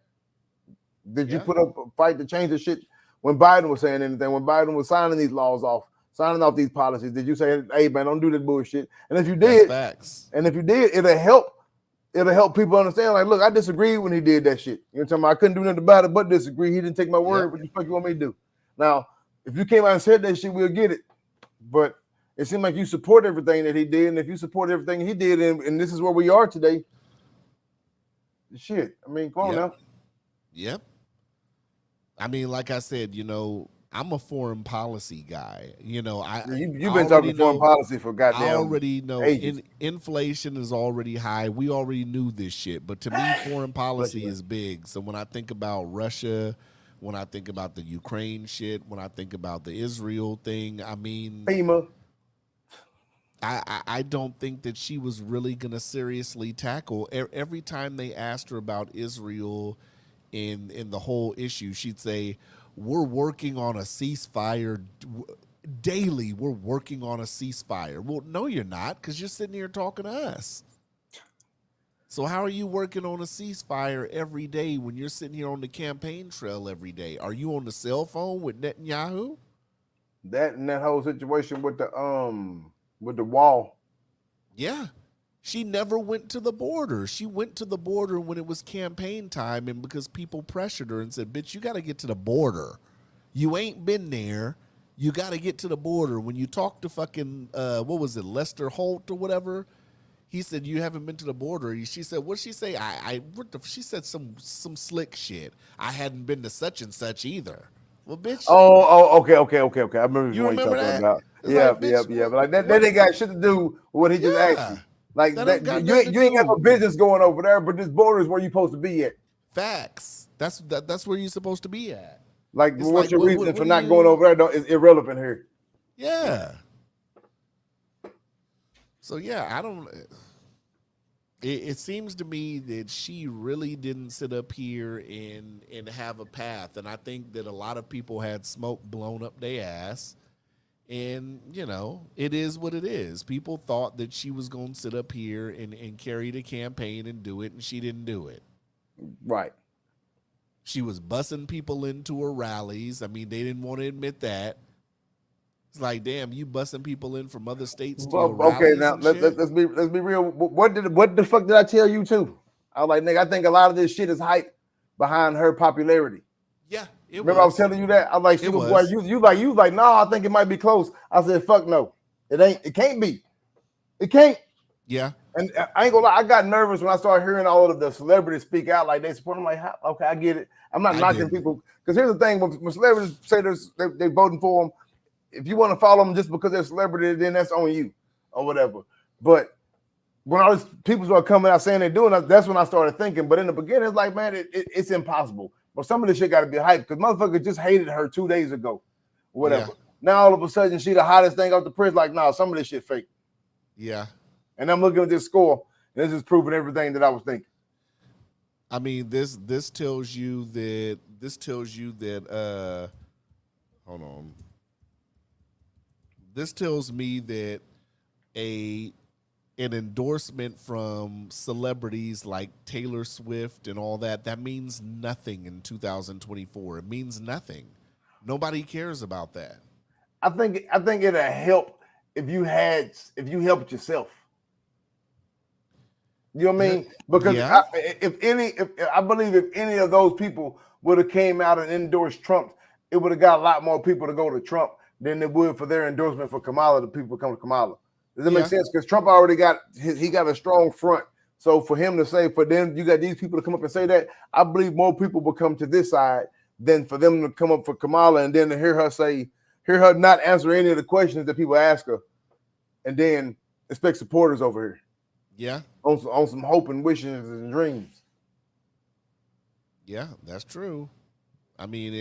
Did you put up a fight to change the shit? When Biden was saying anything, when Biden was signing these laws off, signing off these policies, did you say, hey, man, don't do this bullshit? And if you did, it'll help people understand, like, look, I disagreed when he did that shit. You know what I'm talking about? I couldn't do nothing about it but disagree. He didn't take my word. What the fuck you want me to do? Now, if you came out and said that shit, we'll get it. But it seemed like you support everything that he did. And if you support everything he did, and this is where we are today, shit, I mean, come on now. Yep. I mean, like I said, I'm a foreign policy guy. You've been talking foreign policy for goddamn. I already know ages. Inflation is already high. We already knew this shit. But to me, foreign policy is big. So when I think about Russia, when I think about the Ukraine shit, when I think about the Israel thing, I mean, FEMA. I don't think that she was really gonna seriously tackle. Every time they asked her about Israel in the whole issue, she'd say, we're working on a ceasefire daily. We're working on a ceasefire. Well, no, you're not, because you're sitting here talking to us. So how are you working on a ceasefire every day when you're sitting here on the campaign trail every day? Are you on the cell phone with Netanyahu? That and that whole situation with the wall. Yeah. She never went to the border. She went to the border when it was campaign time and because people pressured her and said, bitch, you got to get to the border. You ain't been there. You got to get to the border. When you talk to fucking, what was it, Lester Holt or whatever, he said, you haven't been to the border. She said, what'd she say? She said some slick shit. I hadn't been to such and such either. Well, bitch. Oh, okay. I remember you remember that? About. Yeah. But like that ain't got shit to do with what he just asked you. Like that, you ain't got no business going over there, but this border is where you're supposed to be at. Facts. That's where you're supposed to be at. Like, what's your reason for not going over there? Is irrelevant here. Yeah. So yeah, I don't. It seems to me that she really didn't sit up here and have a path, and I think that a lot of people had smoke blown up their ass. And, it is what it is. People thought that she was going to sit up here and carry the campaign and do it, and she didn't do it. Right. She was bussing people into her rallies. I mean, they didn't want to admit that. It's like, damn, you bussing people in from other states to your rallies. Okay, now let's be real. What the fuck did I tell you too? I was like, nigga, I think a lot of this shit is hype behind her popularity. Yeah. Remember, I was telling you that? I was like, she was like, you like, no, I think it might be close. I said, fuck no. It ain't, it can't be. It can't. Yeah. And I ain't gonna lie, I got nervous when I started hearing all of the celebrities speak out like they support. I'm like, okay, I get it. I'm not knocking people. Because here's the thing, when celebrities say they voting for them, if you want to follow them just because they're a celebrity, then that's on you or whatever. But when all these people start coming out saying they're doing that, that's when I started thinking. But in the beginning, it's like, man, it's impossible. But some of this shit got to be hyped because motherfucker just hated her 2 days ago, whatever. Yeah. Now all of a sudden she the hottest thing off the press. Like, nah, some of this shit fake. Yeah. And I'm looking at this score, and this is proving everything that I was thinking. I mean, this tells you that hold on. This tells me that an endorsement from celebrities like Taylor Swift and all that means nothing in 2024. It means nothing. Nobody cares about that. I think it'll help if you helped yourself. You know what I mean? Because Yeah. I believe if any of those people would have came out and endorsed Trump, it would have got a lot more people to go to Trump than it would for their endorsement for Kamala. The people come to Kamala. Does that make sense? Because Trump already got a strong front. So for him to say, for them, you got these people to come up and say that, I believe more people will come to this side than for them to come up for Kamala and then to hear her not answer any of the questions that people ask her, and then expect supporters over here. Yeah. On some hope and wishes and dreams. Yeah, that's true. I mean,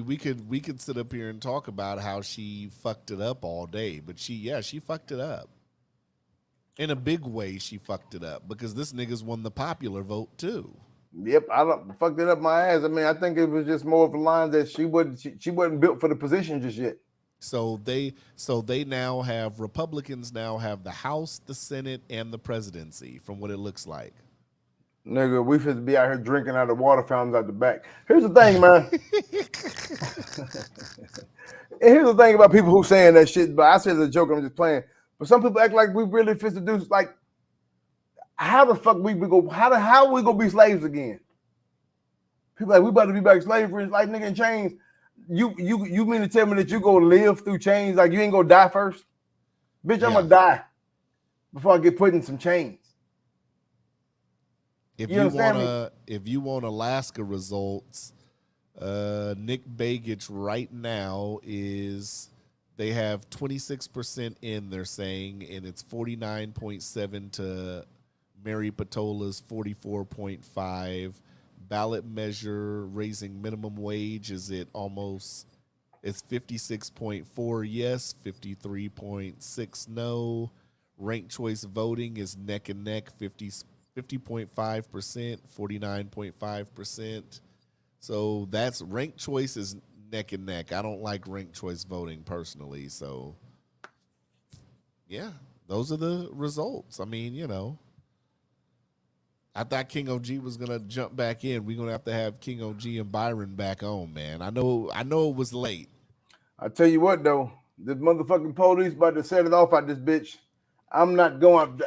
we could sit up here and talk about how she fucked it up all day, but she fucked it up. In a big way, she fucked it up because this nigga's won the popular vote too. Yep, I fucked it up my ass. I mean, I think it was just more of a line that she wasn't built for the position just yet. So they now have Republicans now have the House, the Senate, and the presidency, from what it looks like. Nigga, we should be out here drinking out of water fountains out the back. Here's the thing, man. And here's the thing about people who saying that shit, but I said it's a joke, I'm just playing. But some people act like we really fit to do, like, how the fuck how we gonna be slaves again? People like, we about to be back in slavery, like nigga in chains. You mean to tell me that you gonna live through chains, like you ain't gonna die first? Bitch, I'm gonna die before I get put in some chains. If you want Alaska results, Nick Begich right now they have 26% in, they're saying, and it's 49.7 to Mary Patola's 44.5. Ballot measure raising minimum wage is it's 56.4 yes, 53.6 no. Ranked choice voting is neck and neck, 50.5%, 49.5%. So that's ranked choice is neck and neck. I don't like ranked choice voting personally. So yeah, those are the results. I mean, you know, I thought King OG was gonna jump back in. We're gonna have to have King OG and Byron back on, man. I know it was late. I tell you what though, this motherfucking police about to set it off out this bitch. I'm not going.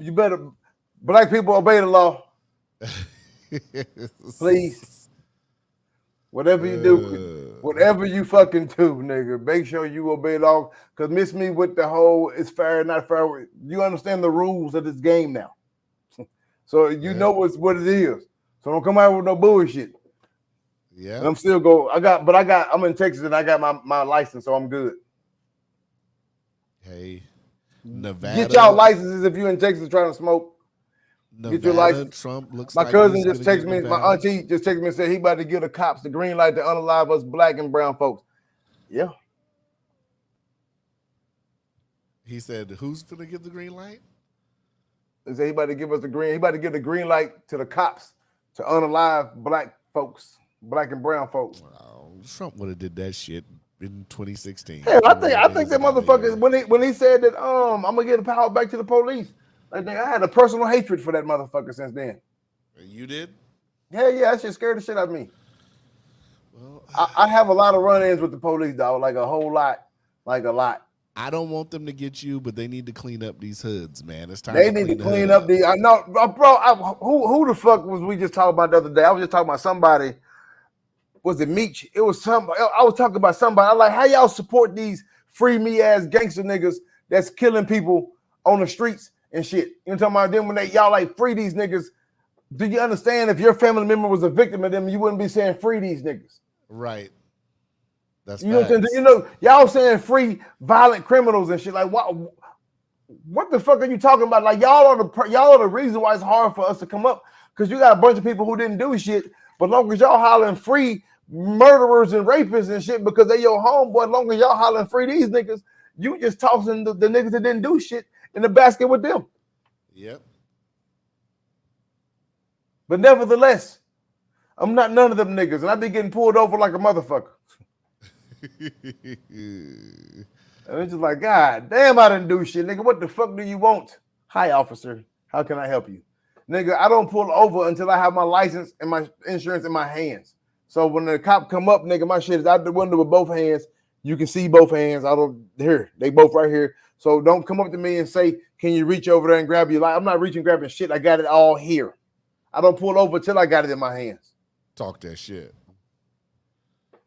You better, black people, obey the law. Please. Whatever you do, whatever you fucking do, nigga, make sure you obey the law. Cause miss me with the whole it's fair, not fair. You understand the rules of this game now. So you know what it is. So don't come out with no bullshit. Yeah. And I'm still I'm in Texas and I got my license, so I'm good. Hey, Nevada. Get y'all licenses if you're in Texas trying to smoke. Nevada, get your license. Trump looks my like cousin just texted me, Nevada. my auntie just texted me and said he about to give the cops the green light to unalive us black and brown folks. Yeah. He said, who's gonna give the green light? He said he about to give us the green. He about to give the green light to the cops to unalive black folks, black and brown folks. Wow, Trump would have did that shit in 2016. Hell, I think that motherfucker when he said that I'm gonna get the power back to the police. Like, I had a personal hatred for that motherfucker since then. You did? Yeah, that shit scared the shit out of me. Well, I have a lot of run-ins with the police, dog. Like a whole lot, like a lot. I don't want them to get you, but they need to clean up these hoods, man. It's time. They need to clean up the. I know, bro. Who the fuck was we just talking about the other day? I was just talking about somebody. Was it Meech? It was somebody. I was talking about somebody. I'm like, how y'all support these free me ass gangster niggas that's killing people on the streets and shit? You know, talking about them when y'all like free these niggas. Do you understand if your family member was a victim of them, you wouldn't be saying free these niggas? Right. That's you know what I'm saying? You know, y'all saying free violent criminals and shit. Like, What the fuck are you talking about? Like y'all are the reason why it's hard for us to come up, because you got a bunch of people who didn't do shit, but long as y'all hollering free murderers and rapists and shit because they your homeboy, long as y'all hollering free these niggas, you just tossing the niggas that didn't do shit in the basket with them. Yep. But nevertheless, I'm not none of them niggas, and I be getting pulled over like a motherfucker. And it's just like, God damn, I didn't do shit, nigga. What the fuck do you want? Hi, officer. How can I help you? Nigga, I don't pull over until I have my license and my insurance in my hands. So when the cop come up, nigga, my shit is out the window with both hands. You can see both hands. They both right here. So don't come up to me and say, can you reach over there and grab your light? I'm not reaching, grabbing shit. I got it all here. I don't pull over till I got it in my hands. Talk that shit.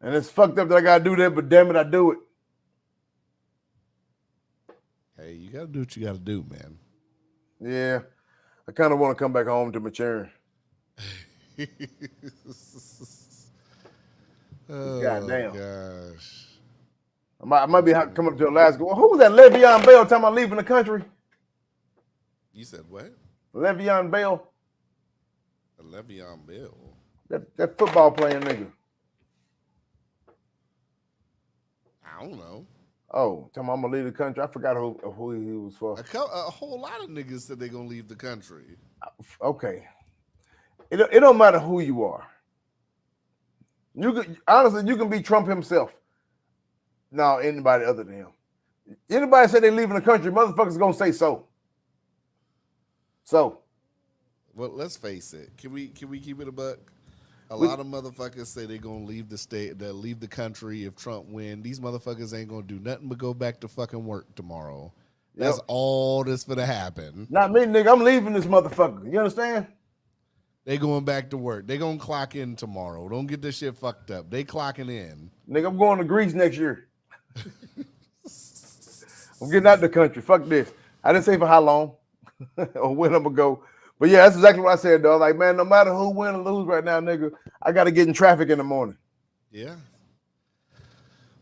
And it's fucked up that I gotta do that, but damn it, I do it. Hey, you gotta do what you gotta do, man. Yeah. I kind of want to come back home to maturing. Oh, goddamn. Gosh. I might be coming up to Alaska. Well, who was that? Le'Veon Bell talking about leaving the country? You said what? Le'Veon Bell. Le'Veon Bell. That football playing nigga. I don't know. Oh, tell me I'm gonna leave the country. I forgot who he was for. A whole lot of niggas said they're gonna leave the country. Okay. It don't matter who you are. Honestly, you can be Trump himself. No, anybody other than him. Anybody say they leaving the country, motherfuckers gonna say so. So. Well, let's face it. Can we keep it a buck? A lot of motherfuckers say they're gonna leave the state, they'll leave the country if Trump win. These motherfuckers ain't gonna do nothing but go back to fucking work tomorrow. That's all that's gonna happen. Not me, nigga. I'm leaving this motherfucker. You understand? They going back to work. They gonna clock in tomorrow. Don't get this shit fucked up. They clocking in. Nigga, I'm going to Greece next year. I'm getting out the country. Fuck this. I didn't say for how long or when I'm gonna go. But yeah, that's exactly what I said, though. Like, man, no matter who win or lose right now, nigga, I gotta get in traffic in the morning. Yeah.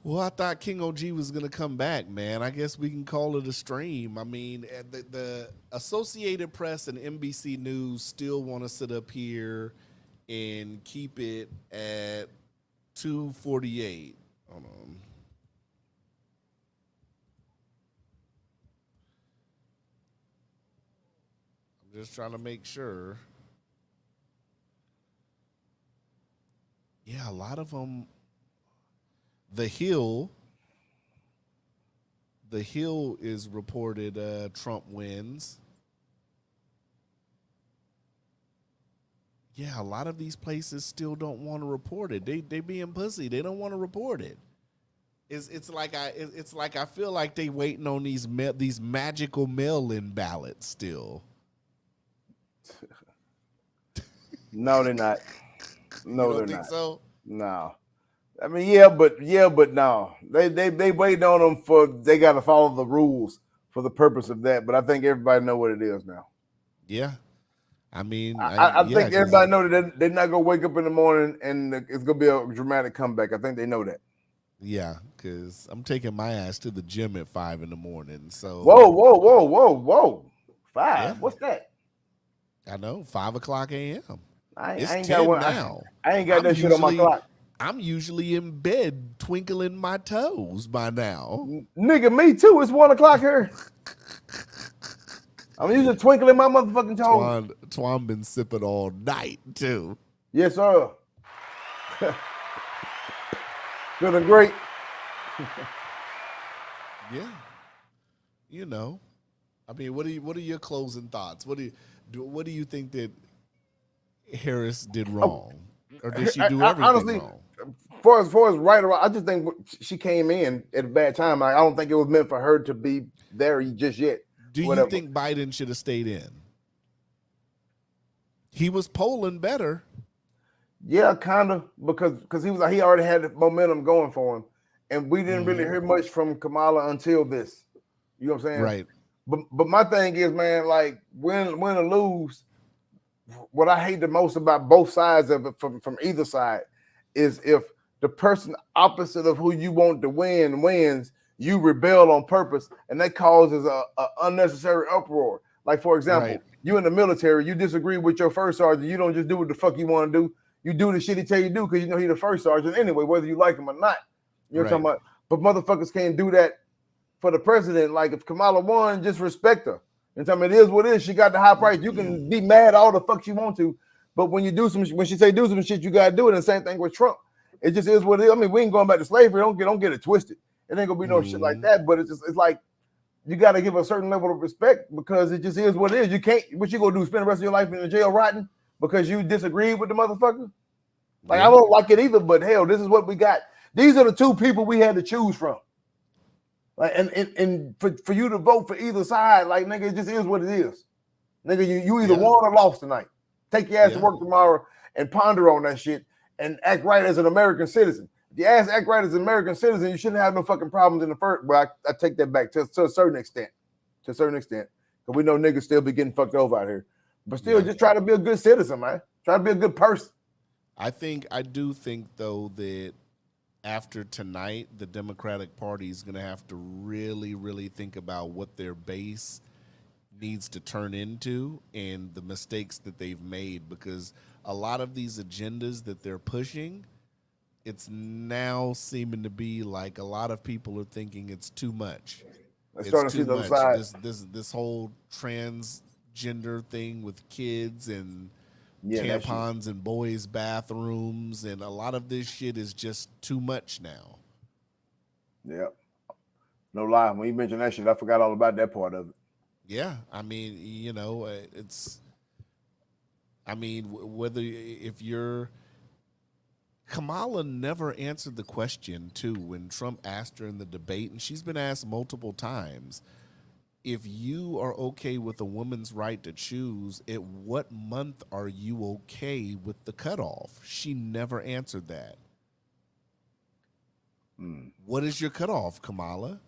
Well, I thought King OG was gonna come back, man. I guess we can call it a stream. I mean, the Associated Press and NBC News still want to sit up here and keep it at 2:48. Hold on. I'm just trying to make sure. Yeah, a lot of them. The Hill is reported Trump wins. Yeah, a lot of these places still don't want to report it. They being pussy. They don't want to report it. It's like I feel like they waiting on these magical mail-in ballots still. No, they're not. No, you don't they're think not. So? No. I mean, yeah, but no. They waiting on them for they got to follow the rules for the purpose of that. But I think everybody know what it is now. Yeah. I mean, I think everybody know that they're not gonna wake up in the morning and it's gonna be a dramatic comeback. I think they know that. Yeah, because I'm taking my ass to the gym at 5 a.m. So Whoa. 5? Yeah. What's that? I know, 5 o'clock a.m. I ain't 10 got one now. I ain't got that shit on my clock. I'm usually in bed twinkling my toes by now. Nigga, me too. It's 1 o'clock here. I'm usually twinkling my motherfucking toes. Twon been sipping all night too. Yes, sir. Feeling great. Yeah. You know. I mean, what are your closing thoughts? What do you think that Harris did wrong? Or did she do everything honestly, wrong? As far as right or wrong, I just think she came in at a bad time. I don't think it was meant for her to be there just yet. Do you think Biden should have stayed in? He was polling better. Yeah, kind of, because he already had the momentum going for him, and we didn't really hear much from Kamala until this. You know what I'm saying? Right. But my thing is, man, like win or lose, what I hate the most about both sides of it from either side is if the person opposite of who you want to win wins, you rebel on purpose, and that causes a unnecessary uproar. Like, for example, you in the military, you disagree with your first sergeant, you don't just do what the fuck you want to do. You do the shit he tell you to do because you know he's the first sergeant anyway, whether you like him or not. You know what I'm talking about? But motherfuckers can't do that for the president. Like, if Kamala won, just respect her. You know what I'm saying? It is what it is. She got the high price. You can be mad all the fuck you want to, but when you do when she say do some shit, you gotta do it. And the same thing with Trump. It just is what it is. I mean, we ain't going back to slavery. Don't get it twisted. It ain't gonna be no shit like that. But it's like you got to give a certain level of respect because it just is what it is. You can't. What you gonna do? Spend the rest of your life in the jail rotting because you disagree with the motherfucker? Like, I don't like it either. But hell, this is what we got. These are the two people we had to choose from. Like, and for you to vote for either side, like, nigga, it just is what it is. Nigga, you either won or lost tonight. Take your ass to work tomorrow and ponder on that shit and act right as an American citizen. If you act right as an American citizen, you shouldn't have no fucking problems in the first. Well, I take that back to a certain extent. To a certain extent. Because we know niggas still be getting fucked over out here. But still, just try to be a good citizen, man. Try to be a good person. I do think, though, that after tonight, the Democratic Party is going to have to really, really think about what their base needs to turn into and the mistakes that they've made, because a lot of these agendas that they're pushing, it's now seeming to be like a lot of people are thinking it's too much. It's starting to see the other side. This whole transgender thing with kids and tampons and boys' bathrooms, and a lot of this shit is just too much now. Yep. No lie. When you mentioned that shit, I forgot all about that part of it. Yeah. I mean, you know, whether if you're Kamala never answered the question, too, when Trump asked her in the debate, and she's been asked multiple times, if you are okay with a woman's right to choose, at what month are you okay with the cutoff? She never answered that. What is your cutoff, Kamala?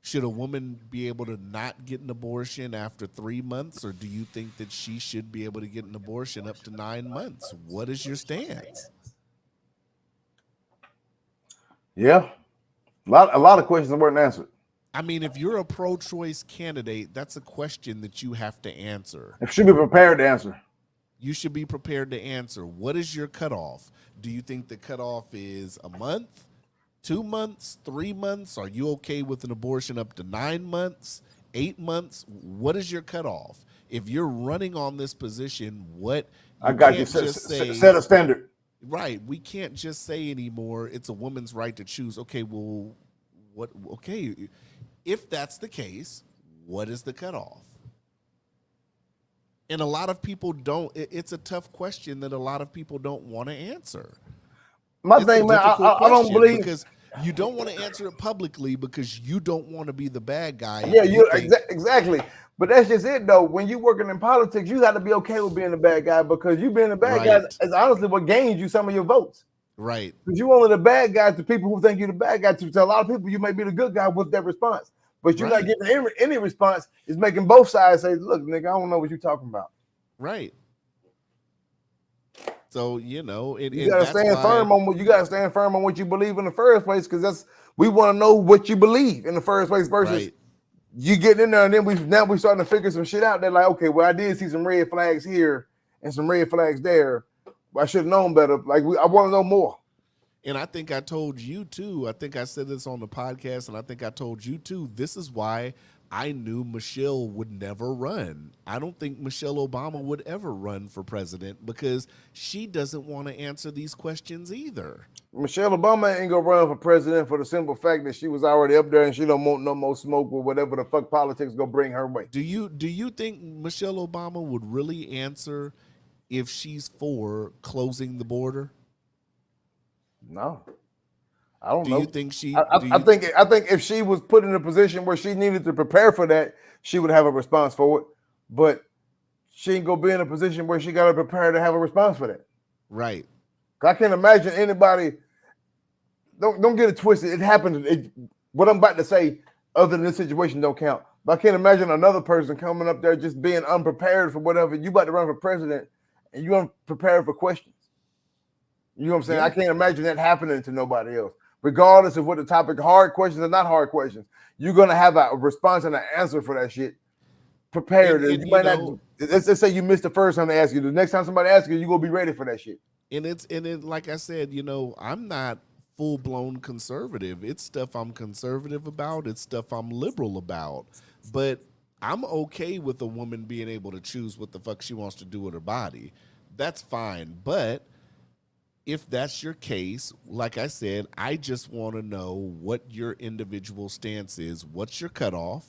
Should a woman be able to not get an abortion after 3 months, or do you think that she should be able to get an abortion up to 9 months? What is your stance? Yeah. A lot of questions weren't answered. I mean, if you're a pro-choice candidate, that's a question that you have to answer. You should be prepared to answer. You should be prepared to answer. What is your cutoff? Do you think the cutoff is a month, 2 months, 3 months? Are you okay with an abortion up to 9 months, 8 months? What is your cutoff? If you're running on this position, I got you. Set a standard. Right. We can't just say anymore, it's a woman's right to choose. Okay, well, okay. If that's the case, what is the cutoff? And a lot of people don't. It's a tough question that a lot of people don't want to answer. My thing, man, I don't believe, because you don't want to answer it publicly because you don't want to be the bad guy. Yeah, exactly. But that's just it, though. When you're working in politics, you got to be okay with being the bad guy, because you being the bad guy is honestly what gains you some of your votes. Right. Because you only the bad guy to people who think you're the bad guy. To a lot of people, you may be the good guy with that response. But you're not getting any response. Is making both sides say, look, nigga, I don't know what you're talking about. Right. So, you know, you gotta stand firm on what you believe in the first place, because we want to know what you believe in the first place versus you getting in there and then we starting to figure some shit out. They're like, okay, well, I did see some red flags here and some red flags there. I should have known better. Like, I want to know more. And I think I told you too. I think I said this on the podcast, and I think I told you too. This is why I knew Michelle would never run. I don't think Michelle Obama would ever run for president because she doesn't want to answer these questions either. Michelle Obama ain't gonna run for president for the simple fact that she was already up there and she don't want no more smoke with whatever the fuck politics gonna bring her way. Do you think Michelle Obama would really answer if she's for closing the border? No, I don't know. Do you think she? I think if she was put in a position where she needed to prepare for that, she would have a response for it. But she ain't gonna be in a position where she got to prepare to have a response for that. Right. I can't imagine anybody. Don't get it twisted. It happened. What I'm about to say, other than this situation, don't count. But I can't imagine another person coming up there just being unprepared for whatever. You about to run for president, and you unprepared for questions. You know what I'm saying? Yeah. I can't imagine that happening to nobody else. regardless of what the topic, hard questions or not hard questions, you're gonna have a response and an answer for that shit prepared. And you you might know, not. Let's say you missed the first time they ask you. The next time somebody asks you, you're gonna be ready for that shit. And like I said, you know, I'm not full blown conservative. It's stuff I'm conservative about. It's stuff I'm liberal about. But I'm okay with a woman being able to choose what the fuck she wants to do with her body. That's fine. But if that's your case, like I said, I just want to know what your individual stance is. What's your cutoff?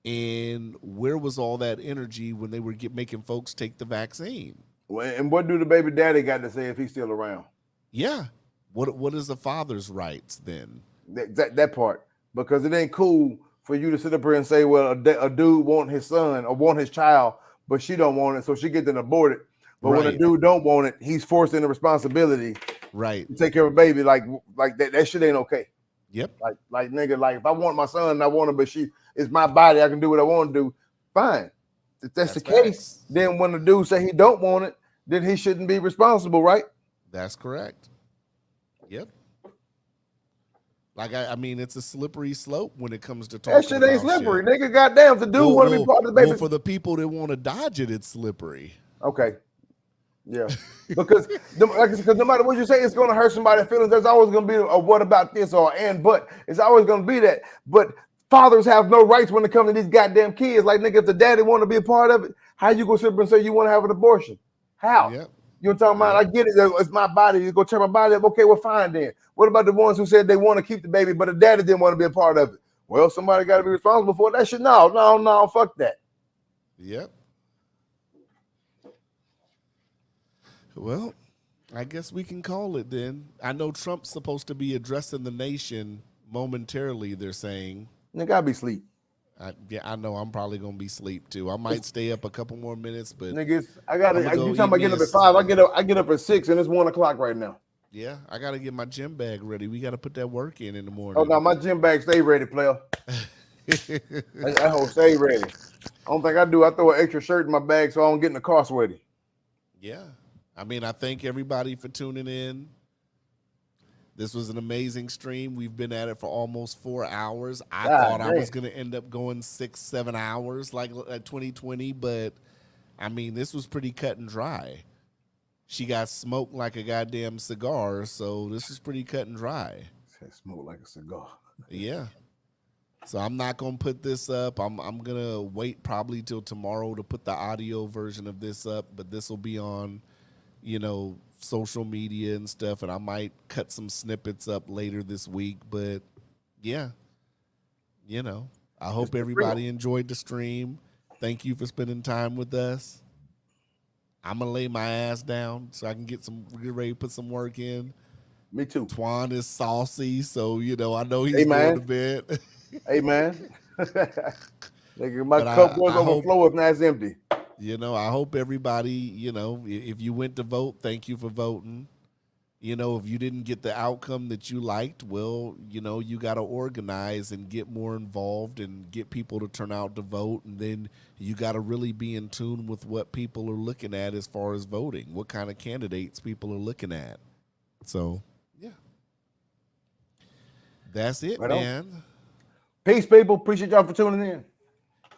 And where was all that energy when they were making folks take the vaccine? And what do the baby daddy got to say if he's still around? Yeah. What is the father's rights then? That part. Because it ain't cool for you to sit up here and say, well, a dude want his son or want his child, but she don't want it, so she gets an abort it. But when a dude don't want it, he's forced into responsibility to take care of a baby. Like that shit ain't okay. Yep. Like nigga, like if I want my son, I want him, but it's my body, I can do what I want to do. Fine. If that's the case, then when the dude say he don't want it, then he shouldn't be responsible, right? That's correct. Yep. Like I mean, it's a slippery slope when it comes to talking. That shit ain't slippery, nigga. Goddamn, if the dude want to be part of the baby. Well, for the people that want to dodge it, it's slippery. Okay. Yeah. Because no matter what you say, it's going to hurt somebody's feelings. There's always going to be a what about this or and but. It's always going to be that. But fathers have no rights when it comes to these goddamn kids. Like, nigga, if the daddy want to be a part of it, how you going to sit up and say you want to have an abortion? How? Yep. You know what I'm talking about? I get it. It's my body. You go turn my body up. Okay, well, fine then. What about the ones who said they want to keep the baby, but the daddy didn't want to be a part of it? Well, somebody got to be responsible for it. That shit. No. Fuck that. Yep. Well, I guess we can call it then. I know Trump's supposed to be addressing the nation momentarily, they're saying. Nigga, I'll be asleep. I know I'm probably going to be asleep too. I might stay up a couple more minutes, but niggas, you talking about getting up at 5. I get up at 6 and it's 1 o'clock right now. Yeah, I got to get my gym bag ready. We got to put that work in the morning. Oh, no, my gym bag stay ready, player. that whole stay ready. I don't think I do. I throw an extra shirt in my bag so I don't get in the car sweaty. Yeah. I mean, I thank everybody for tuning in. This was an amazing stream. We've been at it for almost 4 hours. I thought I was going to end up going 6-7 hours like 2020, but I mean, this was pretty cut and dry. She got smoked like a goddamn cigar, so this is pretty cut and dry. Smoke like a cigar. Yeah. So I'm not going to put this up. I'm going to wait probably till tomorrow to put the audio version of this up, but this will be on, social media and stuff, and I might cut some snippets up later this week. But yeah, I hope everybody enjoyed the stream. Thank you for spending time with us. I'm gonna lay my ass down so I can get ready to put some work in. Me too. Twon is saucy, so I know he's going to bed. Hey man, my cup was overflow if not it's empty. I hope everybody, if you went to vote, thank you for voting. If you didn't get the outcome that you liked, well, you got to organize and get more involved and get people to turn out to vote. And then you got to really be in tune with what people are looking at as far as voting, what kind of candidates people are looking at. So, yeah. That's it, man. Peace, people. Appreciate y'all for tuning in.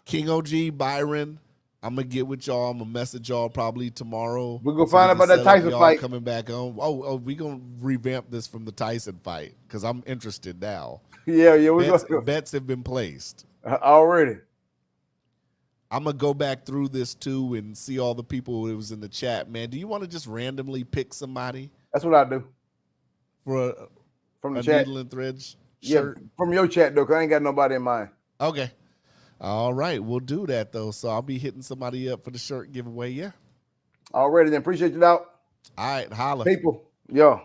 King OG, Byron. I'm going to get with y'all. I'm going to message y'all probably tomorrow. We're going to find out about that Tyson fight. Coming back on. Oh, we're going to revamp this from the Tyson fight because I'm interested now. Yeah. Bets have been placed. Already. I'm going to go back through this too and see all the people that was in the chat. Man, do you want to just randomly pick somebody? That's what I do. From the chat. Needle and Threads shirt? Yeah, from your chat, though, because I ain't got nobody in mind. Okay. All right, we'll do that though. So I'll be hitting somebody up for the shirt giveaway. Yeah. Already then. Appreciate you out. All right, holla. People, yo.